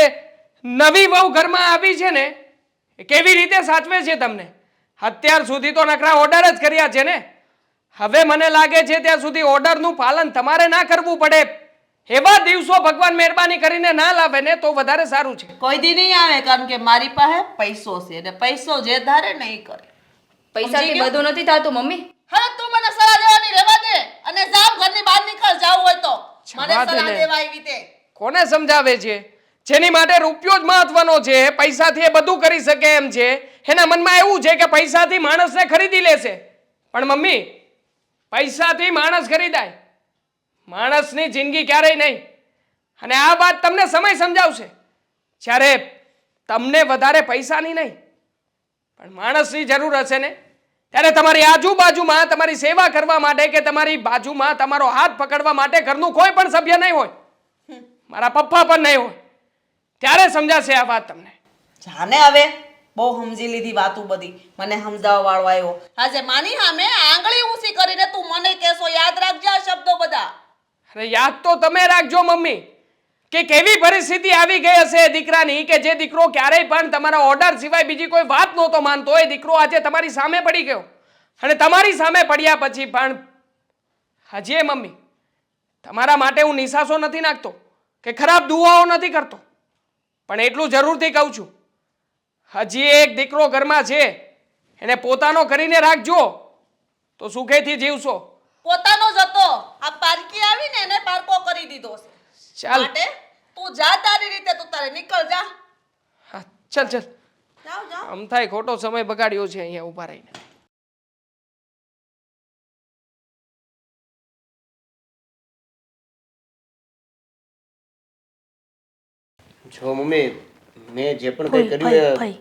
નવી વહુ ઘરમાં આવી છે ને એ કેવી રીતે સાચવે છે તમને. અત્યાર સુધી તો નકરા ઓર્ડર જ કર્યા છે ને. હવે મને લાગે છે ત્યાં સુધી ઓર્ડરનું પાલન તમારે ના કરવું પડે. એવા દિવસો ભગવાન મહેરબાની કરીને ના લાવે ને તો વધારે સારું છે. કોઈ દી નહીં આવે, કારણ કે મારી પાસે પૈસો છે, અને પૈસો જે ધારે નહીં કરે. પૈસાથી બધું નથી થતું મમ્મી. હવે તું મને સલાહ દેવાની રહેવા દે અને જાવ ઘરની બહાર નીકળ, જાવ હોય તો. મને જવા દે સલાહ ને. દેવા આવી તે. કોને સમજાવે છે? જેની માટે રૂપિયો જ મહત્વનો છે, પૈસાથી એ બધું કરી શકે એમ છે, એના મનમાં એવું છે કે પૈસાથી માણસને ખરીદી લેશે. પણ મમ્મી, પૈસાથી માણસ ખરીદાય, માણસની જિંદગી ક્યારેય નહીં. અને આ વાત તમને સમય સમજાવશે. જ્યારે તમને વધારે પૈસાની નહીં પણ માણસની જરૂર હશે ને ત્યારે તમારી આજુબાજુમાં તમારી સેવા કરવા માટે કે તમારી બાજુમાં તમારો હાથ પકડવા માટે ઘરનું કોઈ પણ સભ્ય નહીં હોય, મારા પપ્પા પણ નહીં હોય, ત્યારે સમજાશે આ વાત તમને. જાને હવે બહુ સમજી લીધી વાતું બધી. મને સમજાવવા વાળો આવ્યો. આજે માની સામે આંગળી ઊંચી કરીને તું મને કહેશો, યાદ રાખજે આ શબ્દો બધા. અરે યાદ તો તમે રાખજો મમ્મી કે કેવી પરિસ્થિતિ આવી ગઈ હશે દીકરાની કે જે દીકરો ક્યારેય પણ તમારા ઓર્ડર સિવાય બીજી કોઈ વાત નહોતો માનતો, એ દીકરો આજે તમારી સામે પડી ગયો. અને તમારી સામે પડ્યા પછી પણ હજી મમ્મી તમારા માટે હું નિશાસો નથી નાખતો કે ખરાબ દુઆઓ નથી કરતો, પણ એટલું જરૂરથી કહું છું, હજી એક દીકરો ઘરમાં છે, એને પોતાનો કરીને રાખજો તો સુખેથી જીવશો. પોતાનો જ હતો, આ પારકી આવીને એને પારકો કરી દીધો છે. ચાલ માટે તું જા તારી રીતે, તું તારે નીકળ જા. હા ચાલ ચાલ, જાવ જાવ. આમ થાય ખોટો સમય બગાડ્યો છે અહીંયા ઊભા રહીને. જો મમ્મી, મેં જે પણ કંઈ ભાઈ કર્યું ભાઈ એ ભાઈ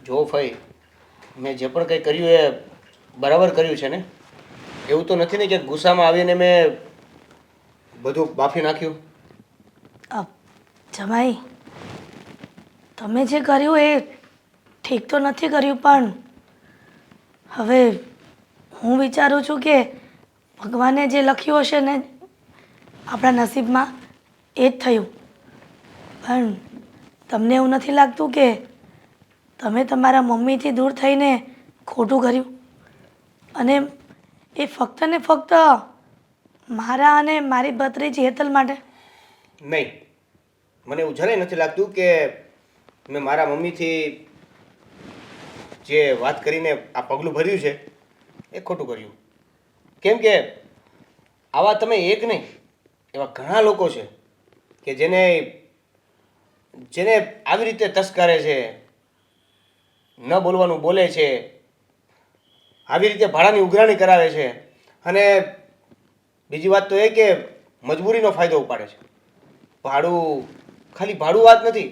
જો ભાઈ, મેં જે પણ કંઈ કર્યું એ બરાબર કર્યું છે ને? એવું તો નથી ને કે ગુસ્સામાં આવીને મેં બધું બાફી નાખ્યું? જમાઈ, તમે જે કર્યું એ ઠીક તો નથી કર્યું, પણ હવે હું વિચારું છું કે ભગવાને જે લખ્યું હશે ને આપણા નસીબમાં એ જ થયું. પણ તમને એવું નથી લાગતું કે તમે તમારા મમ્મીથી દૂર થઈને ખોટું કર્યું? અને એ ફક્ત ને ફક્ત મારા અને મારી ભત્રીજી હેતલ માટે? નહીં, મને એવું જરાય નથી લાગતું કે મેં મારા મમ્મીથી જે વાત કરીને આ પગલું ભર્યું છે એ ખોટું કર્યું. કેમ કે આવા તમે એક નહીં, એવા ઘણા લોકો છે કે જેને જેને આવી રીતે તસ્કરે છે, ન બોલવાનું બોલે છે, આવી રીતે ભાડાની ઉઘરાણી કરાવે છે, અને બીજી વાત તો એ કે મજબૂરીનો ફાયદો ઉપાડે છે. ભાડું ખાલી ભાડું વાત નથી,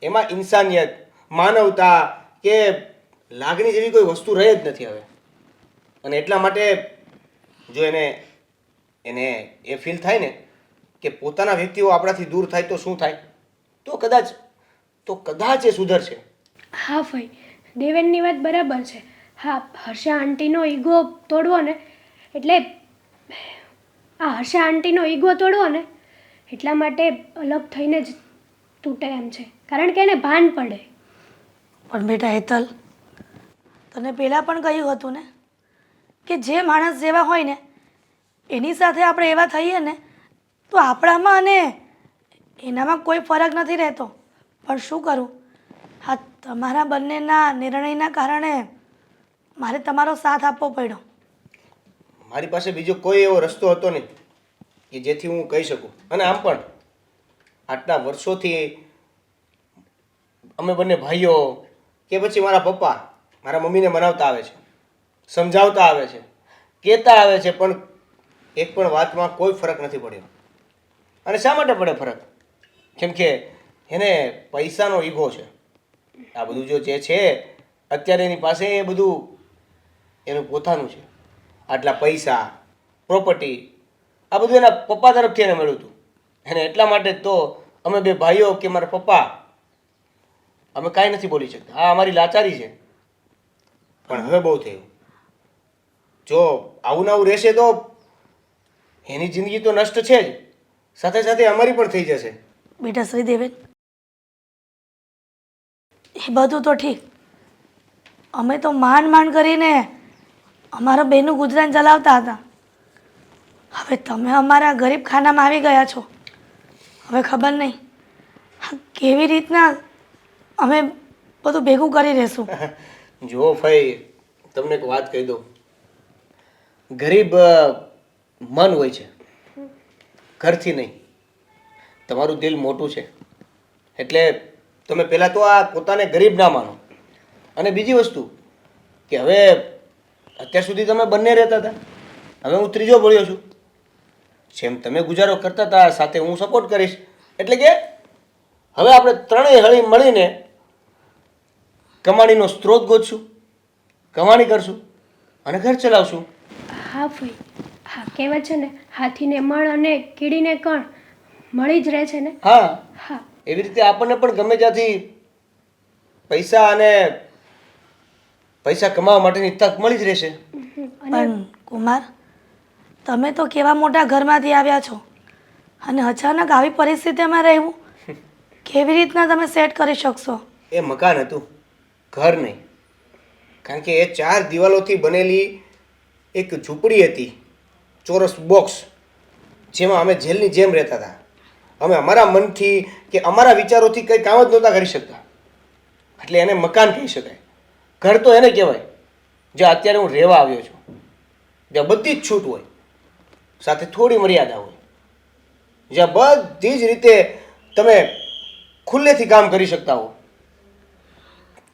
એમાં ઇન્સાનિયત, માનવતા કે લાગણી જેવી કોઈ વસ્તુ રહે જ નથી હવે. અને એટલા માટે જો એને એને એ ફીલ થાય ને કે પોતાના વ્યક્તિઓ આપણાથી દૂર થાય તો શું થાય, તો કદાચ એ સુધરશે. હા ભાઈ, દેવેનની વાત બરાબર છે. હા, હર્ષા આંટીનો ઈગો તોડવો ને એટલે હર્ષા આંટીનો ઈગો તોડવો ને એટલા માટે અલગ થઈને જ તૂટે એમ છે, કારણ કે એને ભાન પડે. પણ બેટા હેતલ, તને પહેલાં પણ કહ્યું હતું ને કે જે માણસ જેવા હોય ને એની સાથે આપણે એવા થઈએ ને તો આપણામાં અને એનામાં કોઈ ફરક નથી રહેતો. પણ શું કરું, હા તમારા બંનેના નિર્ણયના કારણે મારે તમારો સાથ આપવો પડ્યો. મારી પાસે બીજો કોઈ એવો રસ્તો હતો નહીં કે જેથી હું કહી શકું. અને આમ પણ આટલા વર્ષોથી અમે બંને ભાઈઓ કે પછી મારા પપ્પા મારા મમ્મીને મનાવતા આવે છે, સમજાવતા આવે છે, કહેતા આવે છે, પણ એક પણ વાતમાં કોઈ ફરક નથી પડ્યો. અને શા માટે પડે ફરક? કેમ કે એને પૈસાનો ઈગો છે. આ બધું જો જે છે અત્યારે એની પાસે એ બધું એનું પોતાનું છે. આટલા પૈસા, પ્રોપર્ટી, આ બધું એના પપ્પા તરફથી એને મળ્યું હતું. અને એટલા માટે તો અમે બે ભાઈઓ કે મારા પપ્પા અમે કાંઈ નથી બોલી શકતા. આ અમારી લાચારી છે. પણ હવે બહુ થયું. જો આવું ને આવું રહેશે તો એની જિંદગી તો નષ્ટ છે જ, સાથે સાથે અમારી પણ થઈ જશે. બેટા શ્રીદેવેન, એ બધું તો ઠીક, અમે તો માંડ કરીને અમારા બેનું ગુજરાન ચલાવતા હતા. હવે તમે અમારા ગરીબ ખાનામાં આવી ગયા છો. હવે ખબર નહીં કેવી રીતના અમે બધું ભેગું કરી રહેશું. જુઓ ભાઈ, તમને એક વાત કહી દઉં. ગરીબ મન હોય છે, ઘરથી નહીં. તમારું દિલ મોટું છે એટલે તમે પહેલાં તો આ પોતાને ગરીબ ના માનો. અને બીજી વસ્તુ કે હવે અત્યાર સુધી તમે બંને રહેતા હતા, હવે હું ત્રીજો ભળ્યો છું. જેમ તમે ગુજારો કરતા હતા સાથે હું સપોર્ટ કરીશ. એટલે કે હવે આપણે ત્રણેય હળી મળીને કમાણીનો સ્ત્રોત ગોતશું, કમાણી કરશું અને ઘર ચલાવશું. હા ભાઈ, હા કહેવાય છે ને, હાથીને મણ અને કીડીને કણ મળી જ રહે છે ને. હા, હા એવી રીતે આપણને પણ ગમે ત્યાંથી પૈસા કમાવા માટેની તક મળી જ રહેશે. પણ કુમાર, તમે તો કેવા મોટા ઘરમાંથી આવ્યા છો અને અચાનક આવી પરિસ્થિતિમાં રહેવું કેવી રીતના તમે સેટ કરી શકશો? એ મકાન હતું, ઘર નહીં. કારણ કે એ 4 દિવાલોથી બનેલી એક ઝૂંપડી હતી, ચોરસ બોક્સ, જેમાં અમે જેલની જેમ રહેતા હતા. અમે અમારા મનથી કે અમારા વિચારોથી કંઈ કામ જ નહોતા કરી શકતા. એટલે એને મકાન કહી શકાય. ઘર તો એને કહેવાય જ્યાં અત્યારે હું રહેવા આવ્યો છું, જ્યાં બધી જ છૂટ હોય, સાથે થોડી મર્યાદા હોય, જ્યાં બધી જ રીતે તમે ખુલ્લેથી કામ કરી શકતા હો.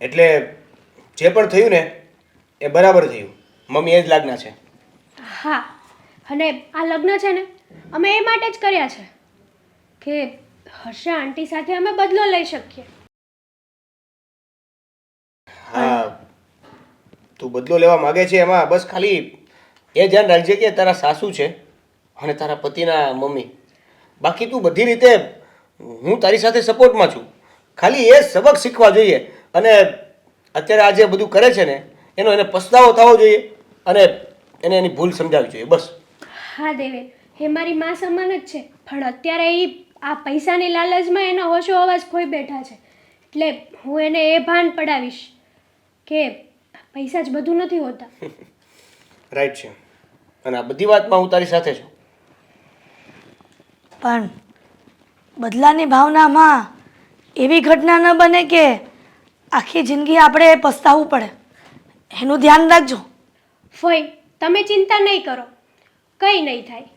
એટલે જે પણ થયું ને એ બરાબર થયું. મમ્મી એ જ લાગના છે. હા, અને આ લગ્ન છે ને અમે એ માટે જ કર્યા છે કે હર્ષા આંટી સાથે અમે બદલો લઈ શકીએ. હા, તું બદલો લેવા માગે છે એમાં બસ ખાલી એ ધ્યાન રાખજે કે તારા સાસુ છે અને તારા પતિના મમ્મી. બાકી તું બધી રીતે હું તારી સાથે સપોર્ટમાં છું. ખાલી એ સબક શીખવા જોઈએ. અને અત્યારે આ જે બધું કરે છે ને એનો એને પસ્તાવો થવો જોઈએ અને એને એની ભૂલ સમજાવવી જોઈએ, બસ. હા દેવેન, એ મારી માં સમાન જ છે, પણ અત્યારે એ આ પૈસાની લાલચમાં એનો હોશો અવાજ ખોઈ બેઠા છે. એટલે હું એને એ ભાન પડાવીશ કે પૈસા જ બધું નથી હોતા. રાઈટ છે. અને આ બધી વાતમાં હું તારી સાથે છું. પણ બદલાની ભાવનામાં એવી ઘટના ન બને કે આખી જિંદગી આપણે પસ્તાવવું પડે. એનું ધ્યાન રાખજો. ફઈ તમે ચિંતા નહીં કરો, કંઈ નહીં થાય.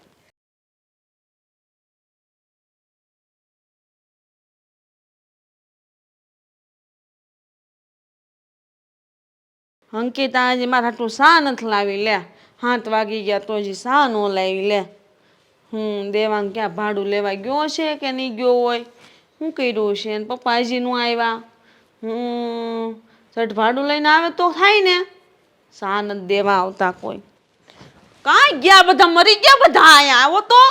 અંકિતા હજી મારા હાટું શા નથી લાવી લે. 7 વાગી ગયા તો હજી શા ન લાવી લે. દેવાંગ ક્યાં ભાડું લેવા ગયો છે કે નહીં ગયો હોય, શું કર્યું છે? અને પપ્પા હજી નું આવ્યા. ચટ ભાડું લઈને આવે તો થાય ને. શા નથી દેવા આવતા કોઈ. કાંઈ ગયા બધા, મરી ગયા બધા. અહીંયા આવો તો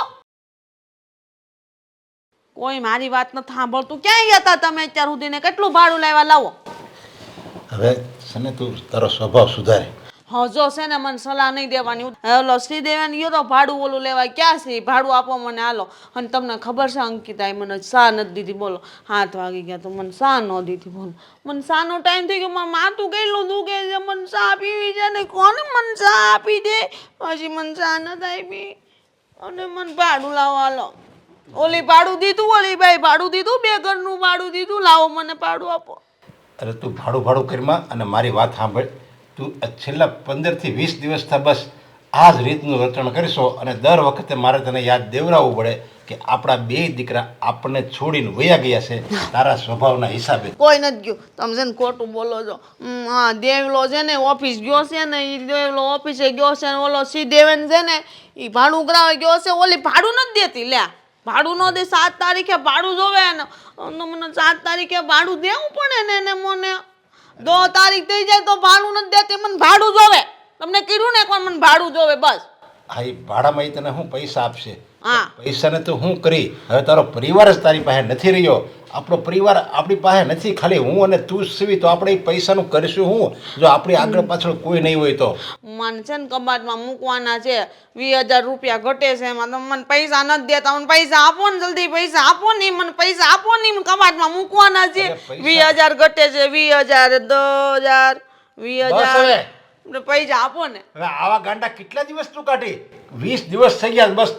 કોઈ મારી વાત નથી સાંભળતું. ક્યાંય ગયા હતા તમે અત્યાર સુધી ને? કેટલું ભાડું લાવ્યા? લાવો. હવે છે ને તું તારો સ્વભાવ સુધારે. હા જો છે ને મને સલાહ નહીં દેવાની. ઓલો શ્રીદેવાને ગયો તો ભાડું ઓલું લેવા. ક્યાં છે ભાડું આપો મને, હાલો. અને તમને ખબર છે અંકિતાએ મને શા નથી દીધી બોલો. 7 વાગી ગયા તો મને શા ન દીધી બોલો. મને શાનો ટાઈમ થઈ ગયો, મારું માથું કેટલું દુખે છે. મને શા પીવી છે ને કોને મને શા આપી દે. પછી મને શા નથી આપી અને મને ભાડું લાવો હાલો. ઓલી ભાડું દીધું, ઓલી ભાઈ ભાડું દીધું, 2 ઘરનું ભાડું દીધું. લાવો મને ભાડું આપો. અરે તું ભાડું કરીમાં અને મારી વાત સાંભળ. તું છેલ્લા 15 થી 20 દિવસથી બસ આ જ રીતનું રચણ કરીશો અને દર વખતે મારે તને યાદ દેવરાવવું પડે કે આપણા 2 દીકરા આપણને છોડીને વયા ગયા છે તારા સ્વભાવના હિસાબે. કોઈ નથી ગયું. તમે છે ને ખોટું બોલો છો. હા દેવલો છે ને ઓફિસ ગયો છે ને, એ દેવલો ઓફિસે ગયો છે ને ઓલો શ્રીદેવન છે ને એ ભાડું કરાવવા ગયો છે. ઓલી ભાડું નથી દેતી લે. ભાડું ન દે. 7 તારીખે ભાડું જોવે ને મને 7 તારીખે ભાડું દેવું પડે ને એને. મને 2 તારીખ થઈ જાય તો ભાડું નથી દેતી. મને ભાડું જોવે. તમને કીધું ને એકવાર મને ભાડું જોવે બસ. હા એ ભાડામાં એ તને શું પૈસા આપશે? હા પૈસાને તો હું કરી. હવે તારો પરિવાર જ તારી પાસે નથી રહ્યો. આપણો પરિવાર આપણી પાસે નથી. ખાલી હું અને તું જ સીવી તો આપણે એ પૈસાનું કરીશું હું જો આપણી આગળ પાછળ કોઈ નહીં હોય તો? મને છે ને કબાટમાં મૂકવાના છે. 20,000 રૂપિયા ઘટે છે એમાં. તમે મને પૈસા નથી દેતા. મને પૈસા આપો ને જલ્દી. પૈસા આપો ને. મને પૈસા આપો ને. મને કબાટમાં મૂકવાના છે. 20,000 ઘટે છે. 20,000 10,000 20,000 પૈસા આપો ને. હવે આવા ગાંડા કેટલા દિવસ તું કાઢી? 20 દિવસ થઈ ગયા બસ.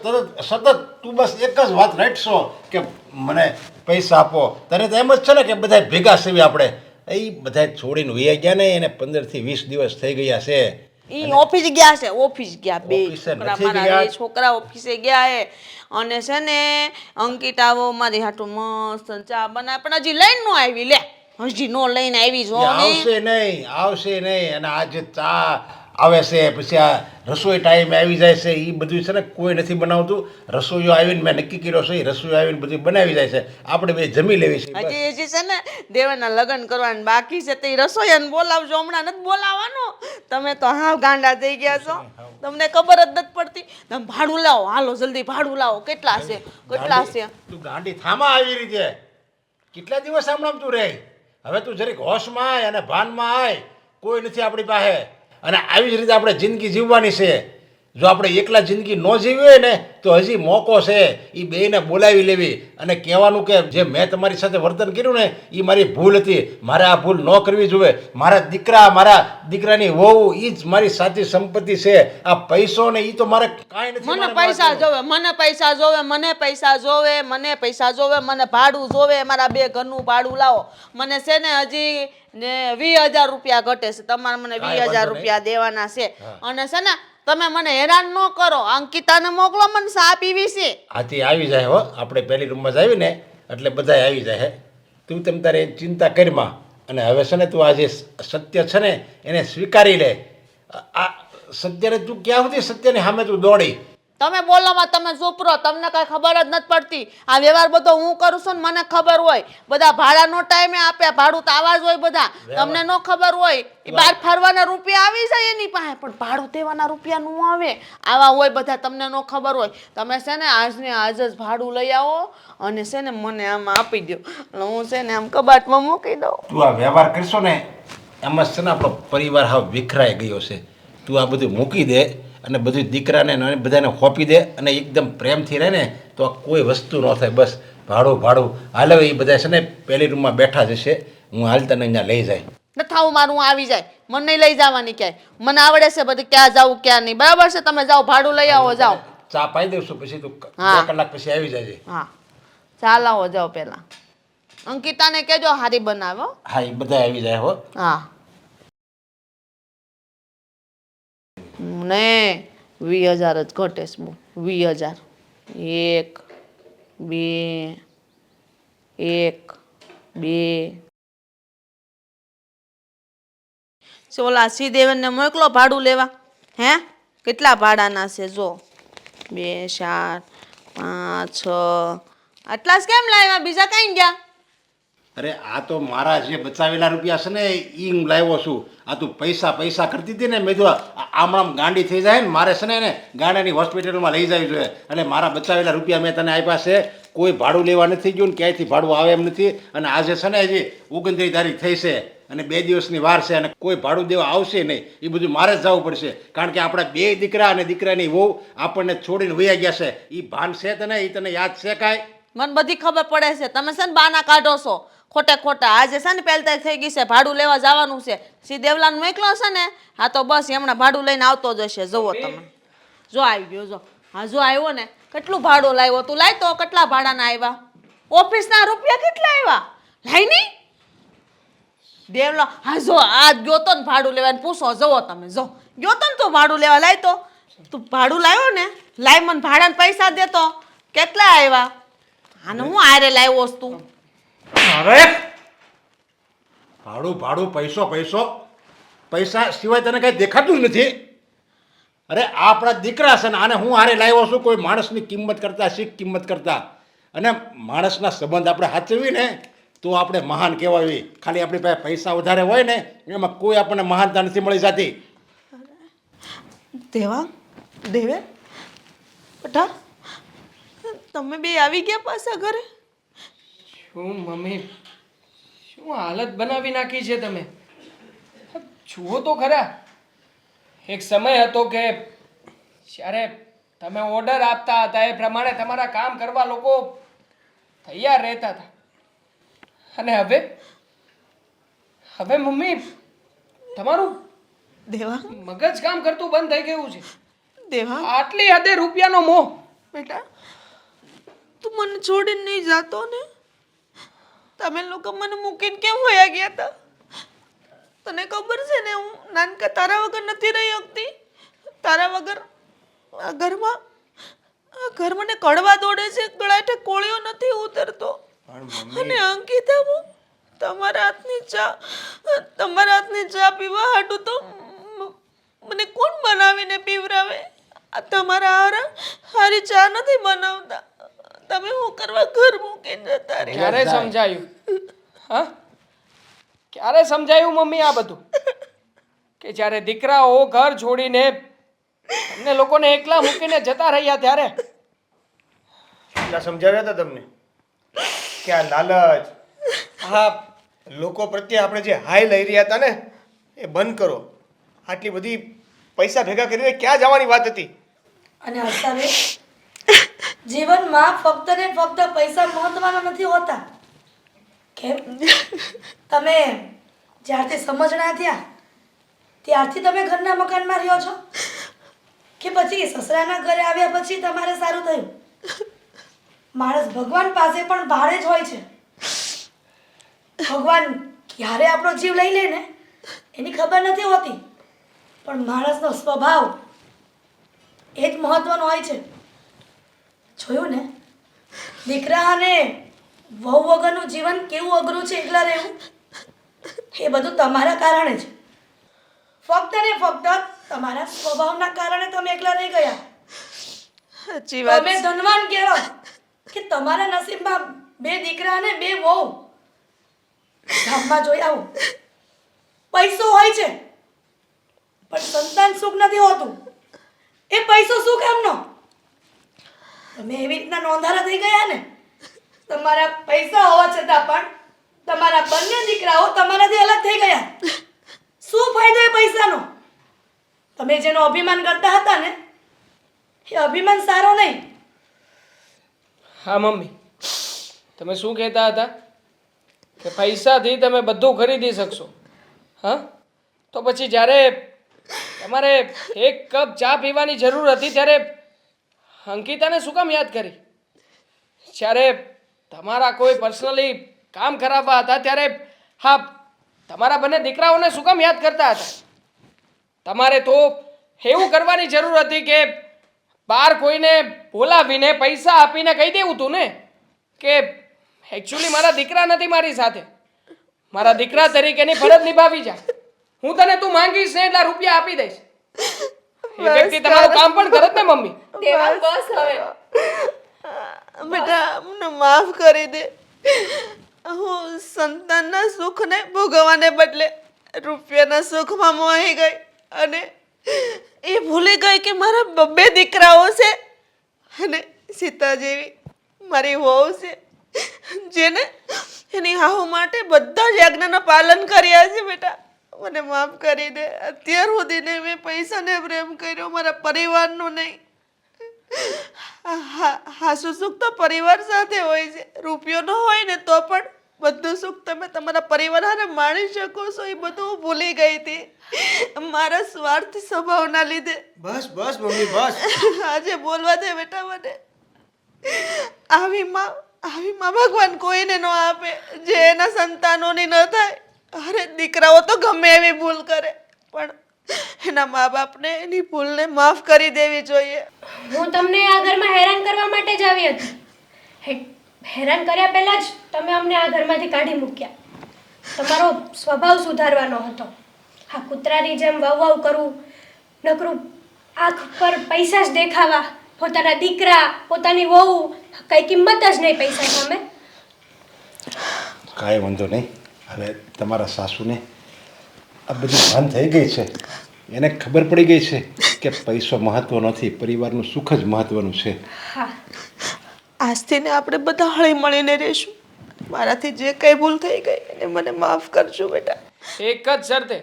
સતત તું બસ એક જ વાત રટશો કે મને પૈસા આપો. તને તો એમ જ છે ને કે બધા ભેગા સેવી આપણે. એ બધા છોડીને વયા ગયા ને એને 15 થી 20 દિવસ થઈ ગયા છે. ઈ ઓફિસ ગયા છે. ઓફિસ ગયા બે ઓફિસે છોકરા. નથી મારા ગયા. 2 છોકરા ઓફિસે ગયા હે. અને છે ને અંકિતાઓ મારી હાટું મસ્ત ચા બનાવે પણ હજી લઈને નો આવી લે. હજી નો લઈને આવી જો ને. આવશે નહીં. અને આ જે ચા આવે છે પછી આ રસોઈ ટાઈમે આવી જાય છે એ બધું છે ને કોઈ નથી બનાવતું. રસોઈઓ આવીને મેં નક્કી કર્યો છે એ રસોઈ આવીને બધું બનાવી જાય છે. આપણે બે જમી લેવી છે. હજી છે ને દેવાના લગ્ન કરવાનું બાકી છે. તે રસોઈયાને બોલાવજો. હમણાં નથી બોલાવવાનું. તમે તો હાવ ગાંડા થઈ ગયા છો. તમને ખબર જ નથી પડતી. તમે ભાડું લાવો હાલો જલ્દી. ભાડું લાવો. કેટલા છે? કેટલા છે? તું ગાંડી થામા આવી રીતે કેટલા દિવસ હમણાં તું રહે? હવે તું જરીક હોશમાં આય અને ભાનમાં આય. કોઈ નથી આપણી પાસે. અને આવી જ રીતે આપણે જિંદગી જીવવાની છે. જો આપણે એકલા જિંદગી ન જીવી હોય ને તો હજી મોકો છે એ બેયને બોલાવી લેવી અને કહેવાનું કે જે મેં તમારી સાથે વર્તન કર્યું ને એ મારી ભૂલ હતી. મારે આ ભૂલ ન કરવી જોઈએ. મારા દીકરાની વહુ એ જ મારી સાચી સંપત્તિ છે. આ પૈસો ને એ તો મારે કાંઈ નથી. મને પૈસા જોવે. મને પૈસા જોવે. મને પૈસા જોવે. મને પૈસા જોવે. મને ભાડું જોવે. મારા 2 ઘરનું ભાડું લાવો. મને છે ને હજી ને 20,000 રૂપિયા ઘટે છે. તમારે મને 20,000 રૂપિયા દેવાના છે. અને છે ને તમે મને હેરાન ન કરો. અંકિતાને મોકલો. મને ચા પીવી છે. આથી આવી જાય હો. આપણે પહેલી રૂમમાં જ આવીને એટલે બધાય આવી જાય. તું તમ તારે ચિંતા કરીમાં. અને હવે છે ને તું આ જે સત્ય છે ને એને સ્વીકારી લે. આ સત્યને તું ક્યાં સુધી સત્યની સામે તું દોડી? તમે બોલોમાં તમે ચૂપ રહો. તમને કઈ ખબર જ નથી પડતી. આ વ્યવહાર બધો હું કરું છું ને મને ખબર હોય. બધા ભાડાનો ટાઈમે આપે. ભાડું તો આવા જ હોય બધા. તમને ન ખબર હોય. એ બહાર ફરવાના રૂપિયા આવી જાય એની પાસે પણ ભાડું દેવાના રૂપિયા નું આવે. આવા હોય બધા. તમને ન ખબર હોય. તમે છે ને આજને આજ જ ભાડું લઈ આવો અને છે ને મને આમાં આપી દો. હું છે ને આમ કબાટમાં મૂકી દઉં. તું આ વ્યવહાર કરશો ને એમાં છે ને આપણો પરિવાર હાવ વિખરાઈ ગયો છે. તું આ બધું મૂકી દે અને બધું દીકરાને અને બધાને ખોપી દે અને એકદમ પ્રેમથી રહે ને તો આ કોઈ વસ્તુ ન થાય. બસ ભાડું હાલ. હવે એ બધા છે ને પહેલી રૂમમાં બેઠા જશે. હું હાલ તને અહીંયા લઈ જાય. નથી આવું મારું. હું આવી જાય. મને નહીં લઈ જવાની ક્યાંય. મને આવડે છે બધું ક્યાં જવું ક્યાં નહીં. બરાબર છે? તમે જાઓ ભાડું લઈ આવો. જાઓ. ચા પાઈ દઉં છું પછી તું 2 કલાક પછી આવી જાય. હા ચા લાવો. જાઓ પહેલા. અંકિતાને કહેજો હારી બનાવો. હા એ બધા આવી જાય હો. હા ને 20,000 જ ઘટે છે બહુ. 20,000 1 2 1 2 ઓલા શ્રીદેવનને મોકલો ભાડું લેવા. હે કેટલા ભાડાના છે જો 2 4 5 6 આટલા જ કેમ લાવ્યા? બીજા કઈ ગયા? અરે આ તો મારા જે બચાવેલા રૂપિયા છે ને એ હું લાવ્યો છું. આ તું પૈસા પૈસા કરતી હતી ને મેં જો આમ ગાંડી થઈ જાય ને મારે છે ને એને ગાંડાની હોસ્પિટલમાં લઈ જવી જોઈએ. એટલે મારા બચાવેલા રૂપિયા મેં તને આપ્યા છે. કોઈ ભાડું લેવા નથી ગયું ને ક્યાંયથી ભાડું આવે એમ નથી. અને આજે છે ને હજી 29 તારીખ થઈ છે અને 2 દિવસની વાર છે અને કોઈ ભાડું દેવા આવશે નહીં. એ બધું મારે જ જવું પડશે કારણ કે આપણા 2 દીકરા અને દીકરાની વહુ આપણને છોડીને વયા ગયા છે. એ ભાન છે તને? એ તને યાદ છે કાંઈ? મને બધી ખબર પડે છે. તમે છે ને બાના કાઢો છો ખોટે ખોટા. આજે છે ને પહેલતા થઈ ગઈ છે, ભાડું લેવા જવાનું છે. શ્રીદેવલાને મોકલો છે ને, હા તો બસ હમણાં ભાડું લઈને આવતો જ હશે. જુઓ તમે, જો આવી ગયો. જો હા જો આવ્યો ને. કેટલું ભાડું લાવ્યો તું? લાય તો કેટલા ભાડાના આવ્યા? ઓફિસના રૂપિયા કેટલા આવ્યા? લાય નહીં દેવલા. હા જો આ ગયો તો ને ભાડું લેવા પૂછો. જુઓ તમે, જો ગયો તો ને તું ભાડું લેવા. લાય તો તું ભાડું લાવ્યો ને, લાય મને ભાડાના પૈસા દેતો. કેટલા આવ્યા? આને હું આરે લાવ્યો તું? અરે ભાડું ભાડું પૈસો પૈસો પૈસા સિવાય તને કઈ દેખાતું જ નથી. અરે આ આપણા દીકરા છે ને આને હું હારે લાવ્યો છું. કોઈ માણસની કિંમત કરતા શીખ કિંમત કરતા. અને માણસના સંબંધ આપણે સાચવી ને તો આપણે મહાન કહેવાય. ખાલી આપણી પાસે પૈસા વધારે હોય ને એમાં કોઈ આપણને મહાનતા નથી મળી જતી. દેવા દેવે બેટા તમે બે આવી ગયા પાછા ઘરે? શું મમ્મી, શું હાલત બનાવી નાખી છે તમે? જુઓ તો ખરા. એક સમય હતો કે જ્યારે તમે ઓર્ડર આપતા હતા એ પ્રમાણે તમારા કામ કરવા લોકો તૈયાર રહેતા હતા. અને હવે મમ્મી તમારું દેવા મગજ કામ કરતું બંધ થઈ ગયું છે. દેવા આટલી હદે રૂપિયાનો મોહ. બેટા તું મને છોડીને નહીં જાતો ને? તમે લોકો મને મૂકીને કેમ વયા ગયા હતા? તને ખબર છે ને હું નાનકા તારા વગર નથી રહી શકતી. તારા વગર આ ઘરમાં ને કડવા દોડે છે, ગળાઠે કોળિયો નથી ઉતરતો. અને અંકિતા હું તમારા હાથની ચા પીવા હાટું તો મને કોણ બનાવીને પીવરાવે? આ તમારા હારી ચા નથી બનાવતા. તમે શું કરવા ઘર મૂકીને જતા રહ્યા? ક્યારે સમજાયું? હા ક્યારે સમજાયું મમ્મી આ બધું? કે જ્યારે દીકરાઓ ઘર છોડીને તમને લોકોને એકલા મૂકીને જતા રહ્યા ત્યારે એટલા સમજાવ્યા હતા તમને કે આ લાલચ, આ લોકો પ્રત્યે આપણે જે હાઈ લઈ રહ્યા હતા ને એ બંધ કરો. આટલી બધી પૈસા ભેગા કરીને ક્યાં જવાની વાત હતી? અને હર્ષાબેન, જીવનમાં ફક્ત ને ફક્ત પૈસા મહત્વના નથી હોતા. કેમ? તમે જ્યારથી સમજણા થયા ત્યારથી તમે ઘરના મકાનમાં રહ્યો છો કે પછી સસરાના ઘરે આવ્યા પછી તમારે સારું થયું? માણસ ભગવાન પાસે પણ ભાડે જ હોય છે. ભગવાન ક્યારે આપણો જીવ લઈ લે ને એની ખબર નથી હોતી, પણ માણસનો સ્વભાવ એ જ મહત્વનો હોય છે. જોયું ને, દીકરા અને વહુ વગરનું જીવન કેવું અઘરું છે. એકલા રહેવું એ બધું તમારા કારણે છે. ફક્ત ને ફક્ત તમારા સ્વભાવના કારણે તમે એકલા રહી ગયા. સાચી વાત. તમે ધનવાન કહેવાય કે તમારા નસીબમાં 2 દીકરા અને 2 વહુ. ગામમાં જોઈ આવું, પૈસો હોય છે પણ સંતાન સુખ નથી હોતું. એ પૈસો શું કામનો? તમે એવી રીતના નોંધારા થઈ ગયા ને. તમારા પૈસા હોવા છતાં પણ તમારા બંને દીકરાઓ તમારાથી અલગ થઈ ગયા. શું ફાયદો એ પૈસાનો? તમે જેનો અભિમાન કરતા હતા ને એ અભિમાન સારો નહીં. હા મમ્મી, તમે શું કહેતા હતા કે પૈસાથી તમે બધું ખરીદી શકશો? હા તો પછી જ્યારે તમારે એક કપ ચા પીવાની જરૂર હતી ત્યારે અંકિતાને શું કામ યાદ કરી? જ્યારે તમારા કોઈ પર્સનલી કામ કરાવવા હતા ત્યારે હા તમારા બંને દીકરાઓને શું કામ યાદ કરતા હતા? તમારે તો એવું કરવાની જરૂર હતી કે બહાર કોઈને બોલાવીને પૈસા આપીને કહી દેવું તું ને કે એકચ્યુઅલી મારા દીકરા નથી મારી સાથે, મારા દીકરા તરીકેની ફરજ નિભાવી જા. હું તને તું માંગીશ ને એટલા રૂપિયા આપી દઈશ. એ વ્યક્તિ તમારું કામ પણ કરત ને મમ્મી. દેવાંગ બસ હવે. બેટા અમને માફ કરી દે. હું સંતાનના સુખને ભોગવવાને બદલે રૂપિયાના સુખમાં મોહી ગઈ અને એ ભૂલી ગઈ કે મારા બબ્બે દીકરાઓ છે અને સીતા જેવી મારી વહુ છે જેને એની હાહુ માટે બધા જ યજ્ઞનું પાલન કર્યા છે. બેટા મને માફ કરી દે. અત્યાર સુધીને મેં પૈસાને પ્રેમ કર્યો, મારા પરિવારનો નહીં. હાસુ સુખ તો પરિવાર સાથે હોય છે. રૂપિયો ન હોય ને તો પણ બધું સુખ તમે તમારા પરિવાર હારે માણી શકો છો. એ બધું હું ભૂલી ગઈ હતી મારા સ્વાર્થી સ્વભાવના લીધે. બસ બસ મમ્મી બસ. આજે બોલવા દે બેટા મને. આવી માં ભગવાન કોઈને ન આપે જે એના સંતાનોની ન થાય. અરે દીકરાઓ તો ગમે એવી ભૂલ કરે પણ એના મા બાપને એની ભૂલને માફ કરી દેવી જોઈએ. હું તમને આ ઘરમાં હેરાન કરવા માટે જ આવી હતી. હેરાન કર્યા પહેલાં જ તમે અમને આ ઘરમાંથી કાઢી મૂક્યા. તમારો સ્વભાવ સુધારવાનો હતો. હા, કૂતરાની જેમ વાવ વાવ કરવું, નકરું આંખ પર પૈસા જ દેખાવા, પોતાના દીકરા પોતાની વહુ કંઈ કિંમત જ નહીં પૈસા સામે. કાંઈ વાંધો નહીં. હવે તમારા સાસુને આ બધી ભાન થઈ ગઈ છે, એને ખબર પડી ગઈ છે કે પૈસો મહત્વ નથી, પરિવારનું સુખ જ મહત્વનું છે. હા, આજથી ને આપણે બધા હળી મળીને રહીશું. મારાથી જે કઈ ભૂલ થઈ ગઈ એને મને માફ કરજો બેટા. એક જ શરતે,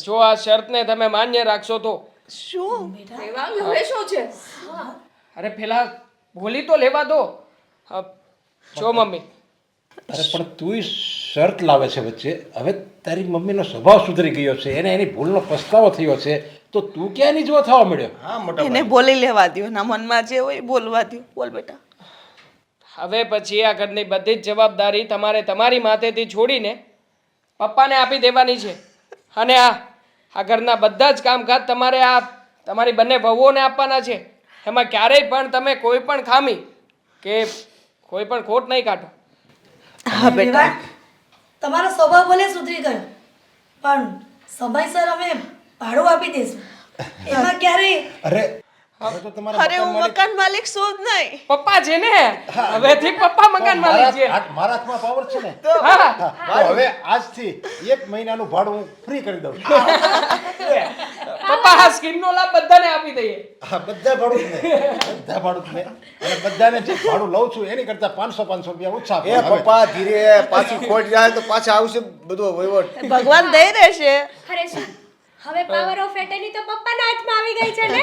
જો આ શરતને તમે માન્ય રાખશો તો. શું દેવાંગ હવે શું છે? અરે પેલા બોલી તો લેવા દો. જો મમ્મી, અરે પણ તું શરત લાવે છે વચ્ચે. હવે તારી મમ્મીનો સ્વભાવ સુધરી ગયો છે, એને એની ભૂલનો પસ્તાવો થયો છે, તો તું ક્યાં એની જેવો થવા મળ્યો? હા મોટા એને બોલી લેવા દો. એના મનમાં જે હોય એ બોલવા દો. બોલ બેટા. હવે પછી આ ઘરની બધી જ જવાબદારી તમારે તમારી માથેથી છોડીને પપ્પાને આપી દેવાની છે. અને આ ઘરના બધા જ કામકાજ તમારે આ તમારી બંને વહુઓને આપવાના છે. એમાં ક્યારેય પણ તમે કોઈ પણ ખામી કે કોઈ પણ ખોટ નહીં કાઢો. હા બેટા. તમારો સ્વભાવ ભલે સુધરી ગયો પણ સમયસર અમે ભાડું આપી દઈશું. એમાં ક્યારેય અરે હવે તો તમારા અરે હું મકાન માલિક છું જ નહીં. પપ્પા છે ને, હવેથી પપ્પા મકાન માલિક છે. મારા હાથમાં પાવર છે ને. હા, તો હવે આજથી 1 મહિનાનું ભાડું હું ફ્રી કરી દઉં છું. પપ્પા આ સ્કીમનો લાભ બધાને આપી દઈએ. હા, બધા ભાડું જ ને, બધા ભાડું જ ને. અને બધાને જે ભાડું લઉં છું એની કરતાં 500 રૂપિયા ઓછા આપો. એ પપ્પા ધીરે, પાછી ખોટ જાય તો પાછા આવશે બધો વહીવટ. ભગવાન દઈ રહેશે. અરે શું, હવે પાવર ઓફ એટર્ની તો પપ્પાના હાથમાં આવી ગઈ છે ને.